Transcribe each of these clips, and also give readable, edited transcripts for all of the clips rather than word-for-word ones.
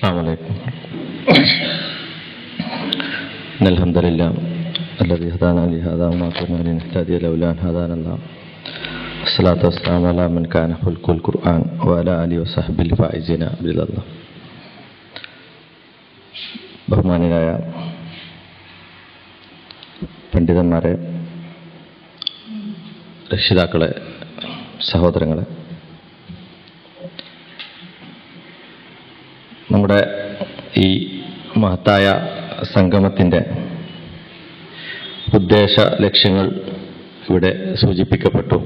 السلام عليكم. إن الحمد لله الذي هدانا لهذا وما كنا لنهتدي لولا أن هدانا الله. الصلاة والسلام على من كان خلق القرآن وعلى آله وصحبه الفائزين برضا الله. ബഹുമാനരായ പണ്ഡിതന്മാരെ, രക്ഷിതാക്കളെ, സഹോദരങ്ങളെ, നമ്മുടെ ഈ മഹത്തായ സംഗമത്തിൻ്റെ ഉദ്ദേശ ലക്ഷ്യങ്ങൾ ഇവിടെ സൂചിപ്പിക്കപ്പെട്ടു.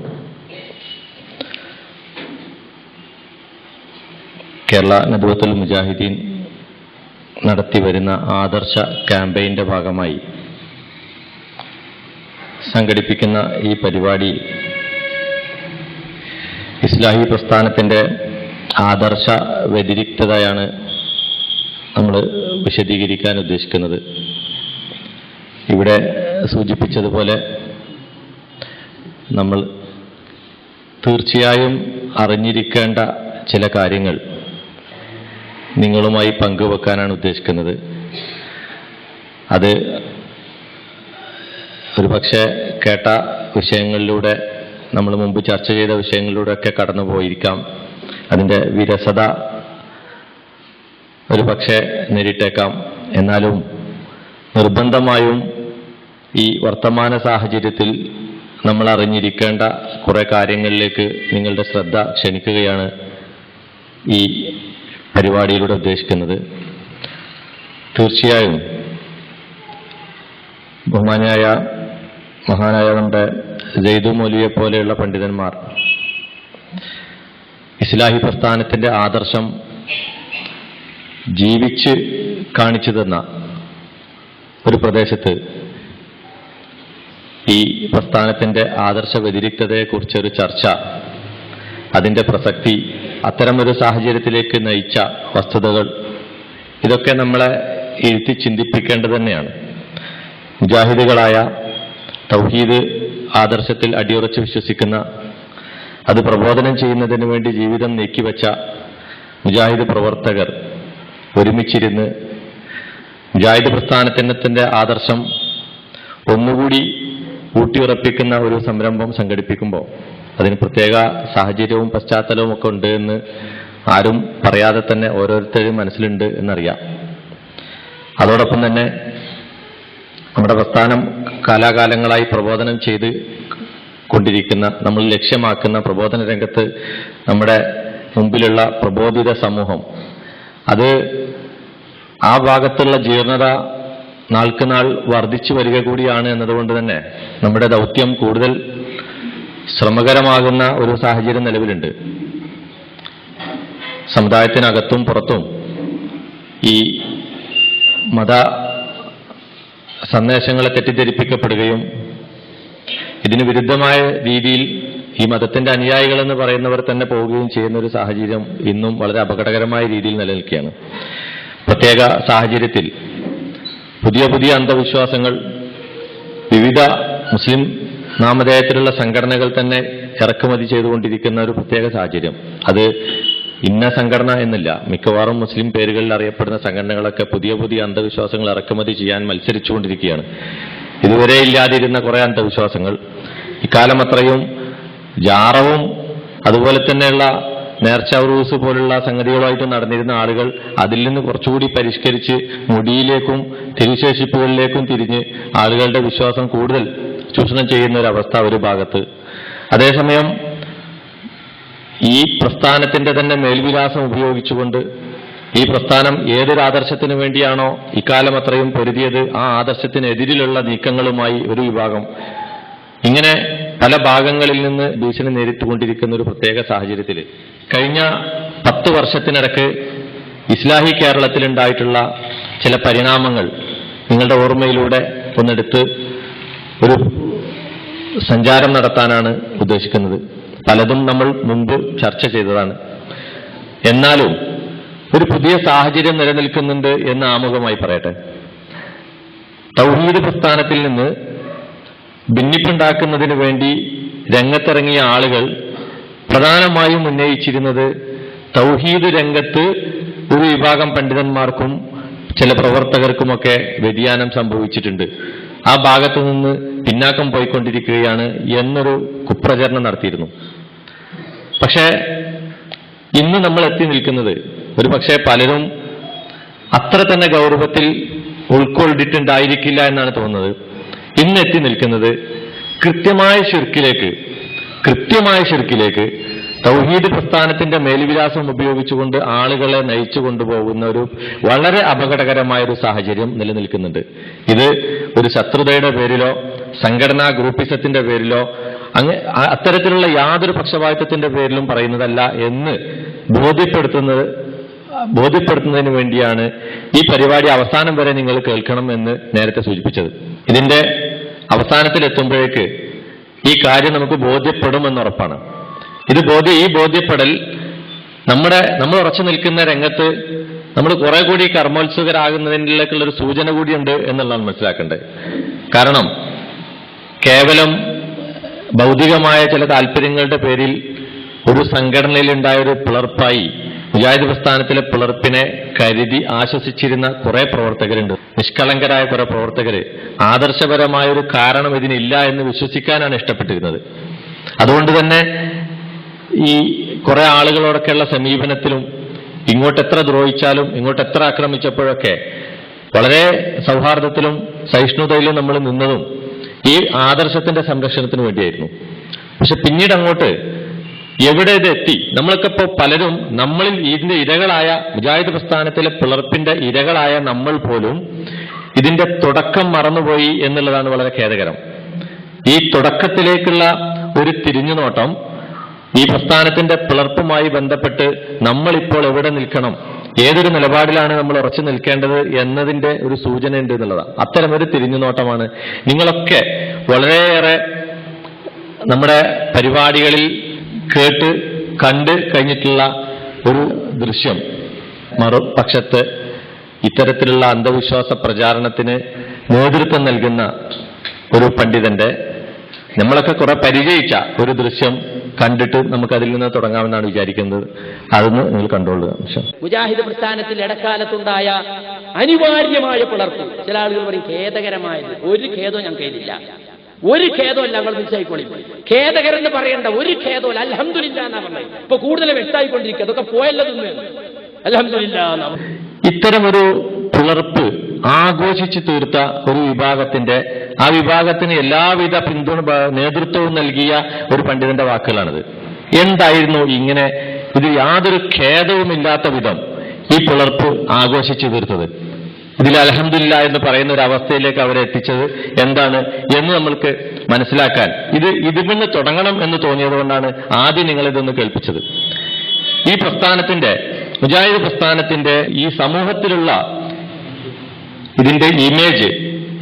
കേരള നദ്വത്തുൽ മുജാഹിദീൻ നടത്തി വരുന്ന ആദർശ ക്യാമ്പയിൻ്റെ ഭാഗമായി സംഘടിപ്പിക്കുന്ന ഈ പരിപാടി ഇസ്ലാഹി പ്രസ്ഥാനത്തിൻ്റെ ആദർശ വ്യതിരിക്തതയാണ് നമ്മൾ വിശദീകരിക്കാൻ ഉദ്ദേശിക്കുന്നത്. ഇവിടെ സൂചിപ്പിച്ചതുപോലെ നമ്മൾ തീർച്ചയായും അറിഞ്ഞിരിക്കേണ്ട ചില കാര്യങ്ങൾ നിങ്ങളുമായി പങ്കുവെക്കാനാണ് ഉദ്ദേശിക്കുന്നത്. അത് ഒരു പക്ഷേ കേട്ട വിഷയങ്ങളിലൂടെ, നമ്മൾ മുമ്പ് ചർച്ച ചെയ്ത വിഷയങ്ങളിലൂടെയൊക്കെ കടന്നു പോയിരിക്കാം. അതിൻ്റെ വിരസത ഒരു പക്ഷേ നേരിട്ടേക്കാം. എന്നാലും നിർബന്ധമായും ഈ വർത്തമാന സാഹചര്യത്തിൽ നമ്മൾ അറിഞ്ഞിരിക്കേണ്ട കുറേ കാര്യങ്ങളിലേക്ക് നിങ്ങളുടെ ശ്രദ്ധ ക്ഷണിക്കുകയാണ് ഈ പരിപാടിയിലൂടെ ഉദ്ദേശിക്കുന്നത്. തീർച്ചയായും മഹാനായ നമ്മുടെ ജയ്ദു മൗലവിയെ പോലെയുള്ള പണ്ഡിതന്മാർ ഇസ്ലാഹി പ്രസ്ഥാനത്തിൻ്റെ ആദർശം ജീവിച്ച് കാണിച്ചു തന്ന ഒരു പ്രദേശത്ത് ഈ പ്രസ്ഥാനത്തിൻ്റെ ആദർശ വ്യതിരിക്തതയെക്കുറിച്ചൊരു ചർച്ച, അതിൻ്റെ പ്രസക്തി, അത്തരമൊരു സാഹചര്യത്തിലേക്ക് നയിച്ച വസ്തുതകൾ, ഇതൊക്കെ നമ്മളെ ഇരുത്തി ചിന്തിപ്പിക്കേണ്ടത് തന്നെയാണ്. മുജാഹിദുകളായ, തൗഹീദ് ആദർശത്തിൽ അടിയുറച്ച് വിശ്വസിക്കുന്ന, അത് പ്രബോധനം ചെയ്യുന്നതിന് വേണ്ടി ജീവിതം നീക്കിവെച്ച മുജാഹിദ് പ്രവർത്തകർ ഒരുമിച്ചിരുന്ന് മുജാഹിദ് പ്രസ്ഥാനത്തിൻ്റെ ആദർശം ഒന്നുകൂടി ഊട്ടിയുറപ്പിക്കുന്ന ഒരു സംരംഭം സംഘടിപ്പിക്കുമ്പോൾ അതിന് പ്രത്യേക സാഹചര്യവും പശ്ചാത്തലവും ഒക്കെ ഉണ്ട് എന്ന് ആരും പറയാതെ തന്നെ ഓരോരുത്തരും മനസ്സിലുണ്ട് എന്നറിയാം. അതോടൊപ്പം തന്നെ നമ്മുടെ പ്രസ്ഥാനം കാലാകാലങ്ങളായി പ്രബോധനം ചെയ്ത് കൊണ്ടിരിക്കുന്ന, നമ്മൾ ലക്ഷ്യമാക്കുന്ന പ്രബോധന രംഗത്ത് നമ്മുടെ മുമ്പിലുള്ള പ്രബോധിത സമൂഹം, അത് ആ ഭാഗത്തുള്ള ജീർണത നാൾക്കുനാൾ വർദ്ധിച്ചു വരിക കൂടിയാണ് എന്നതുകൊണ്ട് തന്നെ നമ്മുടെ ദൗത്യം കൂടുതൽ ശ്രമകരമാകുന്ന ഒരു സാഹചര്യം നിലവിലുണ്ട്. സമുദായത്തിനകത്തും പുറത്തും ഈ മത സന്ദേശങ്ങളെ തെറ്റിദ്ധരിപ്പിക്കപ്പെടുകയും ഇതിന് വിരുദ്ധമായ രീതിയിൽ ഈ മതത്തിന്റെ അനുയായികൾ എന്ന് പറയുന്നവർ തന്നെ പോവുകയും ചെയ്യുന്ന ഒരു സാഹചര്യം ഇന്നും വളരെ അപകടകരമായ രീതിയിൽ നിലനിൽക്കുകയാണ്. പ്രത്യേക സാഹചര്യത്തിൽ പുതിയ പുതിയ അന്ധവിശ്വാസങ്ങൾ വിവിധ മുസ്ലിം നാമധേയത്തിലുള്ള സംഘടനകൾ തന്നെ ഇറക്കുമതി ചെയ്തുകൊണ്ടിരിക്കുന്ന ഒരു പ്രത്യേക സാഹചര്യം. അത് ഇന്ന സംഘടന എന്നില്ല, മിക്കവാറും മുസ്ലിം പേരുകളിൽ അറിയപ്പെടുന്ന സംഘടനകളൊക്കെ പുതിയ പുതിയ അന്ധവിശ്വാസങ്ങൾ ഇറക്കുമതി ചെയ്യാൻ മത്സരിച്ചുകൊണ്ടിരിക്കുകയാണ്. ഇതുവരെ ഇല്ലാതിരുന്ന കുറെ അന്ധവിശ്വാസങ്ങൾ ഇക്കാലം അത്രയും ജാറവും അതുപോലെ തന്നെയുള്ള നേർച്ച ഉറൂസ് പോലുള്ള സംഗതികളുമായിട്ട് നടന്നിരുന്ന ആളുകൾ അതിൽ നിന്ന് കുറച്ചുകൂടി പരിഷ്കരിച്ച് മുടിയിലേക്കും തിരുശേഷിപ്പുകളിലേക്കും തിരിഞ്ഞ് ആളുകളുടെ വിശ്വാസം കൂടുതൽ ചൂഷണം ചെയ്യുന്ന ഒരവസ്ഥ ഒരു ഭാഗത്ത്. അതേസമയം ഈ പ്രസ്ഥാനത്തിന്റെ തന്നെ മേൽവിലാസം ഉപയോഗിച്ചുകൊണ്ട് ഈ പ്രസ്ഥാനം ഏതൊരു ആദർശത്തിന് വേണ്ടിയാണോ ഇക്കാലം അത്രയും പൊരുതിയത്, ആ ആദർശത്തിനെതിരിലുള്ള നീക്കങ്ങളുമായി ഒരു വിഭാഗം, ഇങ്ങനെ പല ഭാഗങ്ങളിൽ നിന്ന് ഭീഷണി നേരിട്ടുകൊണ്ടിരിക്കുന്ന ഒരു പ്രത്യേക സാഹചര്യത്തിൽ കഴിഞ്ഞ 10 വർഷത്തിനിടക്ക് ഇസ്ലാഹി കേരളത്തിലുണ്ടായിട്ടുള്ള ചില പരിണാമങ്ങൾ നിങ്ങളുടെ ഓർമ്മയിലൂടെ ഒന്നെടുത്ത് ഒരു സഞ്ചാരം നടത്താനാണ് ഉദ്ദേശിക്കുന്നത്. പലതും നമ്മൾ മുമ്പ് ചർച്ച ചെയ്തതാണ്. എന്നാലും ഒരു പുതിയ സാഹചര്യം നിലനിൽക്കുന്നുണ്ട് എന്ന് ആമുഖമായി പറയട്ടെ. തൗഹീദ് പ്രസ്ഥാനത്തിൽ നിന്ന് ഭിന്നിപ്പുണ്ടാക്കുന്നതിന് വേണ്ടി രംഗത്തിറങ്ങിയ ആളുകൾ പ്രധാനമായും ഉന്നയിച്ചിരുന്നത് തൗഹീദ് രംഗത്ത് ഒരു വിഭാഗം പണ്ഡിതന്മാർക്കും ചില പ്രവർത്തകർക്കുമൊക്കെ വ്യതിയാനം സംഭവിച്ചിട്ടുണ്ട്, ആ ഭാഗത്തു നിന്ന് പിന്നാക്കം പോയിക്കൊണ്ടിരിക്കുകയാണ് എന്നൊരു കുപ്രചരണം നടത്തിയിരുന്നു. പക്ഷേ ഇന്ന് നമ്മൾ എത്തി നിൽക്കുന്നത് ഒരു പക്ഷേ പലരും അത്ര തന്നെ ഗൗരവത്തിൽ ഉൾക്കൊണ്ടിട്ടുണ്ടായിരിക്കില്ല എന്നാണ് തോന്നുന്നത്. ഇന്ന് എത്തി നിൽക്കുന്നത് കൃത്യമായ ശിർക്കിലേക്ക് തൗഹീദ് പ്രസ്ഥാനത്തിന്റെ മേൽവിലാസം ഉപയോഗിച്ചുകൊണ്ട് ആളുകളെ നയിച്ചു കൊണ്ടുപോകുന്ന ഒരു വളരെ അപകടകരമായ ഒരു സാഹചര്യം നിലനിൽക്കുന്നുണ്ട്. ഇത് ഒരു ശത്രുതയുടെ പേരിലോ സംഘടനാ ഗ്രൂപ്പിസത്തിന്റെ പേരിലോ അത്തരത്തിലുള്ള യാതൊരു പക്ഷപാതിത്വത്തിന്റെ പേരിലും പറയുന്നതല്ല എന്ന് ബോധ്യപ്പെടുത്തുന്നതിന് വേണ്ടിയാണ് ഈ പരിപാടി അവസാനം വരെ നിങ്ങൾ കേൾക്കണം എന്ന് നേരത്തെ സൂചിപ്പിച്ചത്. ഇതിന്റെ അവസാനത്തിലെത്തുമ്പോഴേക്ക് ഈ കാര്യം നമുക്ക് ബോധ്യപ്പെടുമെന്നുറപ്പാണ്. ഈ ബോധ്യപ്പെടൽ നമ്മൾ ഉറച്ചു നിൽക്കുന്ന രംഗത്ത് നമ്മൾ കുറെ കൂടി കർമ്മോത്സുകരാകുന്നതിലേക്കുള്ളൊരു സൂചന കൂടിയുണ്ട് എന്നുള്ളതാണ് മനസ്സിലാക്കേണ്ടത്. കാരണം കേവലം ഭൗതികമായ ചില താല്പര്യങ്ങളുടെ പേരിൽ ഒരു സംഘടനയിലുണ്ടായ ഒരു പിളർപ്പായി മുജാഹിദ് പ്രസ്ഥാനത്തിലെ പിളർപ്പിനെ കരുതി ആശ്വസിച്ചിരുന്ന കുറെ പ്രവർത്തകരുണ്ട്. നിഷ്കളങ്കരായ കുറെ പ്രവർത്തകര് ആദർശപരമായ ഒരു കാരണം ഇതിനില്ല എന്ന് വിശ്വസിക്കാനാണ് ഇഷ്ടപ്പെട്ടിരുന്നത്. അതുകൊണ്ട് തന്നെ ഈ കുറെ ആളുകളോടൊക്കെയുള്ള സമീപനത്തിലും ഇങ്ങോട്ടെത്ര ദ്രോഹിച്ചാലും ഇങ്ങോട്ടെത്ര ആക്രമിച്ചപ്പോഴൊക്കെ വളരെ സൗഹാർദ്ദത്തിലും സഹിഷ്ണുതയിലും നമ്മൾ നിന്നതും ഈ ആദർശത്തിന്റെ സംരക്ഷണത്തിന് വേണ്ടിയായിരുന്നു. പക്ഷെ പിന്നീട് അങ്ങോട്ട് എവിടെ ഇത് എത്തി? നമ്മളൊക്കെ ഇപ്പോൾ പലരും നമ്മളിൽ ഇതിന്റെ ഇരകളായ മുജാഹിദ് പ്രസ്ഥാനത്തിലെ പിളർപ്പിന്റെ ഇരകളായ നമ്മൾ പോലും ഇതിന്റെ തുടക്കം മറന്നുപോയി എന്നുള്ളതാണ് വളരെ ഖേദകരം. ഈ തുടക്കത്തിലേക്കുള്ള ഒരു തിരിഞ്ഞുനോട്ടം ഈ പ്രസ്ഥാനത്തിന്റെ പിളർപ്പുമായി ബന്ധപ്പെട്ട് നമ്മളിപ്പോൾ എവിടെ നിൽക്കണം, ഏതൊരു നിലപാടിലാണ് നമ്മൾ ഉറച്ചു നിൽക്കേണ്ടത് എന്നതിന്റെ ഒരു സൂചന ഉണ്ട് എന്നുള്ളതാണ്. അത്തരമൊരു തിരിഞ്ഞുനോട്ടമാണ് നിങ്ങളൊക്കെ വളരെയേറെ നമ്മുടെ പരിപാടികളിൽ കേട്ട് കണ്ട് കഴിഞ്ഞിട്ടുള്ള ഒരു ദൃശ്യം. മറുപക്ഷത്ത് ഇത്തരത്തിലുള്ള അന്ധവിശ്വാസ പ്രചാരണത്തിന് നേതൃത്വം നൽകുന്ന ഒരു പണ്ഡിതന്റെ നമ്മളൊക്കെ കുറെ പരിചയിച്ച ഒരു ദൃശ്യം കണ്ടിട്ട് നമുക്ക് അതിൽ നിന്ന് തുടങ്ങാമെന്നാണ് വിചാരിക്കുന്നത്. അതൊന്ന് നിങ്ങൾ കണ്ടോളുക. മുജാഹിദ് പ്രസ്ഥാനത്തിൽ ഇടക്കാലത്തുണ്ടായ അനിവാര്യമായ പിളർപ്പ് ചില ആളുകൾ പറയും ഖേദകരമായത്. ഒരു ഖേദവും ഞങ്ങൾക്കില്ല, ഒരു ഖേദമല്ല. ഞങ്ങൾ മനസ്സിലായിക്കോളി, ഖേദകരെന്ന് പറയേണ്ട ഒരു ഖേദമല്ല. അൽഹംദുലില്ലാ എന്നാ പറഞ്ഞത്. ഇപ്പൊ കൂടുതൽ വ്യക്തമായിക്കൊണ്ടിരിക്കുക. അതൊക്കെ പോയല്ലതൊന്ന് അൽഹംദുലില്ലാ. ഇത്തരമൊരു പിളർപ്പ് ആഘോഷിച്ചു തീർത്ത ഒരു ആ വിഭാഗത്തിന് എല്ലാവിധ നേതൃത്വവും നൽകിയ ഒരു പണ്ഡിതന്റെ വാക്കുകളാണിത്. എന്തായിരുന്നു ഇങ്ങനെ ഇത് യാതൊരു ഖേദവുമില്ലാത്ത വിധം ഈ പിളർപ്പ് ആഘോഷിച്ചു തീർത്തത്? ഇതിൽ അൽഹംദുലില്ലാ എന്ന് പറയുന്ന ഒരു അവസ്ഥയിലേക്ക് അവരെ എത്തിച്ചത് എന്താണ് എന്ന് നമ്മൾക്ക് മനസ്സിലാക്കാൻ ഇതിൽ നിന്ന് തുടങ്ങണം എന്ന് തോന്നിയതുകൊണ്ടാണ് ആദ്യം നിങ്ങളിതൊന്ന് കേൾപ്പിച്ചത്. ഈ പ്രസ്ഥാനത്തിന്റെ, മുജാഹിദ് പ്രസ്ഥാനത്തിന്റെ ഈ സമൂഹത്തിലുള്ള ഇതിന്റെ ഇമേജ്,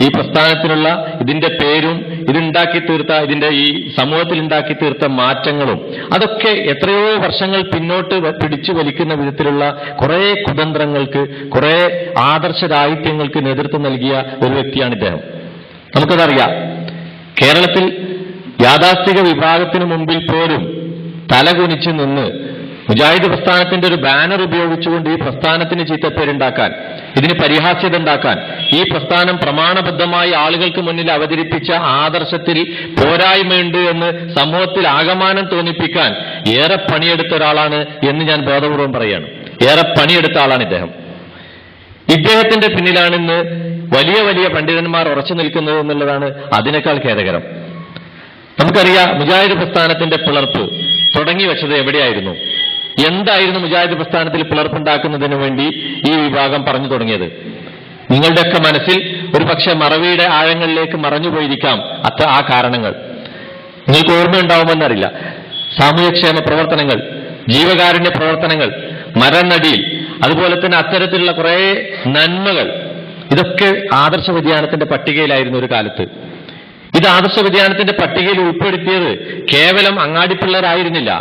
ഈ പ്രസ്ഥാനത്തിനുള്ള ഇതിന്റെ പേരും ഇതുണ്ടാക്കി തീർത്ത ഇതിന്റെ ഈ സമൂഹത്തിൽ ഉണ്ടാക്കി തീർത്ത മാറ്റങ്ങളും അതൊക്കെ എത്രയോ വർഷങ്ങൾ പിന്നോട്ട് പിടിച്ചു വലിക്കുന്ന വിധത്തിലുള്ള കുറെ കുതന്ത്രങ്ങൾക്ക്, കുറെ ആദർശരാഹിത്യങ്ങൾക്ക് നേതൃത്വം നൽകിയ ഒരു വ്യക്തിയാണ് ഇദ്ദേഹം. നമുക്കതറിയാം. കേരളത്തിൽ യാഥാസ്ഥിക വിഭാഗത്തിന് മുമ്പിൽ പോലും തലകുനിച്ചു നിന്ന് മുജാഹിദ് പ്രസ്ഥാനത്തിന്റെ ഒരു ബാനർ ഉപയോഗിച്ചുകൊണ്ട് ഈ പ്രസ്ഥാനത്തിന് ചീത്തപ്പേരുണ്ടാക്കാൻ, ഇതിന് പരിഹാസ്യത ഉണ്ടാക്കാൻ, ഈ പ്രസ്ഥാനം പ്രമാണബദ്ധമായി ആളുകൾക്ക് മുന്നിൽ അവതരിപ്പിച്ച ആദർശത്തിൽ പോരായ്മയുണ്ട് എന്ന് സമൂഹത്തിൽ ആകമാനം തോന്നിപ്പിക്കാൻ ഏറെ പണിയെടുത്ത ഒരാളാണ് എന്ന് ഞാൻ ബോധപൂർവം പറയുകയാണ്. ഏറെ പണിയെടുത്ത ആളാണ് ഇദ്ദേഹം. ഇദ്ദേഹത്തിന്റെ പിന്നിലാണ് ഇന്ന് വലിയ വലിയ പണ്ഡിതന്മാർ ഉറച്ചു നിൽക്കുന്നത് എന്നുള്ളതാണ് അതിനേക്കാൾ ഖേദകരം. നമുക്കറിയാം, മുജാഹിദ് പ്രസ്ഥാനത്തിന്റെ പിളർപ്പ് തുടങ്ങി വെച്ചത് എവിടെയായിരുന്നു? എന്തായിരുന്നു മുജാഹിദ് പ്രസ്ഥാനത്തിൽ പിളർപ്പുണ്ടാക്കുന്നതിന് വേണ്ടി ഈ വിഭാഗം പറഞ്ഞു തുടങ്ങിയത്? നിങ്ങളുടെയൊക്കെ മനസ്സിൽ ഒരു പക്ഷേ മറവിയുടെ ആഴങ്ങളിലേക്ക് മറഞ്ഞുപോയിരിക്കാം ആ കാരണങ്ങൾ. നിങ്ങൾക്ക് ഓർമ്മയുണ്ടാവുമെന്നറിയില്ല. സാമൂഹ്യക്ഷേമ പ്രവർത്തനങ്ങൾ, ജീവകാരുണ്യ പ്രവർത്തനങ്ങൾ, മരനടിയിൽ, അതുപോലെ തന്നെ അത്തരത്തിലുള്ള കുറെ നന്മകൾ, ഇതൊക്കെ ആദർശ വ്യതിയാനത്തിന്റെ പട്ടികയിലായിരുന്നു ഒരു കാലത്ത്. ഇത് ആദർശ വ്യതിയാനത്തിന്റെ പട്ടികയിൽ ഉൾപ്പെടുത്തിയത് കേവലം അങ്ങാടിപ്പിള്ളരായിരുന്നില്ല.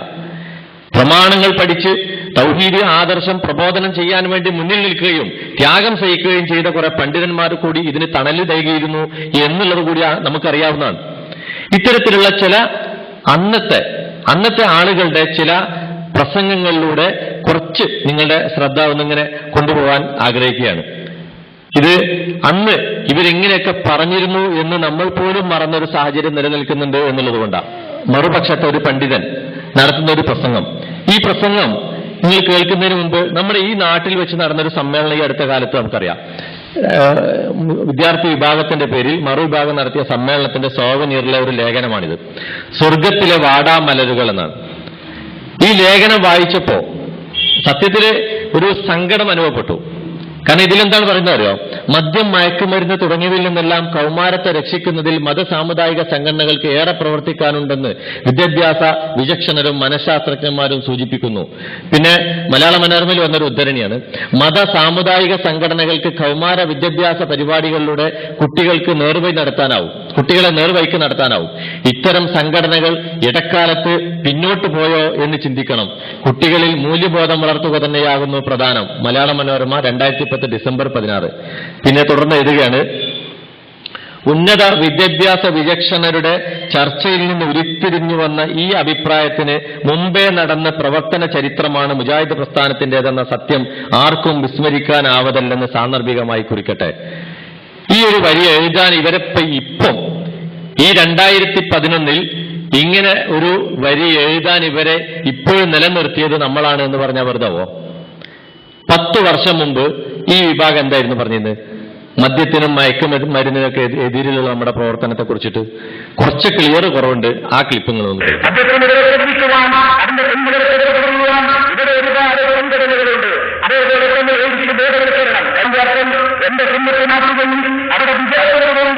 പ്രമാണങ്ങൾ പഠിച്ച് തൗഹീദ് ആദർശം പ്രബോധനം ചെയ്യാൻ വേണ്ടി മുന്നിൽ നിൽക്കുകയും ത്യാഗം സഹിക്കുകയും ചെയ്ത കുറെ പണ്ഡിതന്മാർ കൂടി ഇതിന് തണല് നൽകിയിരുന്നു എന്നുള്ളത് കൂടി നമുക്കറിയാവുന്നതാണ്. ഇത്തരത്തിലുള്ള ചില അന്നത്തെ ആളുകളുടെ ചില പ്രസംഗങ്ങളിലൂടെ കുറച്ച് നിങ്ങളുടെ ശ്രദ്ധ ഒന്നിങ്ങനെ കൊണ്ടുപോകാൻ ആഗ്രഹിക്കുകയാണ്. ഇത് അന്ന് ഇവരെങ്ങനെയൊക്കെ പറഞ്ഞിരുന്നു എന്ന് നമ്മൾ പോലും മറന്നൊരു സാഹചര്യം നിലനിൽക്കുന്നുണ്ട് എന്നുള്ളത് കൊണ്ടാണ്. മറുപക്ഷത്തെ ഒരു പണ്ഡിതൻ നടത്തുന്ന ഒരു പ്രസംഗം, ഈ പ്രസംഗം നിങ്ങൾ കേൾക്കുന്നതിന് മുമ്പ് നമ്മുടെ ഈ നാട്ടിൽ വെച്ച് നടന്നൊരു സമ്മേളനം ഈ അടുത്ത കാലത്ത് നമുക്കറിയാം. വിദ്യാർത്ഥി വിഭാഗത്തിന്റെ പേരിൽ മറുവിഭാഗം നടത്തിയ സമ്മേളനത്തിന്റെ സോവനീറിലെ ഒരു ലേഖനമാണിത്. സ്വർഗത്തിലെ വാടാമലരുകൾ എന്നാണ്. ഈ ലേഖനം വായിച്ചപ്പോ സത്യത്തിൽ ഒരു സങ്കടം അനുഭവപ്പെട്ടു. കാരണം ഇതിലെന്താണ് പറയുന്നത് അറിയോ? മദ്യം, മയക്കുമരുന്ന് തുടങ്ങിയവയിൽ നിന്നെല്ലാം കൗമാരത്തെ രക്ഷിക്കുന്നതിൽ മതസാമുദായിക സംഘടനകൾക്ക് ഏറെ പ്രവർത്തിക്കാനുണ്ടെന്ന് വിദ്യാഭ്യാസ വിചക്ഷണരും മനഃശാസ്ത്രജ്ഞന്മാരും സൂചിപ്പിക്കുന്നു. പിന്നെ മലയാള മനോരമയിൽ വന്നൊരു ഉദ്ധരണിയാണ്, മത സാമുദായിക സംഘടനകൾക്ക് കൗമാര വിദ്യാഭ്യാസ പരിപാടികളിലൂടെ കുട്ടികളെ നേർവഴിക്ക് നടത്താനാവും. ഇത്തരം സംഘടനകൾ ഇടക്കാലത്ത് പിന്നോട്ട് പോയോ എന്ന് ചിന്തിക്കണം. കുട്ടികളിൽ മൂല്യബോധം വളർത്തുക തന്നെയാകുന്നു പ്രധാനം. മലയാള മനോരമ 2010 ഡിസംബർ 16. പിന്നെ തുടർന്ന് എഴുതുകയാണ്, ഉന്നത വിദ്യാഭ്യാസ വിചക്ഷണരുടെ ചർച്ചയിൽ നിന്ന് ഉരുത്തിരിഞ്ഞു വന്ന ഈ അഭിപ്രായത്തിന് മുമ്പേ നടന്ന പ്രവർത്തന ചരിത്രമാണ് മുജാഹിദ് പ്രസ്ഥാനത്തിൻ്റെതെന്ന സത്യം ആർക്കും വിസ്മരിക്കാനാവതല്ലെന്ന് സാന്ദർഭികമായി കുറിക്കട്ടെ. ഈ ഒരു വരി എഴുതാൻ ഇപ്പം ഈ 2011 ഇങ്ങനെ ഒരു വരി എഴുതാൻ ഇവരെ ഇപ്പോഴും നിലനിർത്തിയത് നമ്മളാണ് എന്ന് പറഞ്ഞാൽ വെറുതാവോ? 10 വർഷം മുമ്പ് ഈ വിഭാഗം എന്തായിരുന്നു പറഞ്ഞിരുന്നത്? മദ്യത്തിനും മയക്കുമരുന്നിനൊക്കെ എതിരിലുള്ള നമ്മുടെ പ്രവർത്തനത്തെ കുറിച്ചിട്ട് കുറച്ച് ക്ലിയർ കുറവുണ്ട്. ആ ക്ലിപ്പുകൾ എന്റെ കുടുംബത്തെ മാറ്റുകയും അവിടെ വിദ്യാർത്ഥികളും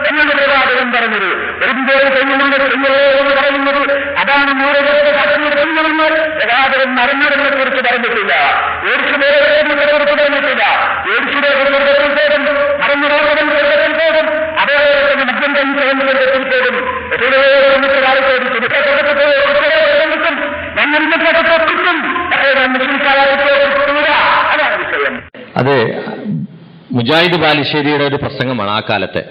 എന്നുള്ള പ്രവാചകൻ പറഞ്ഞത്. ഒരു വിജയം കഴിഞ്ഞുകൊണ്ട് എന്ന് പറയുന്നത് അതാണ് മൂലമെന്ന് പ്രവാചകൻ മരണങ്ങളെ കുറിച്ച് പറഞ്ഞിട്ടില്ല. ഏഴ്സിനെ കുറിച്ച് പറഞ്ഞിട്ടില്ല. ഏഴ്സിനെ മറന്നുപോകും അതേപോലെ തന്നെ മദ്യം കഴിച്ചതിൽ പോകും. അത് മുജാഹിദ് ബാലുശ്ശേരിയുടെ ഒരു പ്രസംഗമാണ് ആ കാലത്തെ.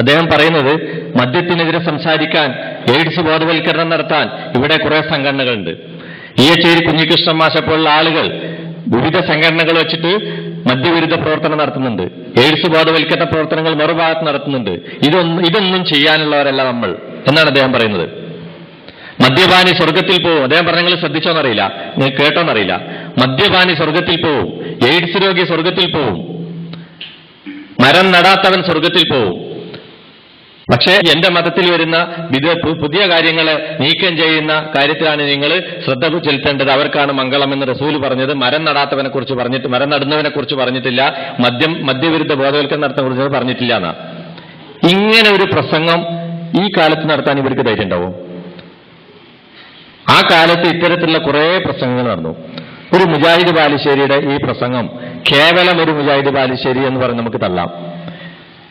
അദ്ദേഹം പറയുന്നത്, മദ്യത്തിനെതിരെ സംസാരിക്കാൻ, എയ്ഡ്സ് ബോധവൽക്കരണം നടത്താൻ ഇവിടെ കുറെ സംഘടനകളുണ്ട്. ഈയച്ചേരി കുഞ്ഞികൃഷ്ണൻ മാഷ പോലുള്ള ആളുകൾ വിവിധ സംഘടനകൾ വെച്ചിട്ട് മദ്യവിരുദ്ധ പ്രവർത്തനം നടത്തുന്നുണ്ട്. എയ്ഡ്സ് ബോധവൽക്കരണ പ്രവർത്തനങ്ങൾ മറുഭാഗത്ത് നടത്തുന്നുണ്ട്. ഇതൊന്നും ചെയ്യാനുള്ളവരല്ല നമ്മൾ എന്നാണ് അദ്ദേഹം പറയുന്നത്. മദ്യപാനി സ്വർഗത്തിൽ പോവും. അദ്ദേഹം പറഞ്ഞ നിങ്ങൾ ശ്രദ്ധിച്ചോന്നറിയില്ല, നിങ്ങൾ കേട്ടോന്നറിയില്ല. മദ്യപാനി സ്വർഗത്തിൽ പോവും, എയ്ഡ്സ് രോഗി സ്വർഗത്തിൽ പോവും, മരം നടാത്തവൻ സ്വർഗത്തിൽ പോവും. പക്ഷേ എന്റെ മതത്തിൽ വരുന്ന പുതിയ കാര്യങ്ങളെ നീക്കം ചെയ്യുന്ന കാര്യത്തിലാണ് നിങ്ങൾ ശ്രദ്ധ ചെലുത്തേണ്ടത്. അവർക്കാണ് മംഗളമെന്ന് റസൂല് പറഞ്ഞത്. മരം നടാത്തവനെ കുറിച്ച് പറഞ്ഞിട്ട്, മരം നടുന്നവനെ കുറിച്ച് പറഞ്ഞിട്ടില്ല. മദ്യവിരുദ്ധ ബോധവൽക്കരണം നടത്താൻ കുറിച്ച് പറഞ്ഞിട്ടില്ല എന്നാ. ഇങ്ങനെ ഒരു പ്രസംഗം ഈ കാലത്ത് നടത്താൻ ഇവർക്ക് ധൈര്യം ഉണ്ടാവും? ആ കാലത്ത് ഇത്തരത്തിലുള്ള കുറെ പ്രസംഗങ്ങൾ നടന്നു. ഒരു മുജാഹിദ് ബാലുശ്ശേരിയുടെ ഈ പ്രസംഗം കേവലം ഒരു മുജാഹിദ് ബാലുശ്ശേരി എന്ന് പറഞ്ഞ് നമുക്ക് തള്ളാം.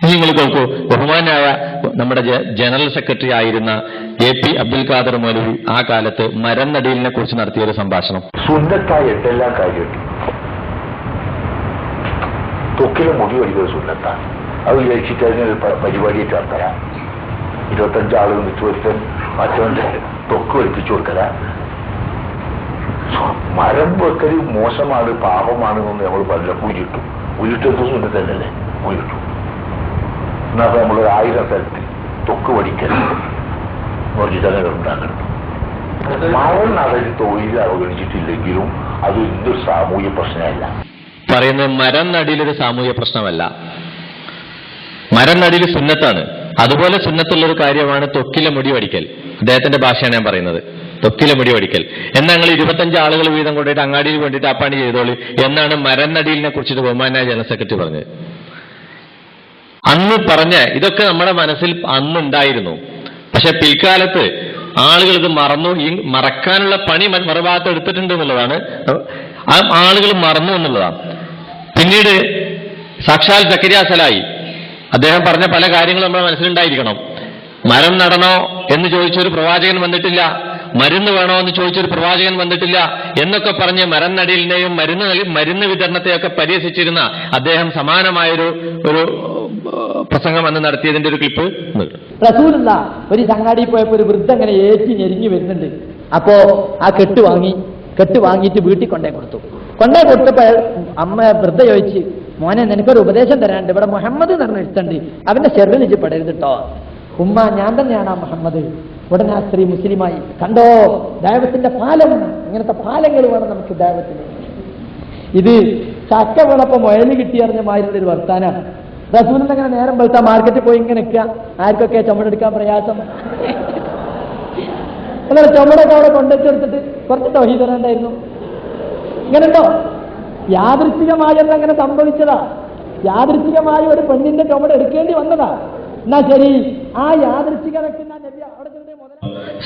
നിങ്ങൾ കേൾക്കൂ, ബഹുമാനായ നമ്മുടെ ജനറൽ സെക്രട്ടറി ആയിരുന്ന AP അബ്ദുൽ ഖാദർ മൗലവി ആ കാലത്ത് മരം നടീലിനെ കുറിച്ച് നടത്തിയൊരു സംഭാഷണം. സുന്നത്തായ എന്തെല്ലാം കാര്യമുണ്ട്. തൊക്കിലെ മുടി വലിയൊരു സുന്നത്താണ്. അത് വിചാരിച്ചിട്ട് അതിനൊരു പരിപാടിയായിട്ട് നടത്തരാ. 25 ആളുകൾ നിശ്ചയിച്ച് മറ്റവന്റെ തൊക്ക് വലിപ്പിച്ചു കൊടുക്കല. മരം വെക്കല് മോശമാണ്, പാപമാണ് എന്ന് നമ്മൾ പറഞ്ഞില്ല. കുഴിയിട്ടു സുന്നത്ത് തന്നെയല്ലേ? കുഴിയിട്ടു എന്നാ നമ്മൾ 1000 സ്ഥലത്ത് തൊക്ക് വടിക്കൽ വർജിതകൾ ഉണ്ടാക്കണം. മരം നടല് തൊഴിൽ അവഗണിച്ചിട്ടില്ലെങ്കിലും അത് ഇന്നൊരു സാമൂഹ്യ പ്രശ്നമല്ല. പറയുന്നത് മരം നടിയിലൊരു സാമൂഹ്യ പ്രശ്നമല്ല, മരം നടിയിൽ സുന്നത്താണ്. അതുപോലെ സുന്നത്തുള്ളൊരു കാര്യമാണ് തൊക്കിലെ മുടി വടിക്കൽ. അദ്ദേഹത്തിന്റെ ഭാഷയാണ് ഞാൻ പറയുന്നത്, തൊക്കിലെ മുടി വടിക്കൽ. എന്നാൽ ഞങ്ങൾ 25 ആളുകൾ വീതം കൊണ്ടിട്ട് അങ്ങാടിയിൽ വേണ്ടിയിട്ട് ആ പണി ചെയ്തോളി എന്നാണ് മരം നടിയിലിനെ കുറിച്ചിട്ട് ബഹുമാനായ ജനറൽ സെക്രട്ടറി പറഞ്ഞത്. അന്ന് പറഞ്ഞ ഇതൊക്കെ നമ്മുടെ മനസ്സിൽ അന്നുണ്ടായിരുന്നു. പക്ഷെ പിൽക്കാലത്ത് ആളുകൾ ഇത് മറന്നു. ഈ മറക്കാനുള്ള പണി മറുഭാഗത്ത് എടുത്തിട്ടുണ്ട് എന്നുള്ളതാണ്. ആ ആളുകൾ മറന്നു എന്നുള്ളതാണ്. പിന്നീട് സാക്ഷാൽ സക്കരിയ സലായി അദ്ദേഹം പറഞ്ഞ പല കാര്യങ്ങളും നമ്മുടെ മനസ്സിലുണ്ടായിരിക്കണം. മരം നടണോ എന്ന് ചോദിച്ചൊരു പ്രവാചകൻ വന്നിട്ടില്ല, മരുന്ന് വേണോ എന്ന് ചോദിച്ചൊരു പ്രവാചകൻ വന്നിട്ടില്ല എന്നൊക്കെ പറഞ്ഞ് മരം നടീലിനെയും മരുന്ന് വിതരണത്തെയൊക്കെ പരിഹസിച്ചിരുന്ന അദ്ദേഹം സമാനമായൊരു പ്രസംഗം അന്ന് നടത്തിയതിന്റെ ഒരു ക്ലിപ്പ്. റസൂലുള്ള ഒരു ചങ്ങാടി പോയപ്പോ ഒരു വൃദ്ധ അങ്ങനെ ഏറ്റി ഞെരിഞ്ഞു വരുന്നുണ്ട്. അപ്പോ ആ കെട്ട് വാങ്ങിയിട്ട് വീട്ടിൽ കൊണ്ടേ കൊടുത്തപ്പോൾ അമ്മ വൃദ്ധ ചോദിച്ച്, മോനെ നിനക്കൊരു ഉപദേശം തരാനുണ്ട്, ഇവിടെ മുഹമ്മദ് എന്ന് പറഞ്ഞ ഇഷ്ടണ്ട്, അവന്റെ ഷെറിൽ വെച്ച് പെടരുത് കേട്ടോ. ഉമ്മ, ഞാൻ തന്നെയാണ് ആ മുഹമ്മദ്. ഉടനെ ആ സ്ത്രീ മുസ്ലിമായി. കണ്ടോ, ദൈവത്തിന്റെ പാലം, ഇങ്ങനത്തെ പാലങ്ങൾ വേണം നമുക്ക് ദൈവത്തിന്. ഇത് ചക്ക വീണപ്പോ മുയല് കിട്ടിയറിഞ്ഞ മാതിരിയുടെ ഒരു വർത്താനാണ്. റസൂലിന്റെ അങ്ങനെ നേരം വെളുത്ത മാർക്കറ്റിൽ പോയി ഇങ്ങനെ നിൽക്കുക, ആർക്കൊക്കെ ചുമടെടുക്കാൻ പ്രയാസം. അങ്ങനെ ചുമടൊക്കെ അവിടെ കൊണ്ടുവച്ചെടുത്തിട്ട് കുറച്ച് തൗഹീദ് തരണ്ടായിരുന്നു. ഇങ്ങനെയുണ്ടോ? യാദൃച്ഛികമായല്ല അങ്ങനെ സംഭവിച്ചതാ. യാദൃച്ഛികമായ ഒരു പെണ്ണിന്റെ ചുമട് എടുക്കേണ്ടി വന്നതാ. എന്നാ ശരി, ആ യാദൃച്ഛികതയ്ക്ക്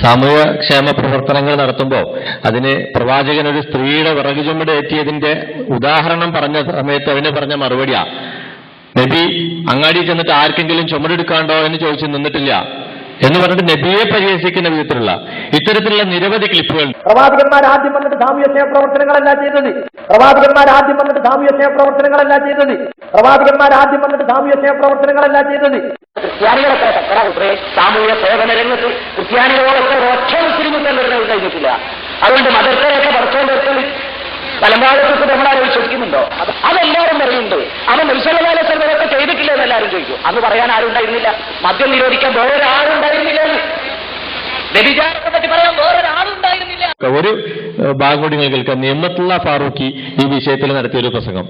സാമൂഹ്യക്ഷേമ പ്രവർത്തനങ്ങൾ നടത്തുമ്പോൾ അതിന് പ്രവാചകൻ ഒരു സ്ത്രീയുടെ വിറക് ചുമടേറ്റിയതിന്റെ ഉദാഹരണം പറഞ്ഞ സമയത്ത് അതിന് പറഞ്ഞ മറുപടിയാ, നബി അങ്ങാടി ചെന്നിട്ട് ആർക്കെങ്കിലും ചുമടെടുക്കാണ്ടോ എന്ന് ചോദിച്ച് നിന്നിട്ടില്ല എന്ന് പറഞ്ഞിട്ട് നബിയെ പരിഹസിക്കുന്ന വിധത്തിലുള്ള ഇത്തരത്തിലുള്ള നിരവധി ക്ലിപ്പുകൾ. പ്രവാചകന്മാർ ആദ്യം വന്നിട്ട് സാമൂഹ്യ പ്രവർത്തനങ്ങളല്ല ചെയ്തത്. ക്രിസ്ത്യാനികളൊക്കെ സാമൂഹ്യ സേവന രംഗത്ത് ക്രിസ്ത്യാനികളോടൊക്കെ ഒറ്റ മുസ്ലിമുകൾ കഴിഞ്ഞിട്ടില്ല. അതുകൊണ്ട് മദർസയൊക്കെ പഠിച്ചോണ്ട് തലമുറകൾക്ക് നമ്മളാരും വിശ്വസിക്കുന്നുണ്ടോ? അതെല്ലാവരും പറയുന്നുണ്ട്. അവൻ നിമിഷകാലൊക്കെ ചെയ്തിട്ടില്ല എന്ന് എല്ലാവരും ചോദിക്കും. അന്ന് പറയാൻ ആരും ഉണ്ടായിരുന്നില്ല. മദ്യം നിരോധിക്കാൻ വേറൊരാളും ഉണ്ടായിരുന്നില്ല. വ്യഭിചാരത്തെ പറ്റി പറയാൻ വേറൊരാളും ഉണ്ടായിരുന്നില്ല. ഒരു ഭാഗം കൂടി കേൾക്കാം. നിയമത്തുള്ള ഫാറൂഖി ഈ വിഷയത്തിൽ നടത്തിയൊരു പ്രസംഗം.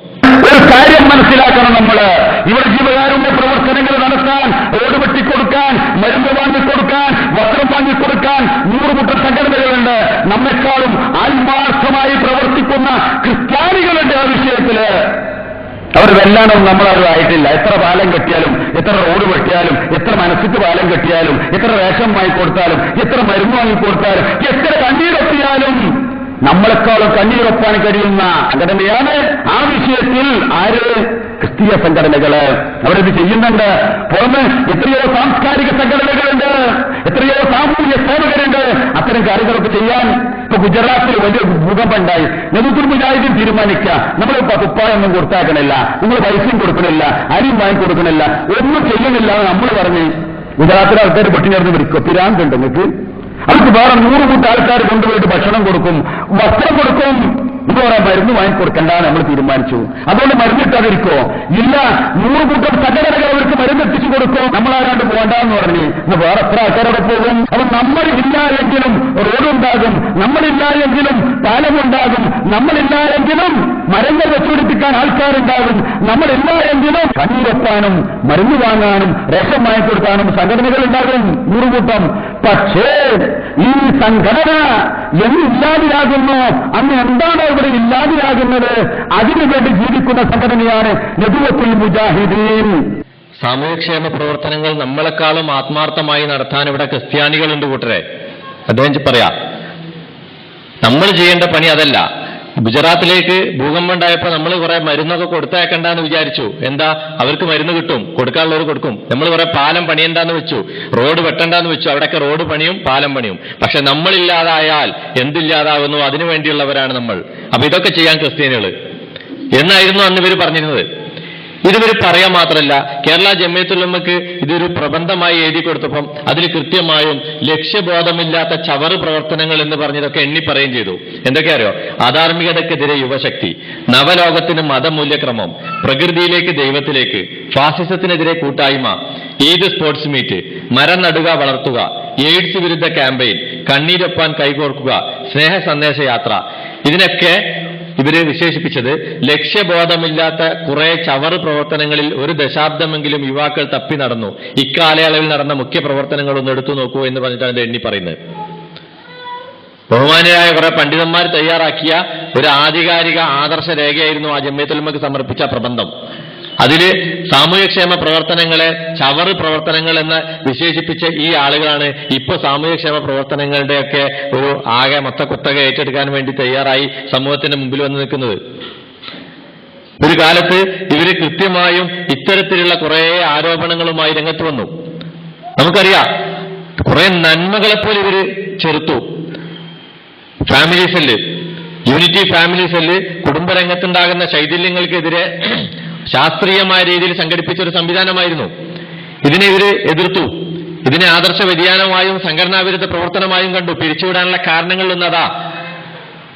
ഒരു കാര്യം മനസ്സിലാക്കണം, നമ്മള് ഇവിടെ ജീവകാരുണ്യ പ്രവർത്തനങ്ങൾ നടത്താൻ, റോഡ് വെട്ടിക്കൊടുക്കാൻ, മരുന്ന് വാങ്ങിക്കൊടുക്കാൻ, വസ്ത്രം വാങ്ങിക്കൊടുക്കാൻ 100 കൂട്ടം സംഘടനകളുണ്ട്. നമ്മെക്കാളും ആത്മാർത്ഥമായി പ്രവർത്തിക്കുന്ന ക്രിസ്ത്യാനികളുണ്ട്. ആ വിഷയത്തില് അവർ വെല്ലാനൊന്നും നമ്മളറിവായിട്ടില്ല. എത്ര പാലം കെട്ടിയാലും, എത്ര റോഡ് വെട്ടിയാലും, എത്ര മനസ്സിക്ക് പാലം കെട്ടിയാലും, എത്ര റേഷൻ വാങ്ങിക്കൊടുത്താലും, എത്ര മരുന്ന് വാങ്ങിക്കൊടുത്താലും, എത്ര കണ്ണീരൊപ്പിയാലും നമ്മളെക്കാളും കണ്ണീരൊപ്പാൻ കഴിയുന്ന സംഘടനയാണ് ആ വിഷയത്തിൽ ആര്? ക്രിസ്തീയ സംഘടനകള്. അവരത് ചെയ്യുന്നുണ്ട്. പുറമെ എത്രയോ സാംസ്കാരിക സംഘടനകളുണ്ട്, എത്രയോ സാമൂഹ്യ സേവകരുണ്ട്. അത്തരം കാര്യങ്ങളൊക്കെ ചെയ്യാൻ ഇപ്പൊ ഗുജറാത്തിൽ വലിയ ഭൂകമ്പം ഉണ്ടായി. നബിത്തുൽ മുജാഹിദീൻ തീരുമാനിക്കുക, നമ്മൾ കുപ്പായൊന്നും കൊടുത്താക്കണില്ല, നിങ്ങൾ പൈസയും കൊടുക്കണില്ല, അരിയും വാങ്ങി കൊടുക്കണില്ല, ഒന്നും ചെയ്യുന്നില്ല. നമ്മൾ പറഞ്ഞ് ഗുജറാത്തിലെ ആൾക്കാർ പെട്ടിഞ്ഞിറന്ന് വിളിക്കും, പിരാന്തുണ്ട് നിങ്ങൾക്ക്. അവർക്ക് വേറെ 100 കൂട്ടം ആൾക്കാർ കൊണ്ടുപോയിട്ട് ഭക്ഷണം കൊടുക്കും, വസ്ത്രം കൊടുക്കും. എന്ന് പറയാൻ മരുന്ന് വാങ്ങിക്കൊടുക്കണ്ട നമ്മൾ തീരുമാനിച്ചു. അതുകൊണ്ട് മരുന്നിട്ടാതിരിക്കോ? ഇല്ല, 100 കൂട്ടം സംഘടനകൾ അവർക്ക് മരുന്ന് എത്തിച്ചു കൊടുക്കും. നമ്മളാരാണ്ട് പോകണ്ടെന്ന് പറഞ്ഞ് വേറെ എത്ര ആൾക്കാരവിടെ പോകും. അപ്പൊ നമ്മളില്ല എങ്കിലും റോഡുണ്ടാകും, നമ്മളില്ല എങ്കിലും പാലമുണ്ടാകും, നമ്മളില്ല എങ്കിലും മരങ്ങൾ വെച്ചുപിടിപ്പിക്കാൻ ആൾക്കാരുണ്ടാകും, നമ്മളില്ല എങ്കിലും കണ്ണീരൊപ്പാനും മരുന്ന് വാങ്ങാനും റേഷൻ വാങ്ങിക്കൊടുക്കാനും സംഘടനകൾ ഉണ്ടാകും 100 കൂട്ടം. പക്ഷേ ഈ സംഘടന എന്നില്ലാതെയാകുന്നു, അന്ന് എന്താണോ ഇവിടെ ഇല്ലാതെയാകുന്നത്, അതിനുവേണ്ടി ജീവിക്കുന്ന സംഘടനയാണ് നബിയത്തുൽ മുജാഹിദീൻ. സാമൂഹ്യക്ഷേമ പ്രവർത്തനങ്ങൾ നമ്മളെക്കാളും ആത്മാർത്ഥമായി നടത്താൻ ഇവിടെ ക്രിസ്ത്യാനികളുണ്ട് കൂട്ടരെ. അദ്ദേഹം പറയാ, നമ്മൾ ചെയ്യേണ്ട പണി അതല്ല. ഗുജറാത്തിലേക്ക് ഭൂകമ്പം ഉണ്ടായപ്പോൾ നമ്മൾ കുറെ മരുന്നൊക്കെ കൊടുത്തേക്കണ്ടെന്ന് വിചാരിച്ചു. എന്താ, അവർക്ക് മരുന്ന് കിട്ടും, കൊടുക്കാനുള്ളവർ കൊടുക്കും. നമ്മൾ കുറെ പാലം പണിയണ്ടെന്ന് വെച്ചു, റോഡ് വെട്ടണ്ടെന്ന് വെച്ചു. അവിടെയൊക്കെ റോഡ് പണിയും പാലം പണിയും. പക്ഷെ നമ്മളില്ലാതായാൽ എന്തില്ലാതാകുന്നു, അതിനു വേണ്ടിയുള്ളവരാണ് നമ്മൾ. അപ്പൊ ഇതൊക്കെ ചെയ്യാൻ ക്രിസ്ത്യാനികൾ എന്നായിരുന്നു അന്ന് ഇവർ പറഞ്ഞിരുന്നത്. ഇതിവർ പറയാൻ മാത്രമല്ല, കേരള ജമിയത്തുൽ ഉലമക്ക് ഇതൊരു പ്രബന്ധമായി എഴുതി കൊടുത്തപ്പം അതിൽ കൃത്യമായും ലക്ഷ്യബോധമില്ലാത്ത ചവറ് പ്രവർത്തനങ്ങൾ എന്ന് പറഞ്ഞതൊക്കെ എണ്ണി പറയുകയും ചെയ്തു. എന്തൊക്കെ അറിയോ? അധാർമികതയ്ക്കെതിരെ യുവശക്തി, നവലോകത്തിന് മതമൂല്യക്രമം, പ്രകൃതിയിലേക്ക് ദൈവത്തിലേക്ക്, ഫാസിസത്തിനെതിരെ കൂട്ടായ്മ, ഈദ് സ്പോർട്സ് മീറ്റ്, മരം നടുക വളർത്തുക, എയ്ഡ്സ് വിരുദ്ധ ക്യാമ്പയിൻ, കണ്ണീരൊപ്പാൻ കൈകോർക്കുക, സ്നേഹ സന്ദേശ യാത്ര. ഇതിനൊക്കെ ഇവരെ വിശേഷിപ്പിച്ചത് ലക്ഷ്യബോധമില്ലാത്ത കുറെ ചവറ് പ്രവർത്തനങ്ങളിൽ 1 ദശാബ്ദമെങ്കിലും യുവാക്കൾ തപ്പി നടന്നു. ഇക്കാലയളവിൽ നടന്ന മുഖ്യ പ്രവർത്തനങ്ങളൊന്ന് എടുത്തു നോക്കൂ എന്ന് പറഞ്ഞിട്ടാണ് ഇത് എണ്ണി പറയുന്നത്. ബഹുമാനരായ കുറെ പണ്ഡിതന്മാർ തയ്യാറാക്കിയ ഒരു ആധികാരിക ആദർശ രേഖയായിരുന്നു ആ ജമിയത്തുൽ ഉലമക്ക് സമർപ്പിച്ച പ്രബന്ധം. അതില് സാമൂഹ്യക്ഷേമ പ്രവർത്തനങ്ങളെ ചവറ് പ്രവർത്തനങ്ങൾ എന്ന് വിശേഷിപ്പിച്ച ഈ ആളുകളാണ് ഇപ്പൊ സാമൂഹ്യക്ഷേമ പ്രവർത്തനങ്ങളുടെയൊക്കെ ഒരു ആകെ മൊത്തക്കുത്തക ഏറ്റെടുക്കാൻ വേണ്ടി തയ്യാറായി സമൂഹത്തിന്റെ മുമ്പിൽ വന്ന് നിൽക്കുന്നത്. ഒരു കാലത്ത് ഇവര് കൃത്യമായും ഇത്തരത്തിലുള്ള കുറെ ആരോപണങ്ങളുമായി രംഗത്ത് വന്നു. നമുക്കറിയാം, കുറെ നന്മകളെപ്പോലെ ഇവര് ചെറുത്തു. Family cell, unity family cell കുടുംബരംഗത്തുണ്ടാകുന്ന ശൈഥില്യങ്ങൾക്കെതിരെ ശാസ്ത്രീയമായ രീതിയിൽ സംഘടിപ്പിച്ച ഒരു സംവിധാനമായിരുന്നു. ഇതിനെ ഇവര് എതിർത്തു. ഇതിനെ ആദർശ വ്യതിയാനമായും സംഘടനാവിരുദ്ധ പ്രവർത്തനമായും കണ്ടു. പിരിച്ചുവിടാനുള്ള കാരണങ്ങളിലൊന്നതാ.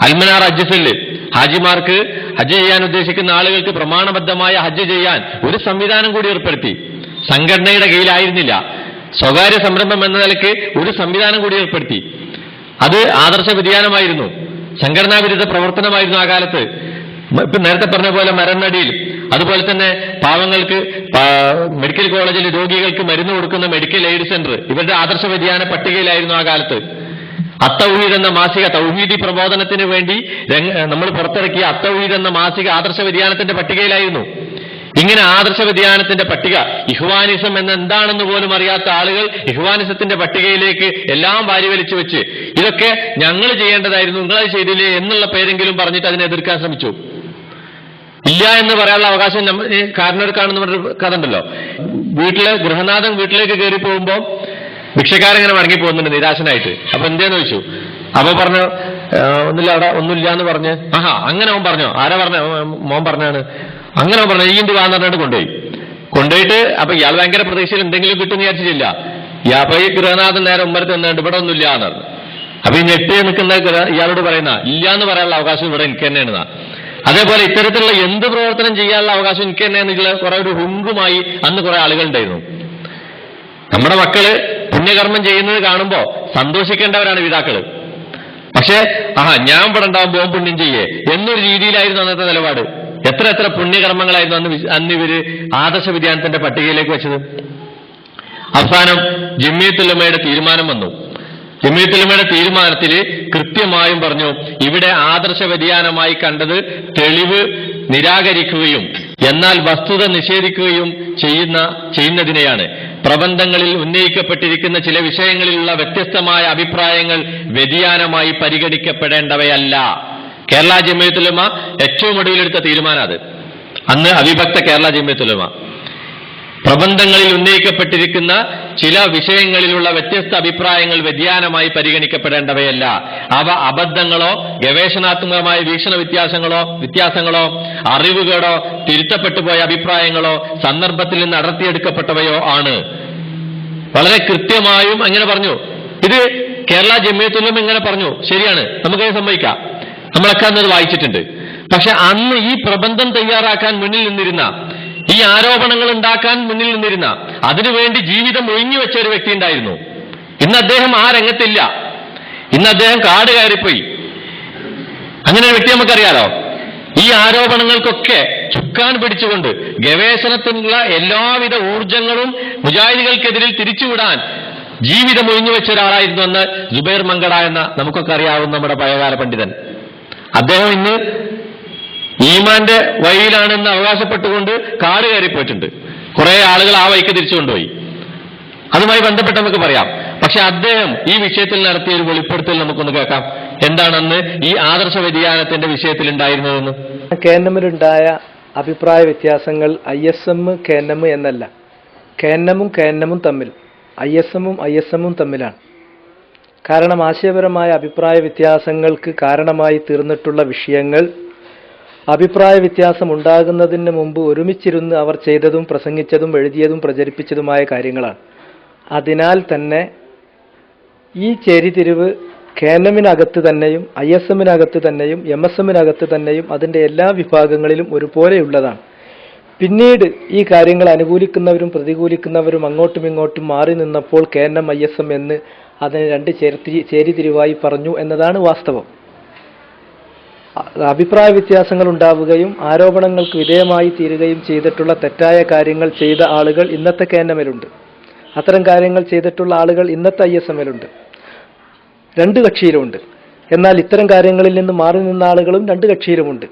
അൽമനാർ ഹജ്ജ് സെല്ല് ഹാജിമാർക്ക് ഹജ്ജ് ചെയ്യാൻ ഉദ്ദേശിക്കുന്ന ആളുകൾക്ക് പ്രമാണബദ്ധമായ ഹജ്ജ് ചെയ്യാൻ ഒരു സംവിധാനം കൂടി ഏർപ്പെടുത്തി. സംഘടനയുടെ കീഴിലായിരുന്നില്ല, സ്വകാര്യ സംരംഭം എന്ന നിലയ്ക്ക് ഒരു സംവിധാനം കൂടി ഏർപ്പെടുത്തി. അത് ആദർശ വ്യതിയാനമായിരുന്നു, സംഘടനാ വിരുദ്ധ പ്രവർത്തനമായിരുന്നു ആ കാലത്ത്. ഇപ്പൊ നേരത്തെ പറഞ്ഞ പോലെ മരനടിയിൽ, അതുപോലെ തന്നെ പാവങ്ങൾക്ക് മെഡിക്കൽ കോളേജിൽ രോഗികൾക്ക് മരുന്ന് കൊടുക്കുന്ന മെഡിക്കൽ എയ്ഡ് സെന്റർ ഇവരുടെ ആദർശ വ്യതിയാന പട്ടികയിലായിരുന്നു ആ കാലത്ത്. അത്തൗഹീദ് എന്ന മാസിക തൗഹീദി പ്രബോധനത്തിന് വേണ്ടി നമ്മൾ പുറത്തിറക്കിയ അത്തൗഹീദ് എന്ന മാസിക ആദർശ വ്യതിയാനത്തിന്റെ പട്ടികയിലായിരുന്നു. ഇങ്ങനെ ആദർശ വ്യതിയാനത്തിന്റെ പട്ടിക, ഇഹ്വാനിസം എന്ന എന്താണെന്ന് പോലും അറിയാത്ത ആളുകൾ ഇഹ്വാനിസത്തിന്റെ പട്ടികയിലേക്ക് എല്ലാം വാരി വലിച്ചു വെച്ച് ഇതൊക്കെ ഞങ്ങൾ ചെയ്യേണ്ടതായിരുന്നു, നിങ്ങളത് ചെയ്തില്ലേ എന്നുള്ള പേരെങ്കിലും പറഞ്ഞിട്ട് അതിനെ എതിർക്കാൻ ശ്രമിച്ചു. ഇല്ല എന്ന് പറയാനുള്ള അവകാശം കാരണവർക്കാണെന്ന് പറഞ്ഞൊരു കഥ ഉണ്ടല്ലോ. ഗൃഹനാഥൻ വീട്ടിലേക്ക് കയറി പോകുമ്പോൾ ഭിക്ഷക്കാരങ്ങനെ മടങ്ങി പോകുന്നുണ്ട് നിരാശനായിട്ട്. അപ്പൊ എന്തേന്ന് ചോദിച്ചു. അപ്പൊ പറഞ്ഞു ഒന്നുമില്ല, അവിടെ ഒന്നുമില്ല എന്ന് പറഞ്ഞ്. ആഹാ, അങ്ങനെ അവൻ പറഞ്ഞോ? ആരാ പറഞ്ഞ? മോൻ പറഞ്ഞാണ്. അങ്ങനെ അവൻ പറഞ്ഞു, ഈന്റെ വാന്ന് പറഞ്ഞിട്ട് കൊണ്ടുപോയിട്ട് അപ്പൊ ഇയാൾ ഭയങ്കര പ്രതീക്ഷയിൽ എന്തെങ്കിലും കിട്ടുമെന്ന് വിചാരിച്ചിട്ടില്ല. അപ്പൊ ഈ ഗൃഹനാഥൻ നേരെ ഉമ്മരത്ത് നിന്നുണ്ട്, ഇവിടെ ഒന്നുമില്ല എന്ന് പറഞ്ഞു. അപ്പൊ ഈ ഞെട്ടി നിൽക്കുന്ന ഇയാളോട് പറയുന്ന ഇല്ല എന്ന് പറയാനുള്ള അവകാശം ഇവിടെ എനിക്ക് തന്നെയാണ്. അതേപോലെ ഇത്തരത്തിലുള്ള എന്ത് പ്രവർത്തനം ചെയ്യാനുള്ള അവകാശം എനിക്ക് തന്നെ എന്നുള്ള കുറെ ഒരു ഹുങ്കുമായി അന്ന് കുറെ ആളുകൾ ഉണ്ടായിരുന്നു. നമ്മുടെ മക്കള് പുണ്യകർമ്മം ചെയ്യുന്നത് കാണുമ്പോ സന്തോഷിക്കേണ്ടവരാണ് പിതാക്കള്. പക്ഷേ ഞാൻ ഇവിടെ ഉണ്ടാകുമ്പോൾ പുണ്യം ചെയ്യേ എന്നൊരു രീതിയിലായിരുന്നു അന്നത്തെ നിലപാട്. എത്ര പുണ്യകർമ്മങ്ങളായിരുന്നു അന്ന് ഇവര് ആദർശ വ്യതിയാനത്തിന്റെ പട്ടികയിലേക്ക് വെച്ചത്. അവസാനം ജമിയത്തുൽ ഉലമയുടെ തീരുമാനം വന്നു. ജമിയത്തുൽ ഉലമയുടെ തീരുമാനത്തിൽ കൃത്യമായും പറഞ്ഞു, ഇവിടെ ആദർശ വ്യതിയാനമായി കണ്ടത് തെളിവ് നിരാകരിക്കുകയും എന്നാൽ വസ്തുത നിഷേധിക്കുകയും ചെയ്യുന്നതിനെയാണ്. പ്രബന്ധങ്ങളിൽ ഉന്നയിക്കപ്പെട്ടിരിക്കുന്ന ചില വിഷയങ്ങളിലുള്ള വ്യത്യസ്തമായ അഭിപ്രായങ്ങൾ വ്യതിയാനമായി പരിഗണിക്കപ്പെടേണ്ടവയല്ല. കേരള ജമിയത്തുൽ ഉലമ ഏറ്റവും ഒടുവിലെടുത്ത തീരുമാനം അത്. അന്ന് അവിഭക്ത കേരള ജമിയത്തുൽ ഉലമ പ്രബന്ധങ്ങളിൽ ഉന്നയിക്കപ്പെട്ടിരിക്കുന്ന ചില വിഷയങ്ങളിലുള്ള വ്യത്യസ്ത അഭിപ്രായങ്ങൾ വ്യതിയാനമായി പരിഗണിക്കപ്പെടേണ്ടവയല്ല. അവ അബദ്ധങ്ങളോ ഗവേഷണാത്മകമായ വീക്ഷണ വ്യത്യാസങ്ങളോ അറിവുകളോ തിരുത്തപ്പെട്ടുപോയ അഭിപ്രായങ്ങളോ സന്ദർഭത്തിൽ നിന്ന് അടർത്തിയെടുക്കപ്പെട്ടവയോ ആണ്. വളരെ കൃത്യമായും അങ്ങനെ പറഞ്ഞു. ഇത് കേരള ജമിയത്തുൽ ഉലമ ഇങ്ങനെ പറഞ്ഞു, ശരിയാണ്, നമുക്കത് സമ്മതിക്കാം, നമ്മളൊക്കെ അന്നത് വായിച്ചിട്ടുണ്ട്. പക്ഷെ അന്ന് ഈ പ്രബന്ധം തയ്യാറാക്കാൻ മുന്നിൽ നിന്നിരുന്ന, ഈ ആരോപണങ്ങൾ ഉണ്ടാക്കാൻ മുന്നിൽ നിന്നിരുന്ന, അതിനുവേണ്ടി ജീവിതം ഒഴിഞ്ഞുവെച്ച ഒരു വ്യക്തി ഉണ്ടായിരുന്നു. ഇന്ന് അദ്ദേഹം ആ രംഗത്തില്ല. ഇന്ന് അദ്ദേഹം കാട് കയറിപ്പോയി. അങ്ങനെ ഒരു വ്യക്തി നമുക്കറിയാലോ. ഈ ആരോപണങ്ങൾക്കൊക്കെ ചുക്കാൻ പിടിച്ചുകൊണ്ട് ഗവേഷണത്തിനുള്ള എല്ലാവിധ ഊർജങ്ങളും മുജാഹിദുകൾക്കെതിരിൽ തിരിച്ചുവിടാൻ ജീവിതം ഒഴിഞ്ഞുവെച്ച ഒരാളായിരുന്നു അന്ന് ജുബൈർ മങ്കട എന്ന നമുക്കൊക്കെ അറിയാവുന്ന നമ്മുടെ പഴയകാല പണ്ഡിതൻ. അദ്ദേഹം ഇന്ന് ഈമാന്റെ വഴിയിലാണെന്ന് അവകാശപ്പെട്ടുകൊണ്ട് കാട് കയറിപ്പോയിട്ടുണ്ട്. കുറെ ആളുകൾ ആ വഴിക്ക് തിരിച്ചു കൊണ്ടുപോയി. അതുമായി ബന്ധപ്പെട്ട് നമുക്ക് പറയാം. പക്ഷെ അദ്ദേഹം ഈ വിഷയത്തിൽ നടത്തിയ ഒരു വെളിപ്പെടുത്തൽ നമുക്കൊന്ന് കേൾക്കാം. എന്താണെന്ന് ഈ ആദർശ വ്യതിയാനത്തിന്റെ വിഷയത്തിൽ ഉണ്ടായിരുന്നതെന്ന്. കേന്നമിലുണ്ടായ അഭിപ്രായ വ്യത്യാസങ്ങൾ ISM കേന്നം എന്നല്ല, കേന്നമും തമ്മിൽ, ISM തമ്മിലാണ്. കാരണം ആശയപരമായ അഭിപ്രായ വ്യത്യാസങ്ങൾക്ക് കാരണമായി തീർന്നിട്ടുള്ള വിഷയങ്ങൾ അഭിപ്രായ വ്യത്യാസം ഉണ്ടാകുന്നതിന് മുമ്പ് ഒരുമിച്ചിരുന്ന് അവർ ചെയ്തതും പ്രസംഗിച്ചതും എഴുതിയതും പ്രചരിപ്പിച്ചതുമായ കാര്യങ്ങളാണ്. അതിനാൽ തന്നെ ഈ ചേരിതിരിവ് കേന്നമിനകത്ത് തന്നെയും ISMനകത്ത് തന്നെയും MSMനകത്ത് തന്നെയും അതിൻ്റെ എല്ലാ വിഭാഗങ്ങളിലും ഒരുപോലെയുള്ളതാണ്. പിന്നീട് ഈ കാര്യങ്ങൾ അനുകൂലിക്കുന്നവരും പ്രതികൂലിക്കുന്നവരും അങ്ങോട്ടും ഇങ്ങോട്ടും മാറി നിന്നപ്പോൾ കേന്നം ISM എന്ന് അതിനെ രണ്ട് ചേരിതിരിവായി പറഞ്ഞു എന്നതാണ് വാസ്തവം. അഭിപ്രായ വ്യത്യാസങ്ങൾ ഉണ്ടാവുകയും ആരോപണങ്ങൾക്ക് വിധേയമായി തീരുകയും ചെയ്തിട്ടുള്ള തെറ്റായ കാര്യങ്ങൾ ചെയ്ത ആളുകൾ ഇന്നത്തെ കേന്നമിലുണ്ട്. അത്തരം കാര്യങ്ങൾ ചെയ്തിട്ടുള്ള ആളുകൾ ഇന്നത്തെ ISMലുണ്ട്. രണ്ട് കക്ഷിയിലുമുണ്ട്. എന്നാൽ ഇത്തരം കാര്യങ്ങളിൽ നിന്ന് മാറി നിന്ന ആളുകളും രണ്ട് കക്ഷിയിലുമുണ്ട്.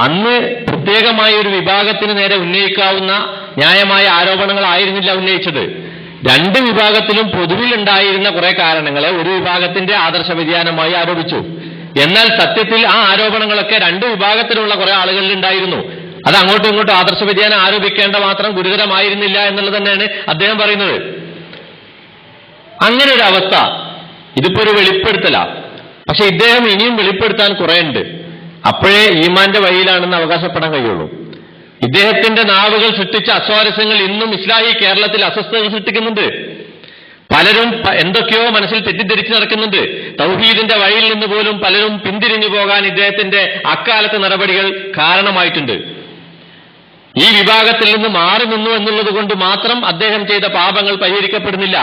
അന്ന് പ്രത്യേകമായ ഒരു വിഭാഗത്തിന് നേരെ ഉന്നയിക്കാവുന്ന ന്യായമായ ആരോപണങ്ങളായിരുന്നില്ല ഉന്നയിച്ചത്. രണ്ട് വിഭാഗത്തിലും പൊതുവിൽ ഉണ്ടായിരുന്ന കുറെ കാരണങ്ങളെ ഒരു വിഭാഗത്തിന്റെ ആദർശ വ്യതിയാനമായി ആരോപിച്ചു. എന്നാൽ സത്യത്തിൽ ആ ആരോപണങ്ങളൊക്കെ രണ്ട് വിഭാഗത്തിലുള്ള കുറെ ആളുകളിൽ ഉണ്ടായിരുന്നു. അത് അങ്ങോട്ടും ഇങ്ങോട്ടും ആദർശ വ്യതിയാനം ആരോപിക്കേണ്ട മാത്രം ഗുരുതരമായിരുന്നില്ല എന്നുള്ളത് തന്നെയാണ് അദ്ദേഹം പറയുന്നത്. അങ്ങനെ ഒരു അവസ്ഥ ഇതിപ്പോ ഒരു വെളിപ്പെടുത്തല. പക്ഷെ ഇദ്ദേഹം ഇനിയും വെളിപ്പെടുത്താൻ കുറെ ഉണ്ട്. അപ്പോഴേ ഈമാന്റെ വഴിയിലാണെന്ന് അവകാശപ്പെടാൻ കഴിയുള്ളൂ. ഇദ്ദേഹത്തിന്റെ നാവുകൾ സൃഷ്ടിച്ച അസ്വാരസ്യങ്ങൾ ഇന്നും ഇസ്ലാഹി കേരളത്തിൽ അസ്വസ്ഥതകൾ സൃഷ്ടിക്കുന്നുണ്ട്. പലരും എന്തൊക്കെയോ മനസ്സിൽ തെറ്റിദ്ധരിച്ച് നടക്കുന്നുണ്ട്. തൗഹീദിന്റെ വഴിയിൽ നിന്ന് പോലും പലരും പിന്തിരിഞ്ഞു പോകാൻ ഇദ്ദേഹത്തിന്റെ അക്കാലത്തെ നടപടികൾ കാരണമായിട്ടുണ്ട്. ഈ വിഭാഗത്തിൽ നിന്ന് മാറി നിന്നു എന്നുള്ളത് കൊണ്ട് മാത്രം അദ്ദേഹം ചെയ്ത പാപങ്ങൾ പരിഹരിക്കപ്പെടുന്നില്ല.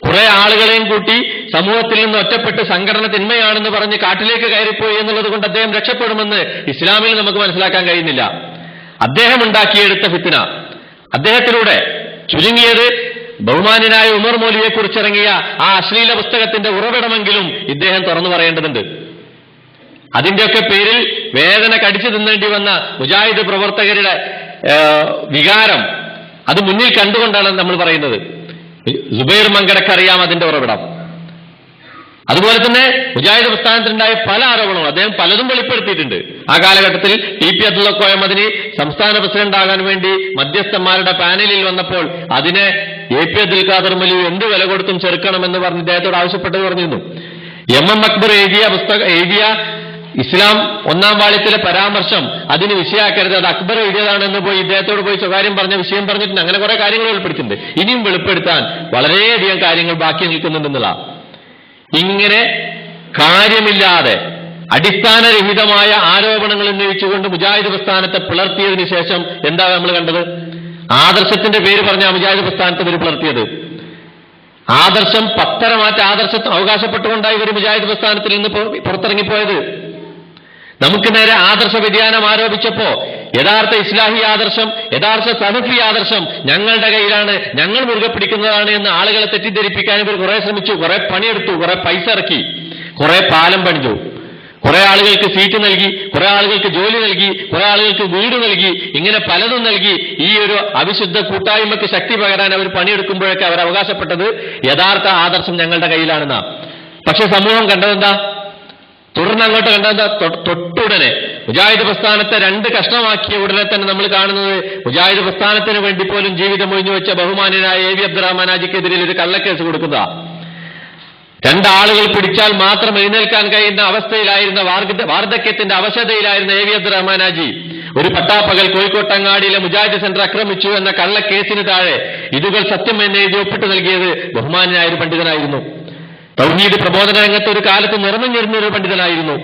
കുറെ ആളുകളെയും കൂട്ടി സമൂഹത്തിൽ നിന്ന് ഒറ്റപ്പെട്ട് സംഘടന തിന്മയാണെന്ന് പറഞ്ഞ് കാട്ടിലേക്ക് കയറിപ്പോയി എന്നുള്ളത് കൊണ്ട് അദ്ദേഹം രക്ഷപ്പെടുമെന്ന് ഇസ്ലാമിൽ നമുക്ക് മനസ്സിലാക്കാൻ കഴിയുന്നില്ല. അദ്ദേഹം ഉണ്ടാക്കിയെടുത്ത ഫിത്ന, അദ്ദേഹത്തിലൂടെ ചുരുങ്ങിയത് ബഹുമാന്യനായ ഉമർ മൗലവിയെ കുറിച്ചിറങ്ങിയ ആ അശ്ലീല പുസ്തകത്തിന്റെ ഉറവിടമെങ്കിലും ഇദ്ദേഹം തുറന്നു പറയേണ്ടതുണ്ട്. അതിന്റെയൊക്കെ പേരിൽ വേദന കടിച്ചു തിന്നേണ്ടി വന്ന മുജാഹിദ് പ്രവർത്തകരുടെ വികാരം അത് മുന്നിൽ കണ്ടുകൊണ്ടാണ് നമ്മൾ പറയുന്നത്. സുബൈർ മങ്കടക്കറിയാം അതിന്റെ ഉറവിടം. അതുപോലെ തന്നെ മുജാഹിദ് പ്രസ്ഥാനത്തിനുണ്ടായ പല ആരോപണങ്ങളും അദ്ദേഹം പലതും വെളിപ്പെടുത്തിയിട്ടുണ്ട്. ആ കാലഘട്ടത്തിൽ ടി പി അബ്ദുള്ള കോയ മദനി സംസ്ഥാന പ്രസിഡന്റ് ആകാൻ വേണ്ടി മധ്യസ്ഥന്മാരുടെ പാനലിൽ വന്നപ്പോൾ അതിനെ എ പി അബ്ദുൽ ഖാദർ മൗലവി എന്ത് വില കൊടുത്തും ചെറുക്കണമെന്ന് പറഞ്ഞ് ഇദ്ദേഹത്തോട് ആവശ്യപ്പെട്ടത് പറഞ്ഞിരുന്നു. എം എം അക്ബർ എഴുതിയ ഇസ്ലാം ഒന്നാം വാള്യത്തിലെ പരാമർശം അതിന് വിഷയാക്കരുത്, അത് അക്ബർ എഴുതിയതാണെന്ന് പോയി ഇദ്ദേഹത്തോട് പോയി സ്വകാര്യം പറഞ്ഞ വിഷയം പറഞ്ഞിട്ടുണ്ട്. അങ്ങനെ കുറെ കാര്യങ്ങൾ വെളിപ്പെടുത്തിയിട്ടുണ്ട്. ഇനിയും വെളിപ്പെടുത്താൻ വളരെയധികം കാര്യങ്ങൾ ബാക്കി നിൽക്കുന്നുണ്ടെന്നുള്ള ഇങ്ങനെ കാര്യമില്ലാതെ അടിസ്ഥാനരഹിതമായ ആരോപണങ്ങൾ ഉന്നയിച്ചുകൊണ്ട് മുജാഹിദ് പ്രസ്ഥാനത്തെ പിളർത്തിയതിനു ശേഷം എന്താ നമ്മൾ കണ്ടത്? ആദർശത്തിന്റെ പേര് പറഞ്ഞ മുജാഹിദ് പ്രസ്ഥാനത്തെ ഇവർ പിളർത്തിയത്. ആദർശം പത്തരമാറ്റ ആദർശത്തെ അവകാശപ്പെട്ടുകൊണ്ടായി ഇവർ മുജാഹിദ് പ്രസ്ഥാനത്തിൽ നിന്ന് പുറത്തിറങ്ങിപ്പോയത്. നമുക്ക് നേരെ ആദർശ വ്യതിയാനം ആരോപിച്ചപ്പോ യഥാർത്ഥ ഇസ്ലാഹി ആദർശം, യഥാർത്ഥ സലഫി ആദർശം ഞങ്ങളുടെ കയ്യിലാണ്, ഞങ്ങൾ മുറുകെ പിടിക്കുന്നതാണ് എന്ന് ആളുകളെ തെറ്റിദ്ധരിപ്പിക്കാൻ ഇവർ കുറെ ശ്രമിച്ചു, കുറെ പണിയെടുത്തു, കുറെ പൈസ ഇറക്കി, കുറെ പാലം പണിഞ്ഞു, കുറെ ആളുകൾക്ക് സീറ്റ് നൽകി, കുറെ ആളുകൾക്ക് ജോലി നൽകി, കുറെ ആളുകൾക്ക് വീട് നൽകി, ഇങ്ങനെ പലതും നൽകി ഈ ഒരു അവിശുദ്ധ കൂട്ടായ്മയ്ക്ക് ശക്തി പകരാൻ അവർ പണിയെടുക്കുമ്പോഴൊക്കെ അവർ അവകാശപ്പെട്ടത് യഥാർത്ഥ ആദർശം ഞങ്ങളുടെ കയ്യിലാണെന്നാ. പക്ഷെ സമൂഹം കണ്ടതെന്താ? തുടർന്ന് അങ്ങോട്ട് കണ്ടെന്താ? തൊട്ടുടനെ മുജാഹിദ് പ്രസ്ഥാനത്തെ രണ്ട് കഷ്ണമാക്കിയ ഉടനെ തന്നെ നമ്മൾ കാണുന്നത് മുജാഹിദ് പ്രസ്ഥാനത്തിന് വേണ്ടി പോലും ജീവിതം ഒഴിഞ്ഞു വെച്ച ബഹുമാന്യനായ എ വി അബ്ദുറഹ്മാൻ ഹാജിക്കെതിരെ ഒരു കള്ളക്കേസ് കൊടുക്കുക. രണ്ടാളുകൾ പിടിച്ചാൽ മാത്രം എഴുന്നേൽക്കാൻ കഴിയുന്ന അവസ്ഥയിലായിരുന്ന വാർദ്ധക്യത്തിന്റെ അവശതയിലായിരുന്ന എ വി അബ്ദുറഹ്മാൻ ഹാജി ഒരു പട്ടാപ്പകൽ കോഴിക്കോട്ടങ്ങാടിയിലെ മുജാഹിദ് സെന്റർ ആക്രമിച്ചു എന്ന കള്ളക്കേസിന് താഴെ ഇതുകൾ സത്യം എന്ന് എഴുതി ഒപ്പിട്ട് നൽകിയത് ബഹുമാന്യനായ ഒരു പണ്ഡിതനായിരുന്നു. തൗഹീദ് പ്രബോധന രംഗത്ത് ഒരു കാലത്ത് നിറഞ്ഞിരുന്ന ഒരു പണ്ഡിതനായിരുന്നു.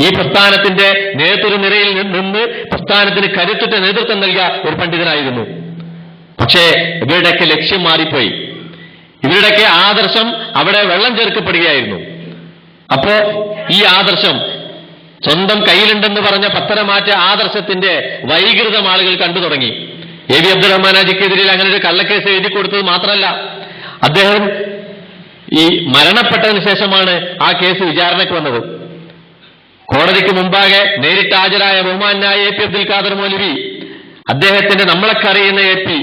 ഈ പ്രസ്ഥാനത്തിന്റെ നേതൃനിരയിൽ നിന്ന് പ്രസ്ഥാനത്തിന് കരുത്തുറ്റ നേതൃത്വം നൽകിയ ഒരു പണ്ഡിതനായിരുന്നു. പക്ഷേ ഇവരുടെയൊക്കെ ലക്ഷ്യം മാറിപ്പോയി. ഇവരുടെയൊക്കെ ആദർശം അവിടെ വെള്ളം ചേർക്കപ്പെടുകയായിരുന്നു. അപ്പോ ഈ ആദർശം സ്വന്തം കയ്യിലുണ്ടെന്ന് പറഞ്ഞ പത്തരമാറ്റ ആദർശത്തിന്റെ വൈകൃതം ആളുകൾ കണ്ടു തുടങ്ങി. എ വി അബ്ദുറഹ്മാൻ ഹാജിക്കെതിരെ അങ്ങനെ ഒരു കള്ളക്കേസ് എഴുതി കൊടുത്തത് മാത്രമല്ല, അദ്ദേഹം ഈ മരണപ്പെട്ടതിന് ശേഷമാണ് ആ കേസ് വിചാരണയ്ക്ക് വന്നത്. കോടതിക്ക് മുമ്പാകെ നേരിട്ട് ഹാജരായ ബഹുമാനായ എ പി അബ്ദുൽ ഖാദർ മൗലവി അദ്ദേഹത്തിന്റെ നമ്മളൊക്കെ അറിയുന്ന എ പി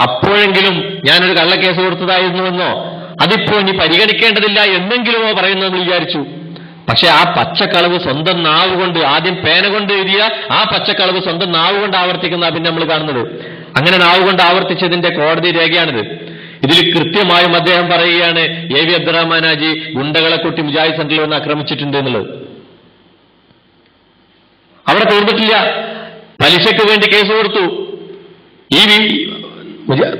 അപ്പോഴെങ്കിലും ഞാനൊരു കള്ളക്കേസ് കൊടുത്തതായിരുന്നുവെന്നോ അതിപ്പോ ഇനി പരിഗണിക്കേണ്ടതില്ല എന്നെങ്കിലുമോ പറയുന്നത് നമ്മൾ വിചാരിച്ചു. പക്ഷെ ആ പച്ചക്കളവ് സ്വന്തം നാവ് കൊണ്ട്, ആദ്യം പേന കൊണ്ട് എഴുതിയ ആ പച്ചക്കളവ് സ്വന്തം നാവ് കൊണ്ട് ആവർത്തിക്കുന്ന പിന്നെ നമ്മൾ കാണുന്നത്. അങ്ങനെ നാവ് കൊണ്ട് ആവർത്തിച്ചതിന്റെ കോടതി രേഖയാണിത്. ഇതിൽ കൃത്യമായും അദ്ദേഹം പറയുകയാണ് എ വി അബ്ദുറഹ്മാൻ ഹാജി ഗുണ്ടകളെ കൂട്ടി മുജാഹിദ് സെന്ററിൽ വന്ന് ആക്രമിച്ചിട്ടുണ്ട് എന്നുള്ളത്. അവിടെ തീർന്നിട്ടില്ല, പലിശയ്ക്ക് വേണ്ടി കേസ് കൊടുത്തു. ഈ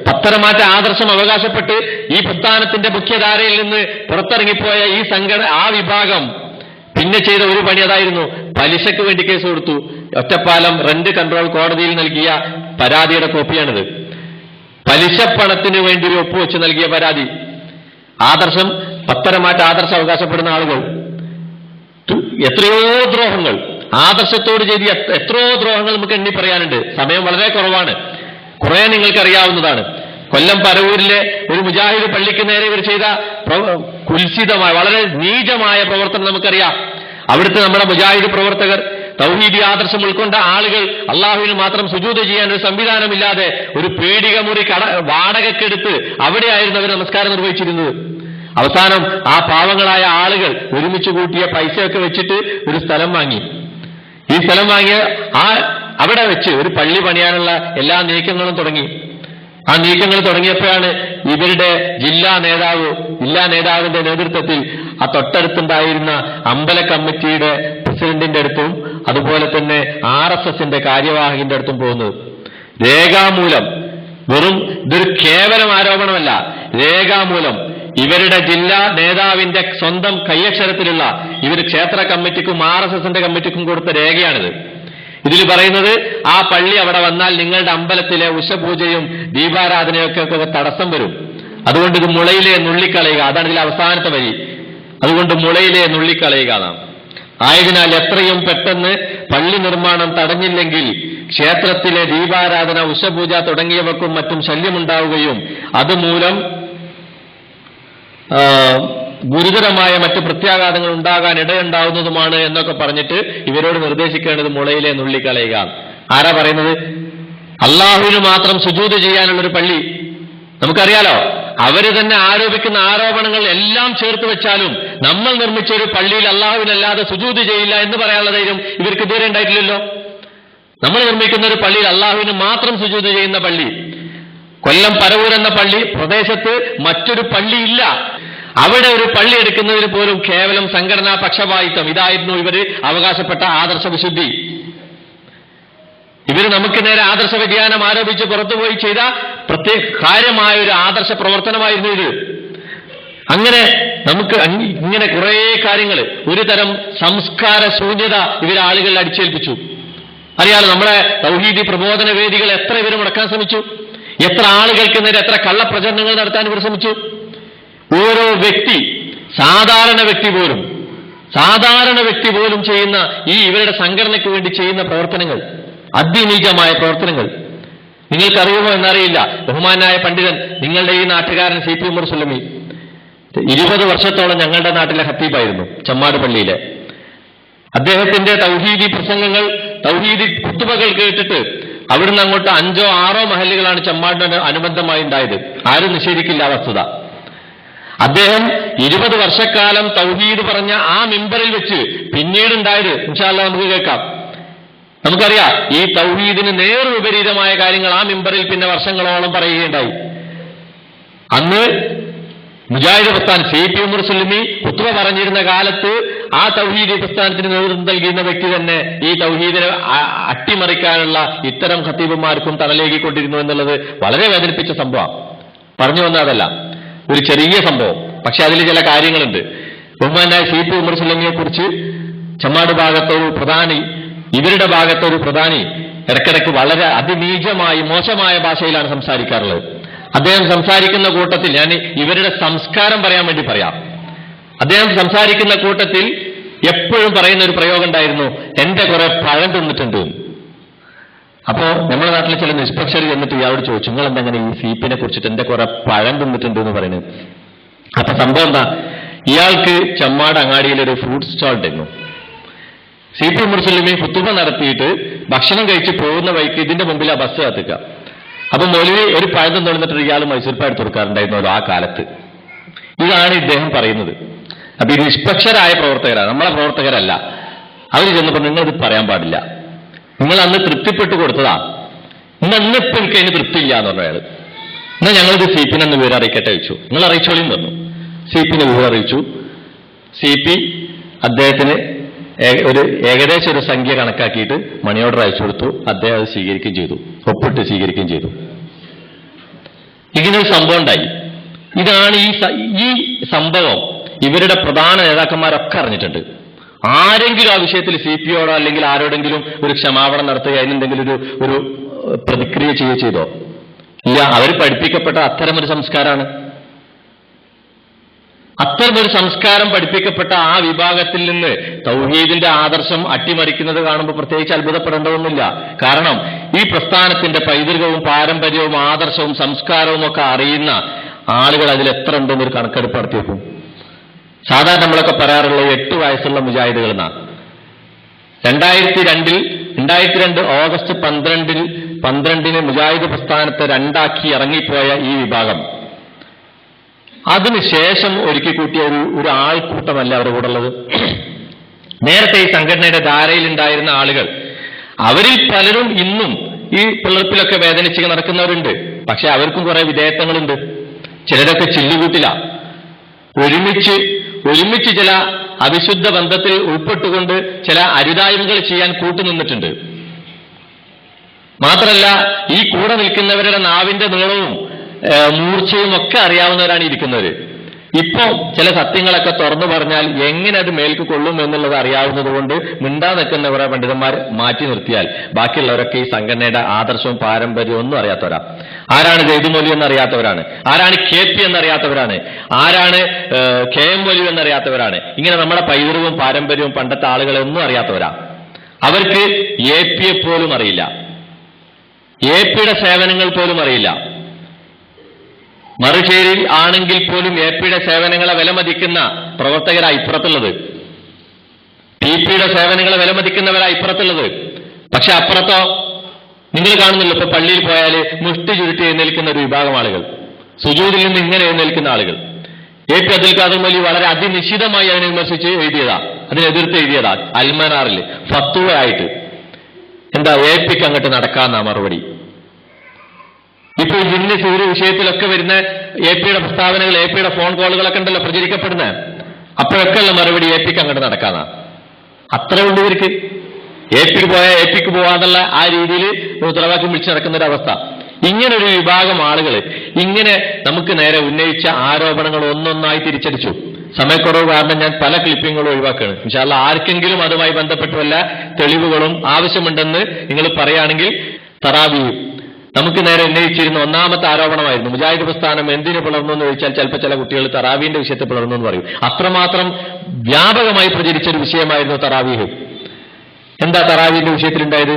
പത്തരമാറ്റ ആദർശം അവകാശപ്പെട്ട് ഈ പ്രസ്ഥാനത്തിന്റെ മുഖ്യധാരയിൽ നിന്ന് പുറത്തിറങ്ങിപ്പോയ ഈ ആ വിഭാഗം പിന്നെ ചെയ്ത ഒരു പണി അതായിരുന്നു, പലിശയ്ക്ക് വേണ്ടി കേസ് കൊടുത്തു. ഒറ്റപ്പാലം റെന്റ് കൺട്രോൾ കോടതിയിൽ നൽകിയ പരാതിയുടെ കോപ്പിയാണിത്. പലിശപ്പണത്തിന് വേണ്ടി ഒരു ഒപ്പുവെച്ച് നൽകിയ പരാതി. ആദർശം പത്തരമാറ്റ ആദർശം അവകാശപ്പെടുന്ന ആളുകൾ എത്രയോ ദ്രോഹങ്ങൾ ആദർശത്തോട് ചെയ്ത് എത്രയോ ദ്രോഹങ്ങൾ നമുക്ക് എണ്ണി പറയാനുണ്ട്. സമയം വളരെ കുറവാണ്. കുറെ നിങ്ങൾക്കറിയാവുന്നതാണ്. കൊല്ലം പരവൂരിലെ ഒരു മുജാഹിദ് പള്ളിക്ക് നേരെ ഇവർ ചെയ്ത കുൽസിതമായ വളരെ നീചമായ പ്രവർത്തനം നമുക്കറിയാം. അവിടുത്തെ നമ്മുടെ മുജാഹിദ് പ്രവർത്തകർ, തൗഹീദി ആദർശം ഉൾക്കൊണ്ട ആളുകൾ അള്ളാഹുവിന് മാത്രം സുജൂദ് ചെയ്യാൻ ഒരു സംവിധാനമില്ലാതെ ഒരു പീഡിക മുറി വാടകയ്ക്കെടുത്ത് അവിടെയായിരുന്നു അവർ നമസ്കാരം നിർവഹിച്ചിരുന്നത്. അവസാനം ആ പാവങ്ങളായ ആളുകൾ ഒരുമിച്ച് കൂട്ടിയ പൈസയൊക്കെ വെച്ചിട്ട് ഒരു സ്ഥലം വാങ്ങി. ഈ സ്ഥലം വാങ്ങിയ അവിടെ വെച്ച് ഒരു പള്ളി പണിയാനുള്ള എല്ലാ നീക്കങ്ങളും തുടങ്ങി. ആ നീക്കങ്ങൾ തുടങ്ങിയപ്പോഴാണ് ഇവരുടെ ജില്ലാ നേതാവിന്റെ നേതൃത്വത്തിൽ ആ തൊട്ടടുത്തുണ്ടായിരുന്ന അമ്പല കമ്മിറ്റിയുടെ പ്രസിഡന്റിന്റെ അടുത്തും അതുപോലെ തന്നെ RSSന്റെ കാര്യവാഹകന്റെ അടുത്തും പോകുന്നത്. രേഖാമൂലം, വെറും ഇതൊരു കേവലം ആരോപണമല്ല, രേഖാമൂലം ഇവരുടെ ജില്ലാ നേതാവിന്റെ സ്വന്തം കൈയക്ഷരത്തിലുള്ള ഇവർ ക്ഷേത്ര കമ്മിറ്റിക്കും RSSന്റെ കമ്മിറ്റിക്കും കൊടുത്ത രേഖയാണിത്. ഇതിൽ പറയുന്നത് ആ പള്ളി അവിടെ വന്നാൽ നിങ്ങളുടെ അമ്പലത്തിലെ ഉഷപൂജയും ദീപാരാധനയൊക്കെ തടസ്സം വരും. അതുകൊണ്ട് ഇത് മുളയിലെ നുള്ളിക്കളയുക. അതാണ് ഇതിലെ അവസാനത്തെ വരി. അതുകൊണ്ട് മുളയിലെ നുള്ളിക്കളയുക എന്നാണ്. ആയതിനാൽ എത്രയും പെട്ടെന്ന് പള്ളി നിർമ്മാണം തടഞ്ഞില്ലെങ്കിൽ ക്ഷേത്രത്തിലെ ദീപാരാധന, ഉഷപൂജ തുടങ്ങിയവക്കും മറ്റും ശല്യമുണ്ടാവുകയും അതുമൂലം ഗുരുതരമായ മറ്റു പ്രത്യാഘാതങ്ങൾ ഉണ്ടാകാൻ ഇടയുണ്ടാവുന്നതുമാണ് എന്നൊക്കെ പറഞ്ഞിട്ട് ഇവരോട് നിർദ്ദേശിക്കേണ്ടത് മുളയിലെ നുള്ളിക്കളയുക. ആരാ പറയുന്നത്? അള്ളാഹുവിന് മാത്രം സുജൂദ് ചെയ്യാനുള്ളൊരു പള്ളി. നമുക്കറിയാലോ, അവര് തന്നെ ആരോപിക്കുന്ന ആരോപണങ്ങൾ എല്ലാം ചേർത്ത് വെച്ചാലും നമ്മൾ നിർമ്മിച്ച ഒരു പള്ളിയിൽ അള്ളാഹുവിനല്ലാതെ സുജൂദ് ചെയ്യില്ല എന്ന് പറയാനുള്ള ധൈര്യം ഇവർക്ക് ഇതുവരെ ഉണ്ടായിട്ടില്ലല്ലോ. നമ്മൾ നിർമ്മിക്കുന്ന ഒരു പള്ളിയിൽ അള്ളാഹുവിന് മാത്രം സുജൂദ് ചെയ്യുന്ന പള്ളി, കൊല്ലം പരവൂർ എന്ന പള്ളി പ്രദേശത്ത് മറ്റൊരു പള്ളിയില്ല. അവിടെ ഒരു പള്ളി എടുക്കുന്നതിന് പോലും കേവലം സംഘടനാ പക്ഷപാതിത്വം, ഇതായിരുന്നു ഇവര് അവകാശപ്പെട്ട ആദർശ വിശുദ്ധി. ഇവർ നമുക്ക് നേരെ ആദർശ വ്യതിയാനം ആരോപിച്ച് പുറത്തുപോയി ചെയ്ത പ്രത്യേക കാര്യമായ ഒരു ആദർശ പ്രവർത്തനമായിരുന്നു ഇത്. അങ്ങനെ നമുക്ക് ഇങ്ങനെ കുറെ കാര്യങ്ങൾ, ഒരു തരം സംസ്കാര ശൂന്യത ഇവർ ആളുകളിൽ അടിച്ചേൽപ്പിച്ചു. അറിയാലോ, നമ്മുടെ തൗഹീദി പ്രബോധന വേദികൾ എത്ര ഇവർ മുടക്കാൻ ശ്രമിച്ചു, എത്ര ആളുകൾക്ക് നേരെ എത്ര കള്ളപ്രചരണങ്ങൾ നടത്താൻ ഇവർ ശ്രമിച്ചു. ഓരോ വ്യക്തി, സാധാരണ വ്യക്തി പോലും ചെയ്യുന്ന ഈ ഇവരുടെ സംഘടനയ്ക്ക് വേണ്ടി ചെയ്യുന്ന പ്രവർത്തനങ്ങൾ, അതിനീചമായ പ്രവർത്തനങ്ങൾ നിങ്ങൾക്കറിയുമോ എന്നറിയില്ല. ബഹുമാനായ പണ്ഡിതൻ, നിങ്ങളുടെ ഈ നാട്ടുകാരൻ CP ഉമർ സുല്ലമി 20 വർഷത്തോളം ഞങ്ങളുടെ നാട്ടിലെ ഖത്തീബായിരുന്നു, ചമ്മാട് പള്ളിയിലെ. അദ്ദേഹത്തിന്റെ തൗഹീദി പ്രസംഗങ്ങൾ, തൗഹീദി ഖുതുബകൾ കേട്ടിട്ട് അവിടുന്ന് അങ്ങോട്ട് 5ഓ 6ഓ മഹല്ലുകളാണ് ചമ്മാടിന് അനുബന്ധമായി ഉണ്ടായത്. ആരും നിഷേധിക്കില്ല ആ വസ്തുത. അദ്ദേഹം 20 വർഷക്കാലം തൗഹീദ് പറഞ്ഞ ആ മിമ്പറിൽ വെച്ച് പിന്നീടുണ്ടായത് ഇൻഷാ അല്ലാഹ് നമുക്ക് കേൾക്കാം. നമുക്കറിയാം, ഈ തൗഹീദിന് നേർവിപരീതമായ കാര്യങ്ങൾ ആ മിമ്പറിൽ പിന്നെ വർഷങ്ങളോളം പറയുകയുണ്ടായി. അന്ന് മുജാഹിദ് പ്രസ്ഥാനം CP ഉമർ സുല്ലമി ഖുത്ബ പറഞ്ഞിരുന്ന കാലത്ത് ആ തൗഹീദി പ്രസ്ഥാനത്തിന് നേതൃത്വം നൽകിയിരുന്ന വ്യക്തി തന്നെ ഈ തൗഹീദിനെ അട്ടിമറിക്കാനുള്ള ഇത്തരം ഖത്തീബുമാർക്കും തണലേകിക്കൊണ്ടിരുന്നു എന്നുള്ളത് വളരെ വേദനിപ്പിച്ച സംഭവം. പറഞ്ഞു വന്നതല്ല, ഒരു ചെറിയ സംഭവം. പക്ഷെ അതിൽ ചില കാര്യങ്ങളുണ്ട്. ബഹുമാനായ CP ഉമർ സുല്ലമിയെ കുറിച്ച് ചമ്മാട് ഭാഗത്തൊരു പ്രധാനി, ഇവരുടെ ഭാഗത്തൊരു പ്രധാനി ഇടയ്ക്കിടയ്ക്ക് വളരെ അതിനീചമായി മോശമായ ഭാഷയിലാണ് സംസാരിക്കാറുള്ളത്. അദ്ദേഹം സംസാരിക്കുന്ന കൂട്ടത്തിൽ, ഞാൻ ഇവരുടെ സംസ്കാരം പറയാൻ വേണ്ടി പറയാം, അദ്ദേഹം സംസാരിക്കുന്ന കൂട്ടത്തിൽ എപ്പോഴും പറയുന്ന ഒരു പ്രയോഗം ഉണ്ടായിരുന്നു, എന്റെ കുറെ പഴം തിന്നിട്ടുണ്ട്. അപ്പോ നമ്മുടെ നാട്ടിലെ ചില നിഷ്പക്ഷർ ചെന്നിട്ട് ഇയാളോട് ചോദിച്ചു, നിങ്ങൾ എന്തെങ്ങനെ ഈ CPനെ കുറിച്ചിട്ട് എന്റെ കുറെ പഴം തിന്നിട്ടുണ്ട് എന്ന് പറയുന്നത്? അപ്പൊ സംഭവം എന്താ, ഇയാൾക്ക് ചമ്മാട് അങ്ങാടിയിൽ ഒരു ഫ്രൂട്ട് സ്റ്റാൾ ഉണ്ടായിരുന്നു. CP ഉമർ സുല്ലമി ഖുതുബ നടത്തിയിട്ട് ഭക്ഷണം കഴിച്ച് പോകുന്ന വഴിക്ക് ഇതിന്റെ മുമ്പിൽ ആ ബസ് കാത്തുക. അപ്പൊ മൗലവി ഒരു പഴം തുറന്നിട്ട് ഇയാൾ മൈസൂർ പാട് തുറക്കാറുണ്ടായിരുന്നല്ലോ ആ കാലത്ത്. ഇതാണ് ഇദ്ദേഹം പറയുന്നത്. അപ്പൊ ഈ നിഷ്പക്ഷരായ പ്രവർത്തകരാണ്, നമ്മളെ പ്രവർത്തകരല്ല. അവർ ചെന്നപ്പോൾ നിങ്ങളിത് പറയാൻ പാടില്ല, നിങ്ങൾ അന്ന് തൃപ്തിപ്പെട്ടു കൊടുത്തതാ, ഇന്നിപ്പോൾ എനിക്ക് അതിന് തൃപ്തിയില്ല എന്ന് പറഞ്ഞു അയാൾ. എന്നാൽ ഞങ്ങളിത് CPനെ ഒന്ന് വിവരം അറിയിക്കട്ടെ വെച്ചു. നിങ്ങൾ അറിയിച്ചോളിയും പറഞ്ഞു. CPനെ വിവരം അറിയിച്ചു. CP അദ്ദേഹത്തിന് ഏകദേശം ഒരു സംഖ്യ കണക്കാക്കിയിട്ട് മണി ഓർഡർ അയച്ചു കൊടുത്തു. അദ്ദേഹം അത് സ്വീകരിക്കുകയും ചെയ്തു, ഒപ്പിട്ട് സ്വീകരിക്കുകയും ചെയ്തു. ഇങ്ങനൊരു സംഭവം ഉണ്ടായി. ഇതാണ് ഈ സംഭവം ഇവരുടെ പ്രധാന നേതാക്കന്മാരൊക്കെ അറിഞ്ഞിട്ടുണ്ട്. ആരെങ്കിലും ആ വിഷയത്തിൽ CPയോടോ അല്ലെങ്കിൽ ആരോടെങ്കിലും ഒരു ക്ഷമാപണം നടത്തുക, അതിനെന്തെങ്കിലും ഒരു പ്രതിക്രിയ ചെയ്തോ? ഇല്ല. അവർ പഠിപ്പിക്കപ്പെട്ട അത്തരമൊരു സംസ്കാരമാണ്. അത്തരമൊരു സംസ്കാരം പഠിപ്പിക്കപ്പെട്ട ആ വിഭാഗത്തിൽ നിന്ന് തൗഹീദിന്റെ ആദർശം അട്ടിമറിക്കുന്നത് കാണുമ്പോൾ പ്രത്യേകിച്ച് അത്ഭുതപ്പെടേണ്ടതൊന്നുമില്ല. കാരണം ഈ പ്രസ്ഥാനത്തിന്റെ പൈതൃകവും പാരമ്പര്യവും ആദർശവും സംസ്കാരവും ഒക്കെ അറിയുന്ന ആളുകൾ അതിൽ എത്ര ഉണ്ടെന്നൊരു കണക്കെടുപ്പ് നടത്തിയേക്കും. സാധാരണ നമ്മളൊക്കെ പറയാറുള്ള 8 വയസ്സുള്ള മുജാഹിദുകൾ എന്നാണ്. 2002 ഓഗസ്റ്റ് 12 മുജാഹിദ് പ്രസ്ഥാനത്തെ 2ആക്കി ഇറങ്ങിപ്പോയ ഈ വിഭാഗം, അതിനുശേഷം ഒരുക്കി കൂട്ടിയ ഒരു ആൾക്കൂട്ടമല്ല അവരുടെ കൂടെ ഉള്ളത്. നേരത്തെ ഈ സംഘടനയുടെ ധാരയിലുണ്ടായിരുന്ന ആളുകൾ, അവരിൽ പലരും ഇന്നും ഈ പിളർപ്പിലൊക്കെ വേദനിച്ച് നടക്കുന്നവരുണ്ട്. പക്ഷെ അവർക്കും കുറെ വിധേയത്വങ്ങളുണ്ട്. ചിലരൊക്കെ ചില്ലുകൂട്ടില, ഒരുമിച്ച് ചില അവിശുദ്ധ ബന്ധത്തിൽ ഉൾപ്പെട്ടുകൊണ്ട് ചില അരുതായ്മകൾ ചെയ്യാൻ കൂട്ടുനിന്നിട്ടുണ്ട്. മാത്രമല്ല, ഈ കൂടെ നിൽക്കുന്നവരുടെ നാവിന്റെ നീളവും മൂർച്ചയും ഒക്കെ അറിയാവുന്നവരാണ് ഇരിക്കുന്നവർ. ഇപ്പോ ചില സത്യങ്ങളൊക്കെ തുറന്നു പറഞ്ഞാൽ എങ്ങനെ അത് മേൽക്ക് കൊള്ളും എന്നുള്ളത് അറിയാവുന്നത് കൊണ്ട് മിണ്ടാ നിൽക്കുന്നവരെ പണ്ഡിതന്മാർ മാറ്റി നിർത്തിയാൽ ബാക്കിയുള്ളവരൊക്കെ ഈ സംഘടനയുടെ ആദർശവും പാരമ്പര്യവും ഒന്നും അറിയാത്തവരാ. ആരാണ് ജയ്ദുമൊലി എന്നറിയാത്തവരാണ്, ആരാണ് KP എന്നറിയാത്തവരാണ്, ആരാണ് KM മൊലി എന്നറിയാത്തവരാണ്. ഇങ്ങനെ നമ്മുടെ പൈതൃകവും പാരമ്പര്യവും പണ്ടത്തെ ആളുകളെ ഒന്നും അറിയാത്തവരാ. അവർക്ക് AP പോലും അറിയില്ല, APയുടെ സേവനങ്ങൾ പോലും അറിയില്ല. മറുചേരിയിൽ ആണെങ്കിൽ പോലും APയുടെ സേവനങ്ങളെ വിലമതിക്കുന്ന പ്രവർത്തകരാ ഇപ്പുറത്തുള്ളത്, TPയുടെ സേവനങ്ങളെ വിലമതിക്കുന്നവരാ ഇപ്പുറത്തുള്ളത്. പക്ഷെ അപ്പുറത്തോ നിങ്ങൾ കാണുന്നില്ല, ഇപ്പൊ പള്ളിയിൽ പോയാൽ മുഷ്ടി ചുരുട്ടി എഴുന്നേൽക്കുന്ന ഒരു വിഭാഗം ആളുകൾ, സുജൂദിൽ നിന്ന് ഇങ്ങനെ എഴുന്നേൽക്കുന്ന ആളുകൾ. AP അബ്ദുൽ ഖാദർ മൊലി വളരെ അതിനിശ്ചിതമായി അതിനെ വിമർശിച്ച് എഴുതിയതാ, അതിനെതിർത്ത് എഴുതിയതാ അൽമനാറിൽ ഫത്വയായിട്ട്. എന്താ APക്ക് അങ്ങോട്ട് നടക്കാന്നാ മറുപടി. ഇപ്പൊ ജിന്ന് സൂര്യ വിഷയത്തിലൊക്കെ വരുന്ന APയുടെ പ്രസ്താവനകൾ, APയുടെ ഫോൺ കോളുകളൊക്കെ ഉണ്ടല്ലോ പ്രചരിക്കപ്പെടുന്നത്, അപ്പോഴൊക്കെ ഉള്ള മറുപടി APക്ക് അങ്ങോട്ട് നടക്കാന്നാ. അത്രേ ഉള്ളൂ ഇവർക്ക്. APക്ക് പോയാൽ APക്ക് പോവാന്നുള്ള ആ രീതിയിൽ മുദ്രാവാക്യം വിളിച്ചു നടക്കുന്ന ഒരു അവസ്ഥ. ഇങ്ങനൊരു വിഭാഗം ആളുകൾ ഇങ്ങനെ നമുക്ക് നേരെ ഉന്നയിച്ച ആരോപണങ്ങൾ ഒന്നൊന്നായി തിരിച്ചടിച്ചു. സമയക്കുറവ് കാരണം ഞാൻ പല ക്ലിപ്പിങ്ങുകളും ഒഴിവാക്കുകയാണ്. ഇൻഷാ അല്ലാഹ് ആർക്കെങ്കിലും അതുമായി ബന്ധപ്പെട്ട വല്ല തെളിവുകളും ആവശ്യമുണ്ടെന്ന് നിങ്ങൾ പറയുകയാണെങ്കിൽ. തറാവീഹ് നമുക്ക് നേരെ ഉന്നയിച്ചിരുന്ന ഒന്നാമത്തെ ആരോപണമായിരുന്നു. മുജാഹിദ് പ്രസ്ഥാനം എന്തിനു പിളർന്നു എന്ന് ചോദിച്ചാൽ ചിലപ്പോൾ ചില കുട്ടികൾ തറാവീന്റെ വിഷയത്തിൽ പിളർന്നു എന്ന് പറയും. അത്രമാത്രം വ്യാപകമായി പ്രചരിച്ചൊരു വിഷയമായിരുന്നു തറാവീഹ്. എന്താ തറാവീന്റെ വിഷയത്തിലുണ്ടായത്?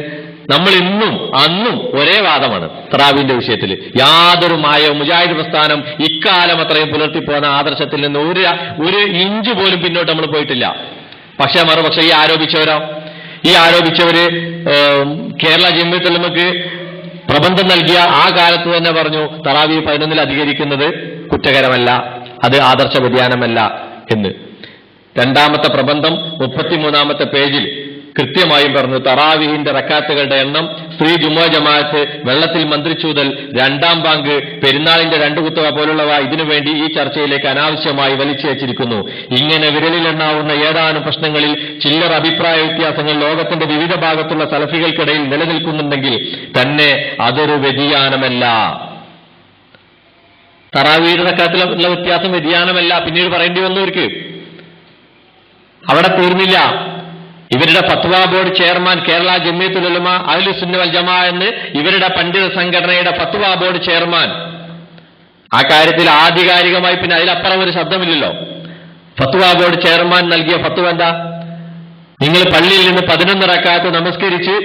നമ്മൾ ഇന്നും അന്നും ഒരേ വാദമാണ് തറാവീന്റെ വിഷയത്തിൽ. യാതൊരു മായവും മുജാഹിദ് പ്രസ്ഥാനം ഇക്കാലം അത്രയും പുലർത്തിപ്പോകുന്ന ആദർശത്തിൽ നിന്ന് ഒരു ഇഞ്ച് പോലും പിന്നോട്ട് നമ്മൾ പോയിട്ടില്ല. പക്ഷെ മറുപക്ഷെ ഈ ആരോപിച്ചവര് കേരള ജംഇയ്യത്തുൽ ഉലമക്ക് പ്രബന്ധം നൽകിയ ആ കാലത്ത് തന്നെ പറഞ്ഞു തറാവീഹ് 11 അധികരിക്കുന്നത് കുറ്റകരമല്ല, അത് ആദർശ വ്യതിയാനമല്ല എന്ന്. രണ്ടാമത്തെ പ്രബന്ധം 33-ാമത്തെ പേജിൽ കൃത്യമായും പറഞ്ഞു തറാവീഹിന്റെ റക്കാത്തുകളുടെ എണ്ണം, സ്ത്രീ ജുമുഅ ജമാഅത്ത്, വെള്ളത്തിൽ മന്ത്രിച്ചൂതൽ, രണ്ടാം ബാങ്ക്, പെരുന്നാളിന്റെ 2 കുത്തുവ പോലുള്ളവ ഇതിനുവേണ്ടി ഈ ചർച്ചയിലേക്ക് അനാവശ്യമായി വലിച്ചേച്ചിരിക്കുന്നു. ഇങ്ങനെ വിരലിലെണ്ണാവുന്ന ഏതാനും പ്രശ്നങ്ങളിൽ ചില്ലറ അഭിപ്രായ വ്യത്യാസങ്ങൾ ലോകത്തിന്റെ വിവിധ ഭാഗത്തുള്ള സലഫികൾക്കിടയിൽ നിലനിൽക്കുന്നുണ്ടെങ്കിൽ തന്നെ അതൊരു വ്യതിയാനമല്ല. തറാവീഹിന്റെ റക്കാത്തിലുള്ള വ്യത്യാസം വ്യതിയാനമല്ല, പിന്നീട് പറയേണ്ടി വന്നു ഇവർക്ക്. അവിടെ തീർന്നില്ല. ഇവരുടെ ഫത്വാ ബോർഡ് ചെയർമാൻ കേരള ജംഇയ്യത്തുൽ ഉലമ അഹ്ലുസ് സുന്ന വൽ ജമാഅ എന്ന് ഇവരുടെ പണ്ഡിത സംഘടനയുടെ ഫത്വാ ബോർഡ് ചെയർമാൻ, ആ കാര്യത്തിൽ ആധികാരികമായി പിന്നെ അതിലപ്പുറം ഒരു ശബ്ദമില്ലല്ലോ. ഫത്വാ ബോർഡ് ചെയർമാൻ നൽകിയ ഫത്വ എന്താ? നിങ്ങൾ പള്ളിയിൽ നിന്ന് 11 റക്അത്ത് നമസ്കരിച്ച്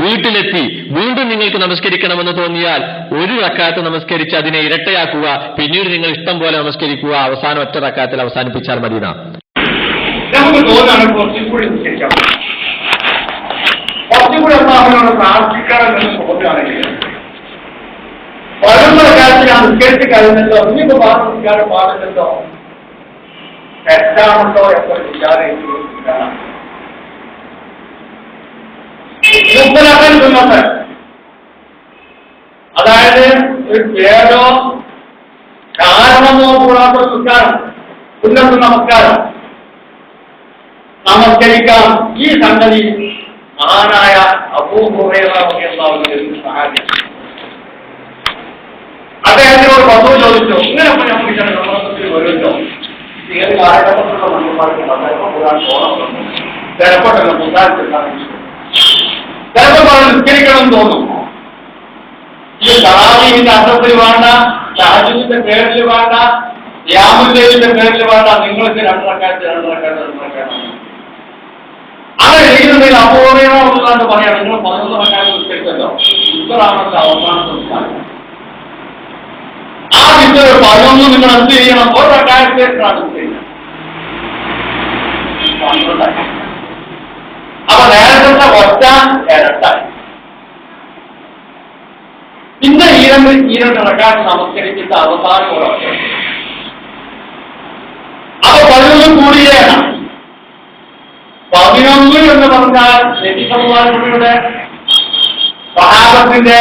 വീട്ടിലെത്തി വീണ്ടും നിങ്ങൾക്ക് നമസ്കരിക്കണമെന്ന് തോന്നിയാൽ 1 റക്അത്ത് നമസ്കരിച്ച് അതിനെ ഇരട്ടയാക്കുക, പിന്നീട് നിങ്ങൾ ഇഷ്ടം പോലെ നമസ്കരിക്കുക, അവസാനം ഒറ്റ റക്അത്തിൽ അവസാനിപ്പിച്ചാൽ മതിനാ. നമുക്ക് തോന്നാണ് കുറച്ചും കൂടി നിശ്ചയിക്കാം, കുറച്ചും കൂടി അവനോട് പ്രാർത്ഥിക്കാമെന്ന് തോന്നുകയാണെങ്കിൽ 11 കാര്യത്തിൽ ആ നിശ്ചയിച്ച് കഴിഞ്ഞല്ലോ, ഇനിയിപ്പോ പ്രാർത്ഥിക്കാനും പാടില്ലല്ലോ, തെറ്റാണല്ലോ എന്ന വിചാരം മുമ്പലാക്കാൻ. അതായത് ഒരു പേരോ കാരണമോ കൂടാത്ത സുഖാനം ഉന്നത നമസ്കാരം നമസ്കരിക്കാം. ഈ സംഗതി മഹാനായ അബൂ ഹുറൈറ റളിയല്ലാഹു സഹാബി അദ്ദേഹത്തിനോട് വധു ചോദിച്ചു, ഇങ്ങനെ നമുക്ക് നമസ്കാരത്തിൽ വരുമല്ലോ, നിങ്ങൾ കാലഘട്ടത്തിലുള്ള മനുഷ്യന്മാർക്ക് ചിലപ്പോട്ടല്ല ചിലപ്പോൾ നിസ്കരിക്കണം തോന്നും. ഈ തറാവീഹിന്റെ അർത്ഥത്തിൽ വേണ്ട, തഹജ്ജുദിന്റെ പേരിൽ വേണ്ട, ഖിയാമുൽ ലൈലിന്റെ പേരിൽ വേണ്ട, നിങ്ങൾക്ക് 2 റക്അത്ത് അങ്ങനെ ചെയ്യുന്നതിൽ അപൂർവമാണെന്ന് പറയാം. നിങ്ങൾ 11 റക്അത്ത് നിസ്കരിച്ചല്ലോ, ഇവരാണല്ലോ അവസാനത്തെ നിസ്കാരം. ആ വിദ്യ 11 നിങ്ങൾ എന്ത് ചെയ്യണം? 1 റക്അത്ത് നിസ്കരിക്കണം. അപ്പൊ നേരത്തെ ഒറ്റ ഇരട്ടായി. പിന്നെ ഈ രണ്ട് റക്അത്ത് നമസ്കരിച്ചിട്ട് അവസാനം ഉറപ്പ്. അപ്പൊ 11 കൂടിയാണ്. 11 എന്ന് പറഞ്ഞാൽ നബി സല്ലല്ലാഹു അലൈഹി വസല്ലമയുടെ സ്വഹാബത്തിന്റെ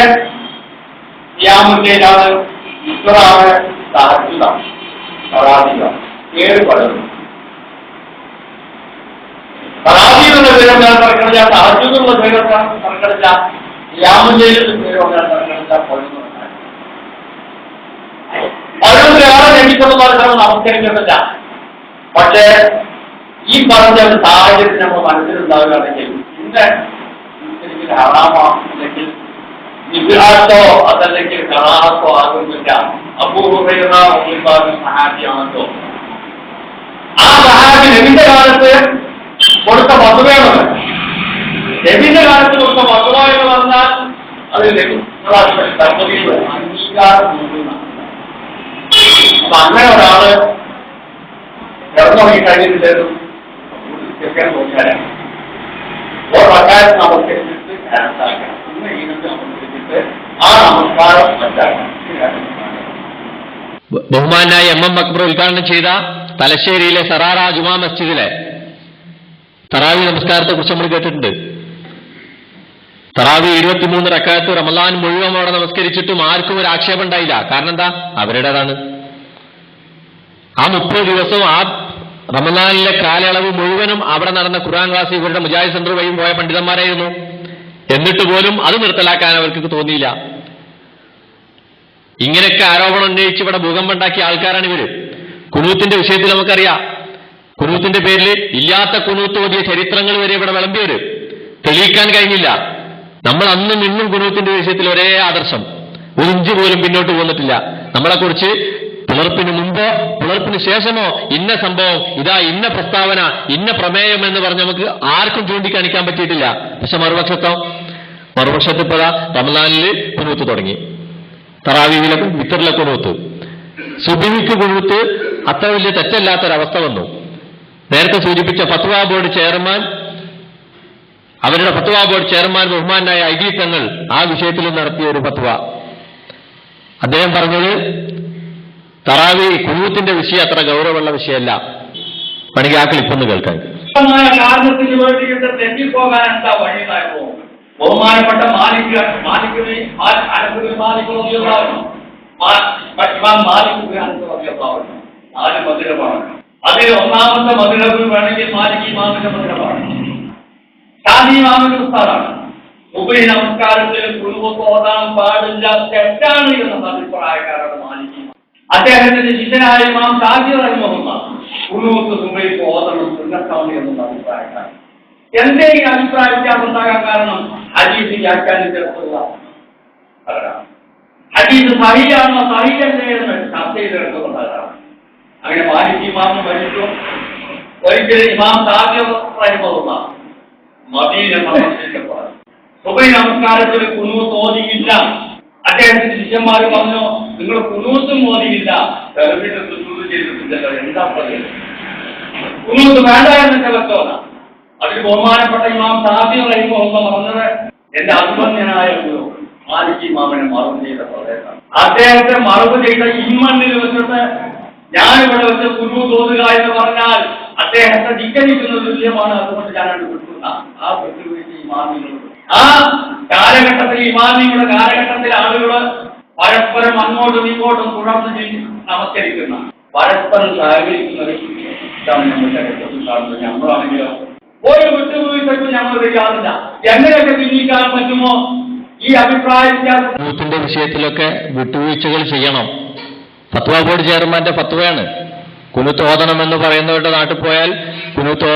ഖിയാമുൽ ലൈലാണ്, ഇസ്റാണ്, തഹജ്ജുദാണ്, തറാവീഹാണ്. 7 പറയുന്നു. തറാവീഹിന്റെ പേര് നടക്കണില്ല, തഹജ്ജുദിനുള്ള പേര് നടക്കണില്ല, ഖിയാമുൽ ലൈലിന്റെ പേര് നടക്കണില്ല. നമസ്കരിക്കുന്നില്ല. പക്ഷേ ഈ പറഞ്ഞ ഒരു സാഹചര്യം നമ്മൾ മനസ്സിലുണ്ടാവുകയാണെങ്കിൽ ഇന്ന് ഹറാമോ അല്ലെങ്കിൽ വിഗ്രഹത്തോ അതല്ലെങ്കിൽ കറാഹത്തോ ആകുന്നില്ല. സഹാബിയാണല്ലോ. ആ സഹാബി നബിന്റെ കാലത്ത് കൊടുത്ത മധുവയാണ്. നബിന്റെ കാലത്ത് കൊടുത്ത മധുവ എന്ന് പറഞ്ഞാൽ അത് അംഗീകാരം നൽകുന്ന. അപ്പൊ അങ്ങനെ ഒരാള് ഇറങ്ങി കഴിഞ്ഞിട്ടുണ്ടായിരുന്നു ചെക്കാൻ നോക്കിയാലാണ് ഒരക്കാലത്ത് നമസ്കരിച്ചിട്ട് ക്യാൻസലാക്കണം. ഇന്ന് ഈനത്ത് നമസ്കരിച്ചിട്ട് ആ നമസ്കാരം മറ്റാക്കണം. ബഹുമാനായ എം അക്ബർ ഉദ്ഘാടനം ചെയ്ത തലശ്ശേരിയിലെ സറാറ ജുമാ മസ്ജിദിലെ തറാവി നമസ്കാരത്തെ കുറിച്ച് നമ്മൾ കേട്ടിട്ടുണ്ട്. തറാവി 23 റക്അത്ത് റമളാൻ മുഴുവൻ അവിടെ നമസ്കരിച്ചിട്ടും ആർക്കും ഒരു ആക്ഷേപം ഉണ്ടായില്ല. കാരണം എന്താ? അവരുടേതാണ്. ആ 30 ദിവസവും ആ റമളാനിലെ കാലയളവ് മുഴുവനും അവിടെ നടന്ന ഖുർആൻ ക്ലാസ് ഇവരുടെ മുജാഹിദ് സെന്റർ വഴിയും പോയ പണ്ഡിതന്മാരായിരുന്നു. എന്നിട്ട് പോലും അത് നിർത്തലാക്കാൻ അവർക്ക് തോന്നിയില്ല. ഇങ്ങനെയൊക്കെ ആരോപണം ഉന്നയിച്ച് ഇവിടെ ഭൂകമ്പമുണ്ടാക്കിയ ആൾക്കാരാണ് ഇവര്. കുനൂത്തിന്റെ വിഷയത്തിൽ നമുക്കറിയാം. കുനൂത്തിന്റെ പേരിൽ ഇല്ലാത്ത കുനൂത്ത് ഓതിയ ചരിത്രങ്ങൾ വരെ ഇവിടെ വിളമ്പിയവര്. തെളിയിക്കാൻ കഴിഞ്ഞില്ല. നമ്മൾ അന്നും ഇന്നും കുനൂത്തിന്റെ വിഷയത്തിൽ ഒരേ ആദർശം, ഒരു ഇഞ്ച് പോലും പിന്നോട്ട് പോന്നിട്ടില്ല. നമ്മളെക്കുറിച്ച് പുലർപ്പിന് മുമ്പോ പുലർപ്പിന് ശേഷമോ ഇന്ന സംഭവം, ഇതാ ഇന്ന പ്രസ്താവന, ഇന്ന പ്രമേയം എന്ന് പറഞ്ഞ് നമുക്ക് ആർക്കും ചൂണ്ടിക്കാണിക്കാൻ പറ്റിയിട്ടില്ല. പക്ഷെ മറുപക്ഷത്ത് ഇപ്പോഴാ റമളാനിൽ കുനൂത്ത് തുടങ്ങി, തറാവീഹിലെ വിത്തറിലെ കുനൂത്ത്, സുബ്ഹിക്ക് കുനൂത്ത് അത്ര വലിയ തെറ്റല്ലാത്തൊരവസ്ഥ വന്നു. നേരത്തെ സൂചിപ്പിച്ച ഫത്വാ ബോർഡ് ചെയർമാൻ, അവരുടെ ഫത്വാ ബോർഡ് ചെയർമാൻ ബഹുമാനായ ഐദി തങ്ങൾ ആ വിഷയത്തിൽ നടത്തിയ ഒരു ഫത്വ, അദ്ദേഹം പറഞ്ഞത് തറാവി കുനൂത്തിന്റെ വിഷയം അത്ര ഗൗരവമുള്ള വിഷയമല്ല. വേണമെങ്കിൽ ആ ക്ലിപ്പൊന്ന് കേൾക്കാൻ. കാരണത്തിന് വേണ്ടിയിട്ട് തെറ്റിപ്പോകാൻ എന്താ വഴിയുണ്ടായിരുന്നു? ബഹുമാനപ്പെട്ട മാലിക് നാല് മധുരമാണ്. അതിൽ ഒന്നാമത്തെ മധുരവ് വേണമെങ്കിൽ മാലിക് ഇമാമിന്റെ മധുരമാണ്. ഷാഫി ഇമാമിന്റെ ഉസ്താദാണ്. സുബ്ഹി നമസ്കാരത്തിൽ കുനൂത്ത് ഓതാൻ പാടില്ല, തെറ്റാണ് എന്ന അഭിപ്രായക്കാരാണ് മാലിക്. അദ്ദേഹത്തിന്റെ ശിഷ്യനായ ഇമാം ഷാഫി റഹിമഹുല്ലാഹ് കുനൂത്ത് സുബ്ഹിക്ക് ഓതണം, സുന്നത്താണ് എന്ന അഭിപ്രായക്കാരൻ. എന്തേ ഈ അഭിപ്രായ വ്യത്യാസം ഉണ്ടാകാൻ കാരണം? ഹദീസ് വ്യാഖ്യാനിച്ചിട്ടുള്ള ഹദീസ് സഹീഹാണോ സഹീഹല്ലേ എന്ന് ചർച്ച ചെയ്തെടുക്കുന്നുണ്ടാകാം. അങ്ങനെ മാലിക് ഇമാമിന് മരിച്ചു. ഒരിക്കലും ഇമാം ഷാഫി റഹിമഹുല്ലാഹ് മദീന സന്ദർശിച്ചപ്പോൾ സുബ്ഹി നമസ്കാരത്തിൽ കുനൂത്ത് ഓതിയില്ല. അദ്ദേഹത്തിന്റെ ശിഷ്യന്മാർ പറഞ്ഞു, നിങ്ങൾ കുനൂത്തും ഓതിയില്ല, സുജൂദ് ചെയ്തിട്ടില്ലല്ലോ, എന്താ പറയുന്നത്? കുനൂത്ത് വേണ്ട എന്നൊക്കെ വെച്ചോല. അതിൽ ബഹുമാനപ്പെട്ട ഇമാം ഷാഫി റഹിമഹുല്ലാഹ് പറഞ്ഞത് എന്റെ അഭിമന്യനായ ഗുരു മാലിക് ഇമാമിനെ മറവ് ചെയ്ത പ്രദേശമാണ്. അദ്ദേഹത്തെ മറവ് ചെയ്ത ഇമ്മണ്ണിൽ വെച്ചിട്ട് ഞാനിവിടെ വെച്ച് കുനൂത്ത് ഓതുക എന്ന് പറഞ്ഞാൽ അദ്ദേഹത്തെ ധിക്കരിക്കുന്ന തുല്യമാണ്. അതുകൊണ്ട് ഞാനത് വിട്ടുന്ന ആ വിട്ടുവീഴ്ച ഇമാമിനോട്. ആ കാലഘട്ടത്തിൽ ഇമാമിയുടെ കാലഘട്ടത്തിൽ ആളുകൾ പരസ്പരം അങ്ങോട്ടും ഇങ്ങോട്ടും തുടർന്ന് നമസ്കരിക്കുന്ന, പരസ്പരം സഹകരിക്കുന്ന ഒരു ഇതാണ് നമ്മുടെ ചരിത്രത്തിൽ കാണുന്നത്. നമ്മളാണെങ്കിലോ ഒരു വിട്ടുവീഴ്ചയ്ക്കും ഞങ്ങൾ ചെയ്യാറില്ല. എങ്ങനെയൊക്കെ ചിന്തിക്കാൻ പറ്റുമോ ഈ അഭിപ്രായ കുനൂത്തിന്റെ വിഷയത്തിലൊക്കെ വിട്ടുവീഴ്ചകൾ ചെയ്യണം. ഫത്വാ ബോർഡ് ചെയർമാന്റെ ഫത്വയാണ്. കുനൂത്ത് ഓതണമെന്ന് പറയുന്നവരുടെ നാട്ടിൽ പോയാൽ കുനൂത്ത്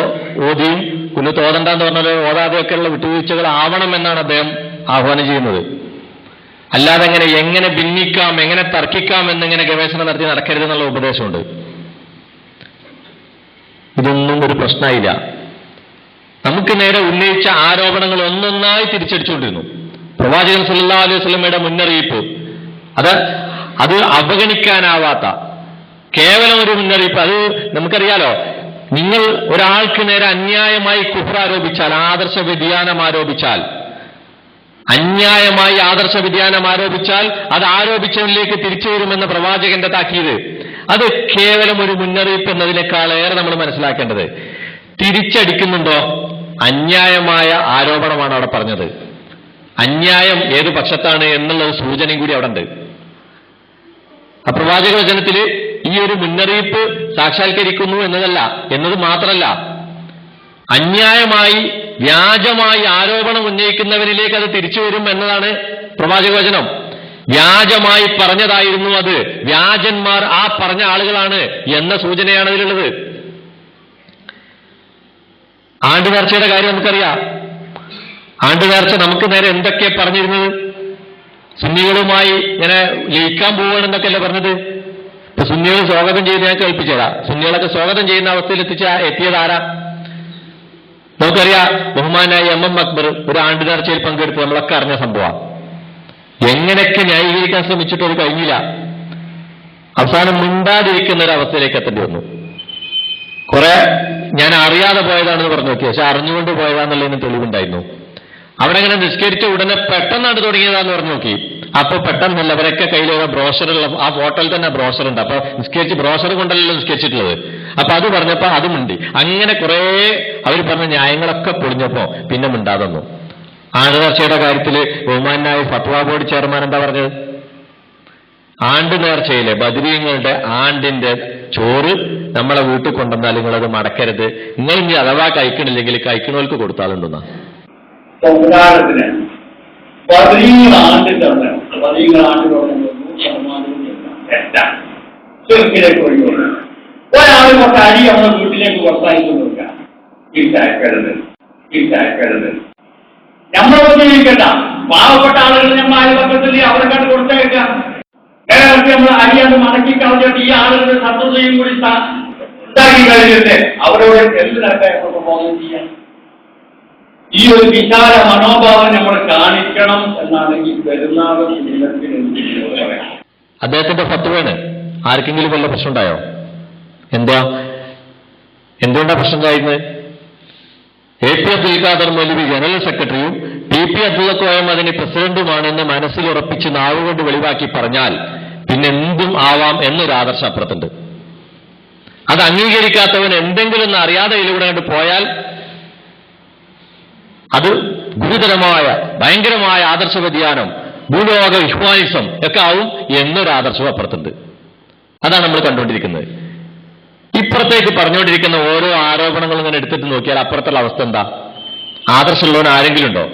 ഓതിയും കുനൂത്ത് ഓതണ്ടെന്ന് പറഞ്ഞാൽ ഓതാതെയൊക്കെയുള്ള വിട്ടുവീഴ്ചകൾ ആവണം എന്നാണ് അദ്ദേഹം ആഹ്വാനം ചെയ്യുന്നത്. അല്ലാതെ എങ്ങനെ ഭിന്നിക്കാം, എങ്ങനെ തർക്കിക്കാം എന്നിങ്ങനെ ഗവേഷണം നടത്തി നടക്കരുതെന്നുള്ള ഉപദേശമുണ്ട്. ഇതൊന്നും ഒരു പ്രശ്നമായില്ല. നമുക്ക് നേരെ ഉന്നയിച്ച ആരോപണങ്ങൾ ഒന്നൊന്നായി തിരിച്ചടിച്ചുകൊണ്ടിരുന്നു. പ്രവാചകൻ സല്ലല്ലാഹു അലൈഹി വസല്ലമയുടെ മുന്നറിയിപ്പ് അത് അവഗണിക്കാനാവാത്ത കേവലം ഒരു മുന്നറിയിപ്പ്. അത് നമുക്കറിയാലോ, നിങ്ങൾ ഒരാൾക്ക് നേരെ അന്യായമായി കുഫ്ർ ആരോപിച്ചാൽ, ആദർശ വ്യതിയാനം ആരോപിച്ചാൽ, അന്യായമായി ആദർശ വ്യതിയാനം ആരോപിച്ചാൽ അത് ആരോപിച്ചവനിലേക്ക് തിരിച്ചു വരുമെന്ന പ്രവാചകന്റെ താക്കീത്, അത് കേവലം ഒരു മുന്നറിയിപ്പ് എന്നതിനേക്കാളേറെ നമ്മൾ മനസ്സിലാക്കേണ്ടത് തിരിച്ചടിക്കുന്നുണ്ടോ? അന്യായമായ ആരോപണമാണ് അവിടെ പറഞ്ഞത്. അന്യായം ഏത് പക്ഷത്താണ് എന്നുള്ള ഒരു സൂചനയും കൂടി അവിടെ ഉണ്ട്. ആ പ്രവാചക വചനത്തിൽ ഈ ഒരു മുന്നറിയിപ്പ് സാക്ഷാത്കരിക്കുന്നു എന്നത് മാത്രമല്ല, അന്യായമായി വ്യാജമായി ആരോപണം ഉന്നയിക്കുന്നവരിലേക്ക് അത് തിരിച്ചു വരും എന്നതാണ് പ്രവാചക വചനം. വ്യാജമായി പറഞ്ഞതായിരുന്നു അത്. വ്യാജന്മാർ ആ പറഞ്ഞ ആളുകളാണ് എന്ന സൂചനയാണ് അതിലുള്ളത്. ആണ്ട് നേർച്ചയുടെ കാര്യം നമുക്കറിയാം. ആണ്ട് നേർച്ച നമുക്ക് നേരെ എന്തൊക്കെ പറഞ്ഞിരുന്നത്? സുന്നികളുമായി ഇങ്ങനെ ലയിക്കാൻ പോവുകയാണെന്നൊക്കെയല്ലേ പറഞ്ഞത്. ഇപ്പൊ സുന്നികൾ സ്വാഗതം ചെയ്ത് ഞാൻ കേൾപ്പിച്ചതാ. സുന്നികളൊക്കെ സ്വാഗതം ചെയ്യുന്ന അവസ്ഥയിൽ എത്തിയതാരാ? നമുക്കറിയാം, ബഹുമാനായ MM അക്ബർ ഒരു ആണ്ട് നേർച്ചയിൽ പങ്കെടുത്ത് നമ്മളൊക്കെ അറിഞ്ഞ സംഭവം. എങ്ങനെയൊക്കെ ന്യായീകരിക്കാൻ ശ്രമിച്ചിട്ട് അത് കഴിഞ്ഞില്ല. അവസാനം മിണ്ടാതിരിക്കുന്ന ഒരു അവസ്ഥയിലേക്ക് എത്തേണ്ടി വന്നു. കുറെ ഞാൻ അറിയാതെ പോയതാണെന്ന് പറഞ്ഞു നോക്കി, പക്ഷെ അറിഞ്ഞുകൊണ്ട് പോയതാന്നുള്ളതിന് തെളിവുണ്ടായിരുന്നു. അവിടെ ഇങ്ങനെ നിസ്കരിച്ച ഉടനെ പെട്ടെന്നാണ് തുടങ്ങിയതാന്ന് പറഞ്ഞു നോക്കി. അപ്പൊ പെട്ടെന്നല്ല, അവരൊക്കെ കയ്യിലുള്ള ബ്രോഷറുള്ള ആ ഫോട്ടോയിൽ തന്നെ ബ്രോഷർ ഉണ്ട്. അപ്പൊ നിസ്കരിച്ച് ബ്രോഷർ കൊണ്ടല്ലോ നിസ്കരിച്ചിട്ടുള്ളത്. അപ്പൊ അത് പറഞ്ഞപ്പോ അതുമുണ്ട്. അങ്ങനെ കുറെ അവർ പറഞ്ഞ ന്യായങ്ങളൊക്കെ പൊളിഞ്ഞപ്പോ പിന്നെ മിണ്ടാതെന്നു. ആണ്ട് നേർച്ചയുടെ കാര്യത്തില് ബഹുമാനായ ഫത്വ ബോർഡ് ചെയർമാൻ എന്താ പറഞ്ഞത്? ആണ്ട് നേർച്ചയിലെ ബദരീങ്ങളുടെ ആണ്ടിന്റെ ചോറ് നമ്മളെ വീട്ടിൽ കൊണ്ടുവന്നാൽ നിങ്ങളത് മടക്കരുത്, നിങ്ങൾ ഇനി അഥവാ കഴിക്കണില്ലെങ്കിൽ കഴിക്കണവർക്ക് കൊടുത്താലുണ്ടെന്നാ. സംസ്കാരത്തിന് പതിനീളാണ്ടിന്റെ ചെറുക്കിലേക്ക് ഒഴിവുണ്ട്. ഒരാൾ കുറച്ച് അരി നമ്മുടെ വീട്ടിലേക്ക് പുറത്താക്കി കൊടുക്കാം. തിരിച്ചയക്കരുത്. നമ്മളൊന്നും ജീവിക്കണ്ട. പാവപ്പെട്ട ആളുകൾ നമ്മൾ അയൽപക്കത്തിൽ അവർക്കാണ് കൊടുത്തേക്കാം. നേരത്തെ നമ്മൾ അരിയാണ് മടക്കി കളഞ്ഞിട്ട് ഈ ആളുകളുടെ ശത്രുതയും കൂടി ഉണ്ടാക്കി കഴിഞ്ഞിട്ട് അവരോട് എന്തിനൊക്കെ നമുക്ക് ബോധം ചെയ്യാം. ഈ ഒരു വിശാല മനോഭാവം നമ്മൾ കാണിക്കണം എന്നാണ് ഈ പെരുന്നാൾ ദിനത്തിന് പറയാം. അദ്ദേഹത്തിന്റെ ഫത്വയാണ്. ആർക്കെങ്കിലും വല്ല പ്രശ്നം ഉണ്ടായോ? എന്തുകൊണ്ടാ പ്രശ്നം ഉണ്ടായിരുന്നത്? AP അബ്ദുൽ ഖാദർ മൗലവി ജനറൽ സെക്രട്ടറിയും PP അബ്ദുൽ കോയം അതിന് പ്രസിഡന്റുമാണെന്ന് മനസ്സിൽ ഉറപ്പിച്ച് നാവുകൊണ്ട് വെളിവാക്കി പറഞ്ഞാൽ പിന്നെ എന്തും ആവാം എന്നൊരു ആദർശം അപ്പുറത്തുണ്ട്. അത് അംഗീകരിക്കാത്തവൻ എന്തെങ്കിലും ഒന്ന് അറിയാതെ ഇതിലൂടെ കണ്ട് പോയാൽ അത് ഗുരുതരമായ ഭയങ്കരമായ ആദർശ വ്യതിയാനം, ഭൂലോക ഇഹ്വാനിസം ഒക്കെ ആവും എന്നൊരു ആദർശം അപ്പുറത്തുണ്ട്. അതാണ് നമ്മൾ കണ്ടുകൊണ്ടിരിക്കുന്നത്. ഇപ്പുറത്തേക്ക് പറഞ്ഞുകൊണ്ടിരിക്കുന്ന ഓരോ ആരോപണങ്ങളും ഇങ്ങനെ എടുത്തിട്ട് നോക്കിയാൽ അപ്പുറത്തുള്ള അവസ്ഥ എന്താ? ആദർശമുള്ളവൻ ആരെങ്കിലും ഉണ്ടോ?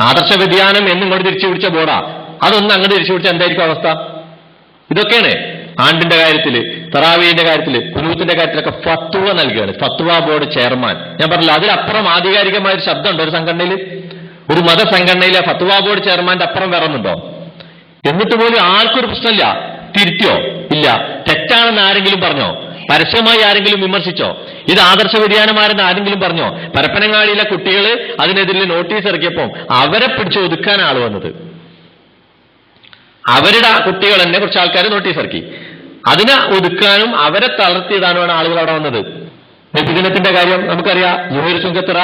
ആദർശ വ്യതിയാനം എന്ന് ഇങ്ങോട്ട് തിരിച്ചു പിടിച്ച ബോർഡാ, അതൊന്നും അങ്ങോട്ട് തിരിച്ചു പിടിച്ച എന്തായിരിക്കും അവസ്ഥ? ഇതൊക്കെയാണ് ആണ്ടിന്റെ കാര്യത്തില്, തറാവീന്റെ കാര്യത്തില്, കുനൂത്തിന്റെ കാര്യത്തിലൊക്കെ ഫത്വ നൽകുകയാണ് ഫത്വ ബോർഡ് ചെയർമാൻ. ഞാൻ പറഞ്ഞില്ല, അതിലപ്പുറം ആധികാരികമായ ഒരു ശബ്ദമുണ്ടോ ഒരു സംഘടനയിൽ? ഒരു മതസംഘടനയിലെ ഫത്വ ബോർഡ് ചെയർമാന്റെ അപ്പുറം വേറൊന്നുണ്ടോ? എന്നിട്ട് പോലും ആർക്കൊരു പ്രശ്നമില്ല. തിരുത്തിയോ? ഇല്ല. തെറ്റാണെന്ന് ആരെങ്കിലും പറഞ്ഞോ? പരസ്യമായി ആരെങ്കിലും വിമർശിച്ചോ? ഇത് ആദർശ വ്യതിയാനമാരെന്ന് ആരെങ്കിലും പറഞ്ഞോ? പരപ്പനങ്ങാടിയിലെ കുട്ടികൾ അതിനെതിരെ നോട്ടീസ് ഇറക്കിയപ്പോൾ അവരെ പിടിച്ച് ഒതുക്കാൻ ആൾ വന്നത്. അവരുടെ കുട്ടികൾ തന്നെ കുറച്ച് ആൾക്കാർ നോട്ടീസ് ഇറക്കി. അതിനെ ഒതുക്കാനും അവരെ തളർത്തിയിടാനുമാണ് ആളുകൾ അവിടെ വന്നത്. നബിദിനത്തിന്റെ കാര്യം നമുക്കറിയാം. ജുഹൈർ ചുങ്കത്തറ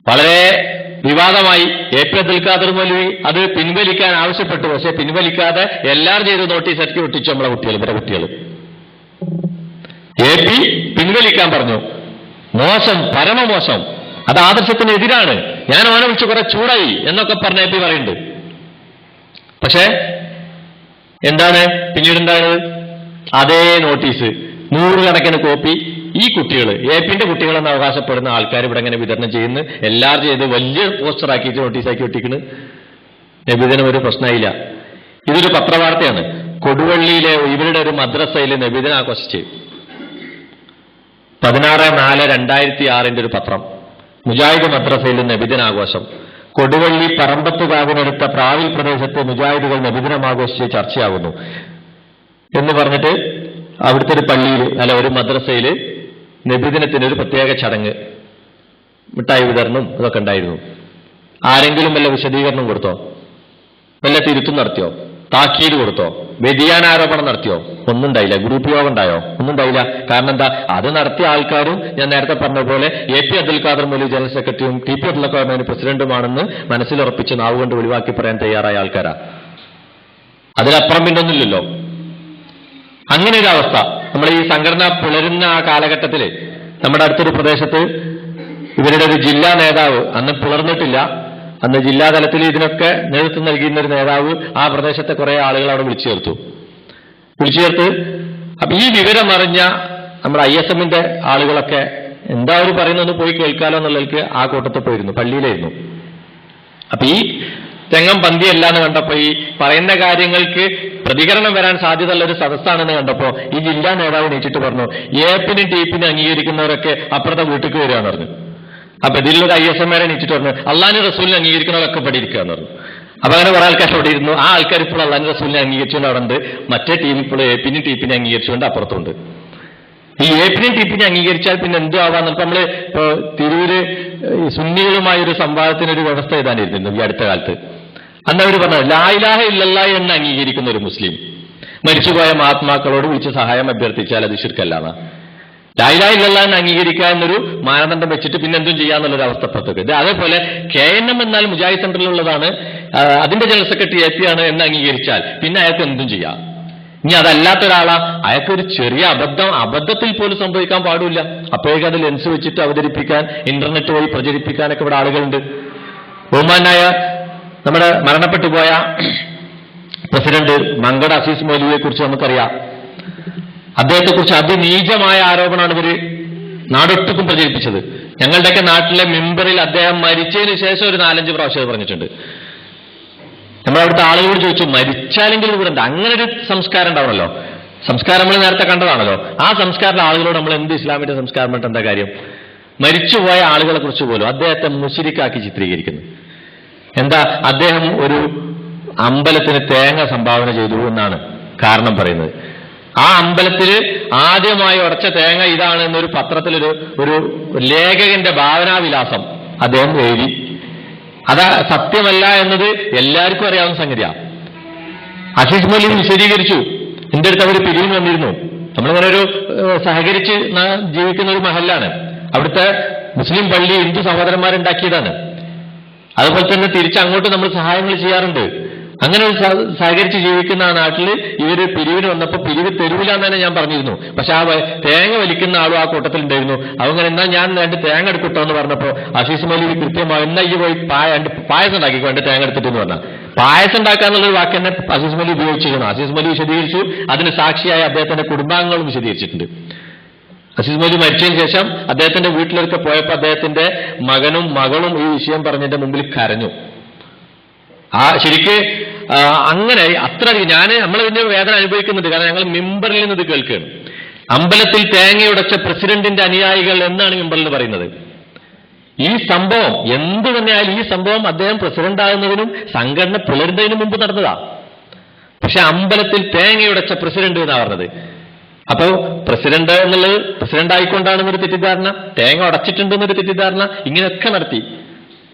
വളരെ വിവാദമായി. AP അബ്ദുൽ ഖാദർ മൗലവി അത് പിൻവലിക്കാൻ ആവശ്യപ്പെട്ടു. പക്ഷെ പിൻവലിക്കാതെ എല്ലാവരും ചെയ്ത് നോട്ടീസ് ഇറക്കി ഒട്ടിച്ചു നമ്മളെ കുട്ടികൾ, ഇവരെ കുട്ടികൾ. AP പിൻവലിക്കാൻ പറഞ്ഞു. മോശം, പരമമോശം, അത് ആദർശത്തിനെതിരാണ്, ഞാൻ അവനെ വിളിച്ച് കുറെ ചൂടായി എന്നൊക്കെ പറഞ്ഞ AP പറയുന്നുണ്ട്. പക്ഷേ എന്താണ് പിന്നീട് ഉണ്ടായത്? അതേ നോട്ടീസ് 100 കണക്കിന് കോപ്പി ഈ കുട്ടികൾ, APന്റെ കുട്ടികളെന്ന് അവകാശപ്പെടുന്ന ആൾക്കാർ ഇവിടെ ഇങ്ങനെ വിതരണം ചെയ്യുന്നു. എല്ലാവരും ചെയ്ത് വലിയ പോസ്റ്റർ ആക്കിയിട്ട് നോട്ടീസാക്കി ഒട്ടിക്കുന്നു. നബിദിനം ഒരു പ്രശ്നമായില്ല. ഇതൊരു പത്രവാർത്തയാണ്. കൊടുവള്ളിയിലെ ഇവരുടെ ഒരു മദ്രസയിൽ നബിദിനം ആഘോഷിച്ച് 16/4/2006 ഒരു പത്രം. മുജാഹിദ് മദ്രസയിൽ നബിദിനാഘോഷം. കൊടുവള്ളി പറമ്പത്തുകാവിനടുത്ത പ്രാവിൽ പ്രദേശത്തെ മുജാഹിദുകൾ നബിദിനം ആഘോഷിച്ച് ചർച്ചയാകുന്നു എന്ന് പറഞ്ഞിട്ട് അവിടുത്തെ ഒരു പള്ളിയിൽ ഒരു മദ്രസയിൽ നബിദിനത്തിന് ഒരു പ്രത്യേക ചടങ്ങ്, മിഠായി വിതരണം ഇതൊക്കെ ഉണ്ടായിരുന്നു. ആരെങ്കിലും വല്ല വിശദീകരണം കൊടുത്തോ? വല്ല തിരുത്തും നടത്തിയോ? താക്കീത് കൊടുത്തോ? വ്യതിയാനാരോപണം നടത്തിയോ? ഒന്നും ഉണ്ടായില്ല. ഗ്രൂപ്പ് യോഗം ഉണ്ടായോ? ഒന്നും ഉണ്ടായില്ല. കാരണം എന്താ? അത് നടത്തിയ ആൾക്കാരും ഞാൻ നേരത്തെ പറഞ്ഞ പോലെ AP അബ്ദുൽ ഖാദർ മൗലവി ജനറൽ സെക്രട്ടറിയും TP അബ്ദുൽ ഖാദർ പ്രസിഡന്റുമാണെന്ന് മനസ്സിലുറപ്പിച്ച് നാവുകൊണ്ട് ഒഴിവാക്കി പറയാൻ തയ്യാറായ ആൾക്കാരാ. അതിലപ്പുറം പിന്നൊന്നുമില്ലല്ലോ. അങ്ങനെ ഒരു അവസ്ഥ നമ്മൾ ഈ സംഘടന പുലരുന്ന ആ കാലഘട്ടത്തിൽ നമ്മുടെ അടുത്തൊരു പ്രദേശത്ത് ഇവരുടെ ഒരു ജില്ലാ നേതാവ്, അന്ന് പുലർന്നിട്ടില്ല, അന്ന് ജില്ലാതലത്തിൽ ഇതിനൊക്കെ നേതൃത്വം നൽകിയിരുന്ന ഒരു നേതാവ് ആ പ്രദേശത്തെ കുറെ ആളുകൾ അവിടെ വിളിച്ചു ചേർത്ത്. അപ്പൊ ഈ വിവരം അറിഞ്ഞ നമ്മുടെ ISMന്റെ ആളുകളൊക്കെ എന്താ അവർ പറയുന്നതെന്ന് പോയി കേൾക്കാലോ എന്നുള്ളവർക്ക് ആ കൂട്ടത്തിൽ പോയിരുന്നു, പള്ളിയിലായിരുന്നു. അപ്പൊ ഈ തെങ്ങം പന്തിയല്ല എന്ന് കണ്ടപ്പോ, ഈ പറയുന്ന കാര്യങ്ങൾക്ക് പ്രതികരണം വരാൻ സാധ്യതയുള്ള ഒരു സദസ്സാണെന്ന് കണ്ടപ്പോ ഈ ജില്ലാ നേതാവ് നീച്ചിട്ട് പറഞ്ഞു, ഏപ്പിനും ടീപ്പിനും അംഗീകരിക്കുന്നവരൊക്കെ അപ്പുറത്തെ വീട്ടിലേക്ക് വരികയെന്ന് പറഞ്ഞു. അപ്പൊ ഇതിലൊരു ISM നീച്ചിട്ട് പറഞ്ഞു, അള്ളാഹുവിന്റെ റസൂലിനെ അംഗീകരിക്കുന്നവരൊക്കെ പഠിയിരിക്കുകയെന്ന് പറഞ്ഞു. അപ്പൊ അങ്ങനെ കുറെ ആൾക്കാർ അവിടെ ഇരുന്നു. ആ ആൾക്കാർ ഇപ്പോൾ അള്ളാഹുവിന്റെ റസൂലിനെ അംഗീകരിച്ചുകൊണ്ട് അവിടെ ഉണ്ട്. മറ്റേ ടീം ഇപ്പോൾ ഏപ്പിനും ടീപ്പിനെ അംഗീകരിച്ചുകൊണ്ട് അപ്പുറത്തുണ്ട്. ഈ ഏപ്പിനെയും ടീപ്പിനെ അംഗീകരിച്ചാൽ പിന്നെ എന്തു ആവാന്ന് നമ്മള് ഇപ്പോ തിരൂര് സുന്നികളുമായ ഒരു സംവാദത്തിനൊരു വ്യവസ്ഥ എഴുതാനിരുന്നു ഈ അടുത്ത കാലത്ത്. അന്ന് അവർ പറഞ്ഞത്, ലാ ഇലാഹ ഇല്ലല്ലാഹ് എന്ന് അംഗീകരിക്കുന്ന ഒരു മുസ്ലിം മരിച്ചുപോയ മഹാത്മാക്കളോട് വിളിച്ച് സഹായം അഭ്യർത്ഥിച്ചാൽ അത് ശിർക്കല്ലാന്ന. ലാ ഇലാഹ ഇല്ലല്ലാഹ് എന്ന് അംഗീകരിക്കുക എന്നൊരു മാനദണ്ഡം വെച്ചിട്ട് പിന്നെ എന്തും ചെയ്യാന്നുള്ളൊരു അവസ്ഥ പുറത്തേക്ക്. ഇത് അതേപോലെ KNM എന്നാൽ മുജാഹിദ് സെന്ററിലുള്ളതാണ്, അതിന്റെ ജനറൽ സെക്രട്ടറി AP ആണ് എന്ന് അംഗീകരിച്ചാൽ പിന്നെ അയാൾക്ക് എന്തും ചെയ്യാം. ഇനി അതല്ലാത്ത ഒരാളാ, അയാൾക്കൊരു ചെറിയ അബദ്ധത്തിൽ പോലും സംഭവിക്കാൻ പാടില്ല. അപ്പോഴേക്കും അത് ലെൻസ് വെച്ചിട്ട് അവതരിപ്പിക്കാൻ, ഇന്റർനെറ്റ് വഴി പ്രചരിപ്പിക്കാനൊക്കെ ഇവിടെ ആളുകളുണ്ട്. ബഹുമാനായ നമ്മുടെ മരണപ്പെട്ടു പോയ പ്രസിഡന്റ് മങ്കട അസീസ് മൗലവിയെ കുറിച്ച് നമുക്കറിയാം. അദ്ദേഹത്തെക്കുറിച്ച് അതിനീചമായ ആരോപണമാണ് ഇവര് നാടൊട്ടുക്കും പ്രചരിപ്പിച്ചത്. ഞങ്ങളുടെയൊക്കെ നാട്ടിലെ മെമ്പറിൽ അദ്ദേഹം മരിച്ചതിന് ശേഷം ഒരു 4-5 പ്രാവശ്യം പറഞ്ഞിട്ടുണ്ട്. നമ്മളവിടുത്തെ ആളുകളോട് ചോദിച്ചു, മരിച്ചാലെങ്കിലും ഇവിടെ ഉണ്ട്, അങ്ങനെ ഒരു സംസ്കാരം ഉണ്ടാവണല്ലോ. സംസ്കാരം നമ്മൾ നേരത്തെ കണ്ടതാണല്ലോ. ആ സംസ്കാരത്തിലെ ആളുകളോട് നമ്മൾ എന്ത് ഇസ്ലാമിന്റെ സംസ്കാരം പറഞ്ഞിട്ട് എന്താ കാര്യം? മരിച്ചുപോയ ആളുകളെ കുറിച്ച് പോലും അദ്ദേഹത്തെ മുശ്രിക്കാക്കി ചിത്രീകരിക്കുന്നു. എന്താ, അദ്ദേഹം ഒരു അമ്പലത്തിന് തേങ്ങ സംഭാവന ചെയ്തു എന്നാണ് കാരണം പറയുന്നത്. ആ അമ്പലത്തിൽ ആദ്യമായി ഉടച്ച തേങ്ങ ഇതാണ് എന്നൊരു പത്രത്തിലൊരു ലേഖകന്റെ ഭാവനാവിലാസം അദ്ദേഹം എഴുതി. അത് സത്യമല്ല എന്നത് എല്ലാവർക്കും അറിയാവുന്ന സംഗതിയാണ്. അസീസ് മൗലവി വിശദീകരിച്ചു. എന്റെ അടുത്ത് അവർ പിരിവിന് വന്നിരുന്നു. നമ്മളിങ്ങനെ ഒരു സഹകരിച്ച് ജീവിക്കുന്ന ഒരു മഹല്ലാണ്. അവിടുത്തെ മുസ്ലിം പള്ളി ഹിന്ദു സഹോദരന്മാരുണ്ടാക്കിയതാണ്. അതുപോലെ തന്നെ തിരിച്ചങ്ങോട്ട് നമ്മൾ സഹായങ്ങൾ ചെയ്യാറുണ്ട്. അങ്ങനെ സഹകരിച്ച് ജീവിക്കുന്ന ആ നാട്ടിൽ ഇവര് പിരിവിന് വന്നപ്പോൾ പിരിവ് തരൂലെന്ന് തന്നെ ഞാൻ പറഞ്ഞിരുന്നു. പക്ഷെ ആ തേങ്ങ വലിക്കുന്ന ആളും ആ കൂട്ടത്തിൽ ഉണ്ടായിരുന്നു. അങ്ങനെ എന്നാൽ ഞാൻ 2 തേങ്ങ എടുക്കട്ടോ എന്ന് പറഞ്ഞപ്പോൾ അസീസ് മൗലവി കൃത്യമായി എന്നാ ഈ പോയി പായസം ഉണ്ടാക്കിക്കോ, 2 തേങ്ങ എടുത്തിട്ട് എന്ന് പറഞ്ഞാൽ പായസം ഉണ്ടാക്കാന്നുള്ളൊരു വാക്ക് തന്നെ അസീസ് മൗലവി ഉപയോഗിച്ചിരുന്നു. അസീസ് മൗലവി വിശദീകരിച്ചു. അതിന് സാക്ഷിയായ അദ്ദേഹത്തിന്റെ കുടുംബാംഗങ്ങളും വിശദീകരിച്ചിട്ടുണ്ട്. അസീസ് മൗലവി മരിച്ചതിന് ശേഷം അദ്ദേഹത്തിന്റെ വീട്ടിലൊക്കെ പോയപ്പോൾ അദ്ദേഹത്തിന്റെ മകനും മകളും ഈ വിഷയം പറഞ്ഞതിന്റെ മുമ്പിൽ കരഞ്ഞു. ശരിക്ക് അങ്ങനെ അത്ര നമ്മളിതിന്റെ വേദന അനുഭവിക്കുന്നുണ്ട്. കാരണം ഞങ്ങൾ മിമ്പറിൽ നിന്ന് ഇത് കേൾക്കുകയാണ്. അമ്പലത്തിൽ തേങ്ങയുടച്ച പ്രസിഡന്റിന്റെ അനുയായികൾ എന്നാണ് മിമ്പറിൽ പറയുന്നത്. ഈ സംഭവം എന്ത് തന്നെയായാലും ഈ സംഭവം അദ്ദേഹം പ്രസിഡന്റ് ആകുന്നതിനും സംഘടന പിളരുന്നതിനും മുമ്പ് നടന്നതാ. പക്ഷെ അമ്പലത്തിൽ തേങ്ങയുടച്ച പ്രസിഡന്റ് എന്നാ പറഞ്ഞത്. അപ്പോ പ്രസിഡന്റ് എന്നുള്ളത് പ്രസിഡന്റ് ആയിക്കൊണ്ടാണെന്നൊരു തെറ്റിദ്ധാരണ, തേങ്ങ ഉടച്ചിട്ടുണ്ടെന്നൊരു തെറ്റിദ്ധാരണ, ഇങ്ങനെയൊക്കെ നടത്തി.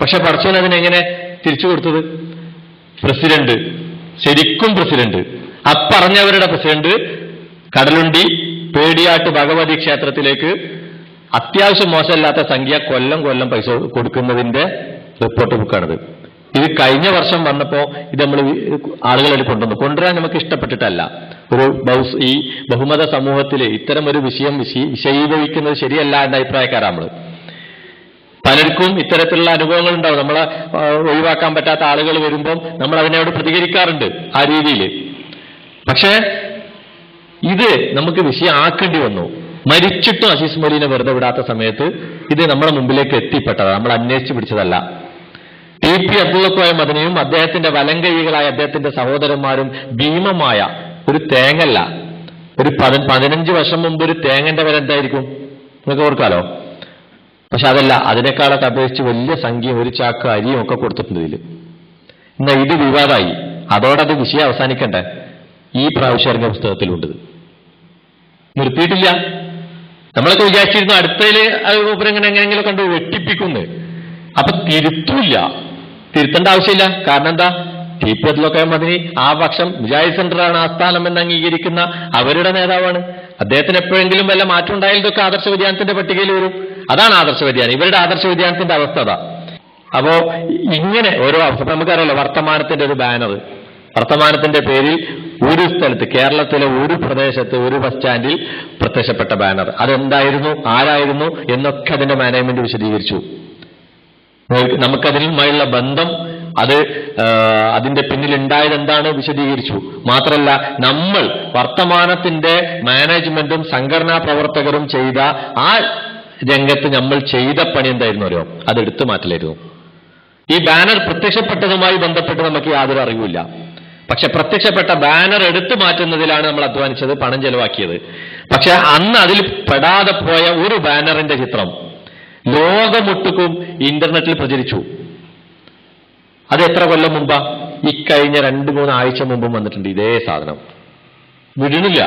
പക്ഷെ പടച്ചോൻ അതിനെങ്ങനെ തിരിച്ചു കൊടുത്തത്? പ്രസിഡന്റ്, ശരിക്കും പ്രസിഡന്റ്, അപ്പറഞ്ഞവരുടെ പ്രസിഡന്റ് കടലുണ്ടി പേടിയാട്ട് ഭഗവതി ക്ഷേത്രത്തിലേക്ക് അത്യാവശ്യം മോശമില്ലാത്ത സംഖ്യ കൊല്ലം പൈസ കൊടുക്കുന്നതിന്റെ റിപ്പോർട്ട് ബുക്കാണിത്. ഇത് കഴിഞ്ഞ വർഷം വന്നപ്പോ ഇത് നമ്മൾ ആളുകളിൽ കൊണ്ടുവരാൻ നമുക്ക് ഇഷ്ടപ്പെട്ടിട്ടല്ല. ഈ ബഹുമത സമൂഹത്തിൽ ഇത്തരം ഒരു വിഷയം വിശദീകരിക്കുന്നത് ശരിയല്ല എന്ന അഭിപ്രായക്കാരാണ് നമ്മൾ. പലർക്കും ഇത്തരത്തിലുള്ള അനുഭവങ്ങൾ ഉണ്ടാവും. നമ്മളെ ഒഴിവാക്കാൻ പറ്റാത്ത ആളുകൾ വരുമ്പം നമ്മൾ അതിനോട് പ്രതികരിക്കാറുണ്ട് ആ രീതിയിൽ. പക്ഷേ ഇത് നമുക്ക് വിഷയം ആക്കേണ്ടി വന്നു. മരിച്ചിട്ടും അസീസ് മൗലവിനെ വെറുതെ വിടാത്ത സമയത്ത് ഇത് നമ്മുടെ മുമ്പിലേക്ക് എത്തിപ്പെട്ടതാണ്. നമ്മൾ അന്വേഷിച്ച് പിടിച്ചതല്ല. TP അബ്ദുൽ മദനിയും അദ്ദേഹത്തിന്റെ വലങ്കൈകളായ അദ്ദേഹത്തിന്റെ സഹോദരന്മാരും ഭീമമായ ഒരു തേങ്ങല്ല, ഒരു 15 വർഷം മുമ്പ് ഒരു തേങ്ങന്റെ വില എന്തായിരിക്കും നിങ്ങൾക്ക് ഓർക്കാലോ. പക്ഷെ അതല്ല, അതിനേക്കാളൊക്കെ അപേക്ഷിച്ച് വലിയ സംഖ്യയും ഒരു ചാക്ക് അരിയും ഒക്കെ കൊടുത്തിട്ടുണ്ട് ഇതിൽ. എന്നാൽ ഇത് വിവാദമായി. അതോടത് വിഷയം അവസാനിക്കണ്ടേ? ഈ പ്രാവശ്യം ഇറങ്ങിയ പുസ്തകത്തിലുണ്ട്. നിർത്തിയിട്ടില്ല. നമ്മളൊക്കെ വിചാരിച്ചിരുന്നു അടുത്തതില് ഇവരെങ്ങനെ എങ്ങനെയെങ്കിലും കണ്ടു വെട്ടിപ്പിക്കുന്നു. അപ്പൊ തിരുത്തൂല്ല, തിരുത്തേണ്ട ആവശ്യമില്ല. കാരണം എന്താ, TP അബ്ദുൽ മദനി ആ പക്ഷം മുജാഹിദ് സെന്ററാണ് ആസ്ഥാനം എന്ന് അംഗീകരിക്കുന്ന അവരുടെ നേതാവാണ്. അദ്ദേഹത്തിന് എപ്പോഴെങ്കിലും വല്ല മാറ്റം ഉണ്ടായാൽ ഇതൊക്കെ ആദർശ വ്യതിയാനത്തിന്റെ പട്ടികയിൽ വരും. അതാണ് ആദർശ വ്യതിയാനം. ഇവരുടെ ആദർശ വ്യതിയാനത്തിന്റെ അവസ്ഥ അതാ. അപ്പോ ഇങ്ങനെ ഓരോ അവസ്ഥ നമുക്കറിയാലോ. വർത്തമാനത്തിന്റെ ഒരു ബാനർ, വർത്തമാനത്തിന്റെ പേരിൽ ഒരു സ്ഥലത്ത് കേരളത്തിലെ ഒരു പ്രദേശത്ത് ഒരു ബസ് സ്റ്റാൻഡിൽ പ്രത്യക്ഷപ്പെട്ട ബാനർ, അതെന്തായിരുന്നു, ആരായിരുന്നു എന്നൊക്കെ അതിന്റെ മാനേജ്മെന്റ് വിശദീകരിച്ചു. നമുക്കതിനുമായുള്ള ബന്ധം, അത് അതിന്റെ പിന്നിൽ ഉണ്ടായത് എന്താണ് വിശദീകരിച്ചു. മാത്രമല്ല നമ്മൾ വർത്തമാനത്തിന്റെ മാനേജ്മെന്റും സംഘടനാ പ്രവർത്തകരും ചെയ്ത ആ രംഗത്ത് നമ്മൾ ചെയ്ത പണി എന്തായിരുന്നു അറിയോ? അത് എടുത്തു മാറ്റലായിരുന്നു. ഈ ബാനർ പ്രത്യക്ഷപ്പെട്ടതുമായി ബന്ധപ്പെട്ട് നമുക്ക് യാതൊരു അറിവില്ല. പക്ഷെ പ്രത്യക്ഷപ്പെട്ട ബാനർ എടുത്തു മാറ്റുന്നതിലാണ് നമ്മൾ അധ്വാനിച്ചത്, പണം ചെലവാക്കിയത്. പക്ഷെ അന്ന് അതിൽ പെടാതെ പോയ ഒരു ബാനറിന്റെ ചിത്രം ലോകമൊട്ടുക്കും ഇന്റർനെറ്റിൽ പ്രചരിച്ചു. അത് എത്ര കൊല്ലം മുമ്പാ? ഇക്കഴിഞ്ഞ 2-3 ആഴ്ച മുമ്പും വന്നിട്ടുണ്ട് ഇതേ സാധനം. വിടുന്നില്ല.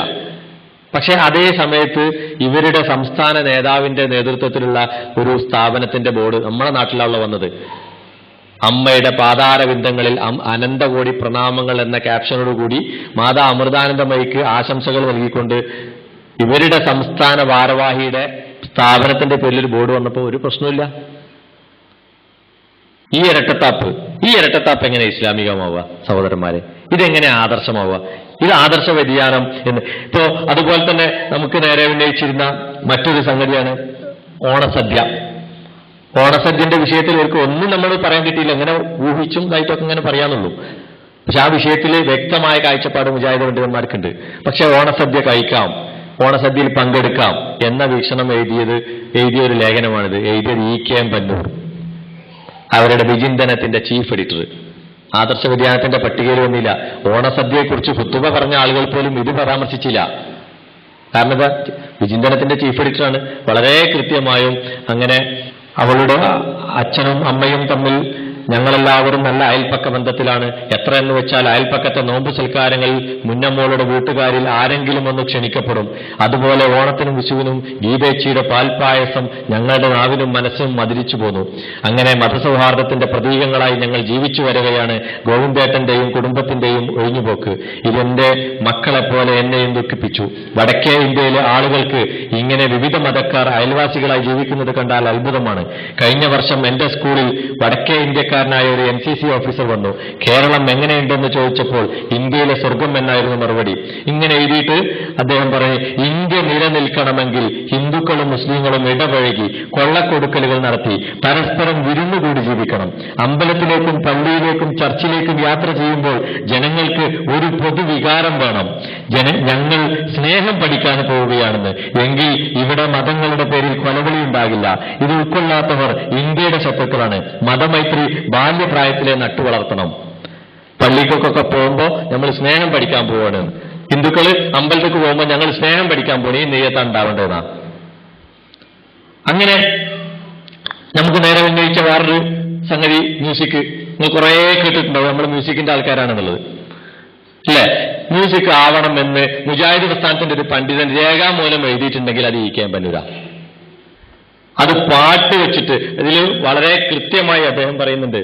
പക്ഷെ അതേ സമയത്ത് ഇവരുടെ സംസ്ഥാന നേതാവിന്റെ നേതൃത്വത്തിലുള്ള ഒരു സ്ഥാപനത്തിന്റെ ബോർഡ് നമ്മുടെ നാട്ടിലാണ് വന്നത്. അമ്മയുടെ പാതാരവിന്ദങ്ങളിൽ അനന്തകോടി പ്രണാമങ്ങൾ എന്ന ക്യാപ്ഷനോടുകൂടി മാതാ അമൃതാനന്ദമയിക്ക് ആശംസകൾ നൽകിക്കൊണ്ട് ഇവരുടെ സംസ്ഥാന ഭാരവാഹിയുടെ സ്ഥാപനത്തിന്റെ പേരിൽ ഒരു ബോർഡ് വന്നപ്പോൾ ഒരു പ്രശ്നമില്ല. ഈ ഇരട്ടത്താപ്പ് എങ്ങനെ ഇസ്ലാമികമാവുക സഹോദരന്മാരെ? ഇതെങ്ങനെ ആദർശമാവുക? ഇത് ആദർശ വ്യതിയാനം എന്ന്. ഇപ്പോ അതുപോലെ തന്നെ നമുക്ക് നേരെ ഉന്നയിച്ചിരുന്ന മറ്റൊരു സംഗതിയാണ് ഓണസദ്യ. ഓണസദ്യന്റെ വിഷയത്തിൽ ഇവർക്ക് ഒന്നും നമ്മൾ പറയാൻ കിട്ടിയില്ല. ഇങ്ങനെ ഊഹിച്ചും ഇതായിട്ടൊക്കെ ഇങ്ങനെ പറയാനുള്ളൂ. പക്ഷെ ആ വിഷയത്തിൽ വ്യക്തമായ കാഴ്ചപ്പാട് മുജാഹിദ് പണ്ഡിതന്മാർക്കുണ്ട്. പക്ഷെ ഓണസദ്യ കഴിക്കാം, ഓണസദ്യയിൽ പങ്കെടുക്കാം എന്ന വീക്ഷണം എഴുതിയൊരു ലേഖനമാണിത്. എഴുതിയത് EKM പന്നൂർ, അവരുടെ വിചിന്തനത്തിന്റെ ചീഫ് എഡിറ്റർ. ആദർശ വ്യതിയാനത്തിന്റെ പട്ടികയിൽ വന്നില്ല. ഓണസദ്യയെക്കുറിച്ച് ഖുതുബ പറഞ്ഞ ആളുകൾ പോലും ഇത് പരാമർശിച്ചില്ല. കാരണം എന്താ? വിചിന്തനത്തിന്റെ ചീഫ് എഡിറ്ററാണ്. വളരെ കൃത്യമായും അങ്ങനെ അവളുടെ അച്ഛനും അമ്മയും തമ്മിൽ ഞങ്ങളെല്ലാവരും നല്ല അയൽപ്പക്ക ബന്ധത്തിലാണ്. എത്ര എന്ന് വെച്ചാൽ അയൽപ്പക്കത്തെ നോമ്പ് സൽക്കാരങ്ങളിൽ മുന്നമ്മോളുടെ വീട്ടുകാരിൽ ആരെങ്കിലും ഒന്ന് ക്ഷണിക്കപ്പെടും. അതുപോലെ ഓണത്തിനും വിഷുവിനും ഗീതേച്ചിയുടെ പാൽപ്പായസം ഞങ്ങളുടെ നാവിനും മനസ്സും മതിരിച്ചു പോന്നു. അങ്ങനെ മതസൗഹാർദ്ദത്തിന്റെ പ്രതീകങ്ങളായി ഞങ്ങൾ ജീവിച്ചു വരികയാണ്. ഗോവിന്ദേട്ടന്റെയും കുടുംബത്തിന്റെയും ഒഴിഞ്ഞുപോക്ക് ഇതെന്റെ മക്കളെപ്പോലെ എന്നെയും ദുഃഖിപ്പിച്ചു. വടക്കേ ഇന്ത്യയിലെ ആളുകൾക്ക് ഇങ്ങനെ വിവിധ മതക്കാർ അയൽവാസികളായി ജീവിക്കുന്നത് കണ്ടാൽ അത്ഭുതമാണ്. കഴിഞ്ഞ വർഷം എന്റെ സ്കൂളിൽ വടക്കേ ഇന്ത്യക്കാരനായ ഒരു NCC ഓഫീസർ വന്നു. കേരളം എങ്ങനെയുണ്ടെന്ന് ചോദിച്ചപ്പോൾ ഇന്ത്യയിലെ സ്വർഗം എന്നായിരുന്നു മറുപടി. ഇങ്ങനെ എഴുതിയിട്ട് അദ്ദേഹം പറയും, ഇന്ത്യ നിലനിൽക്കണമെങ്കിൽ ഹിന്ദുക്കളും മുസ്ലിങ്ങളും ഇടപഴകി കൊള്ളക്കൊടുക്കലുകൾ നടത്തി പരസ്പരം വിരുന്നുകൂടി ജീവിക്കണം. അമ്പലത്തിലേക്കും പള്ളിയിലേക്കും ചർച്ചിലേക്കും യാത്ര ചെയ്യുമ്പോൾ ജനങ്ങൾക്ക് ഒരു പൊതുവികാരം വേണം. ഞങ്ങൾ സ്നേഹം പഠിക്കാൻ പോവുകയാണെന്ന്. എങ്കിൽ ഇവിടെ മതങ്ങളുടെ പേരിൽ കൊലവിളി ഉണ്ടാകില്ല. ഇത് ഉൾക്കൊള്ളാത്തവർ ഇന്ത്യയുടെ ശത്രുക്കളാണ്. മതമൈത്രി ബാല്യപ്രായത്തിലെ നട്ടുവളർത്തണം. പള്ളിക്കൊക്കെ പോകുമ്പോൾ നമ്മൾ സ്നേഹം പഠിക്കാൻ പോവാണ്. ഹിന്ദുക്കള് അമ്പലത്തേക്ക് പോകുമ്പോൾ ഞങ്ങൾ സ്നേഹം പഠിക്കാൻ പോണി ഈ നെയ്യത്താണ് ഉണ്ടാവേണ്ടതെന്നാ. അങ്ങനെ നമുക്ക് നേരെ ഉന്നയിച്ച വേറൊരു സംഗതി മ്യൂസിക്. നിങ്ങൾ കുറേ കേട്ടിട്ടുണ്ടാവും, നമ്മൾ മ്യൂസിക്കിന്റെ ആൾക്കാരാണെന്നുള്ളത് അല്ലേ? മ്യൂസിക് ആവണം എന്ന് മുജാഹിദ് പ്രസ്ഥാനത്തിന്റെ ഒരു പണ്ഡിതൻ രേഖാമൂലം എഴുതിയിട്ടുണ്ടെങ്കിൽ അത് EKM പന്നൂര. അത് പാട്ട് വെച്ചിട്ട് ഇതിൽ വളരെ കൃത്യമായി അദ്ദേഹം പറയുന്നുണ്ട്,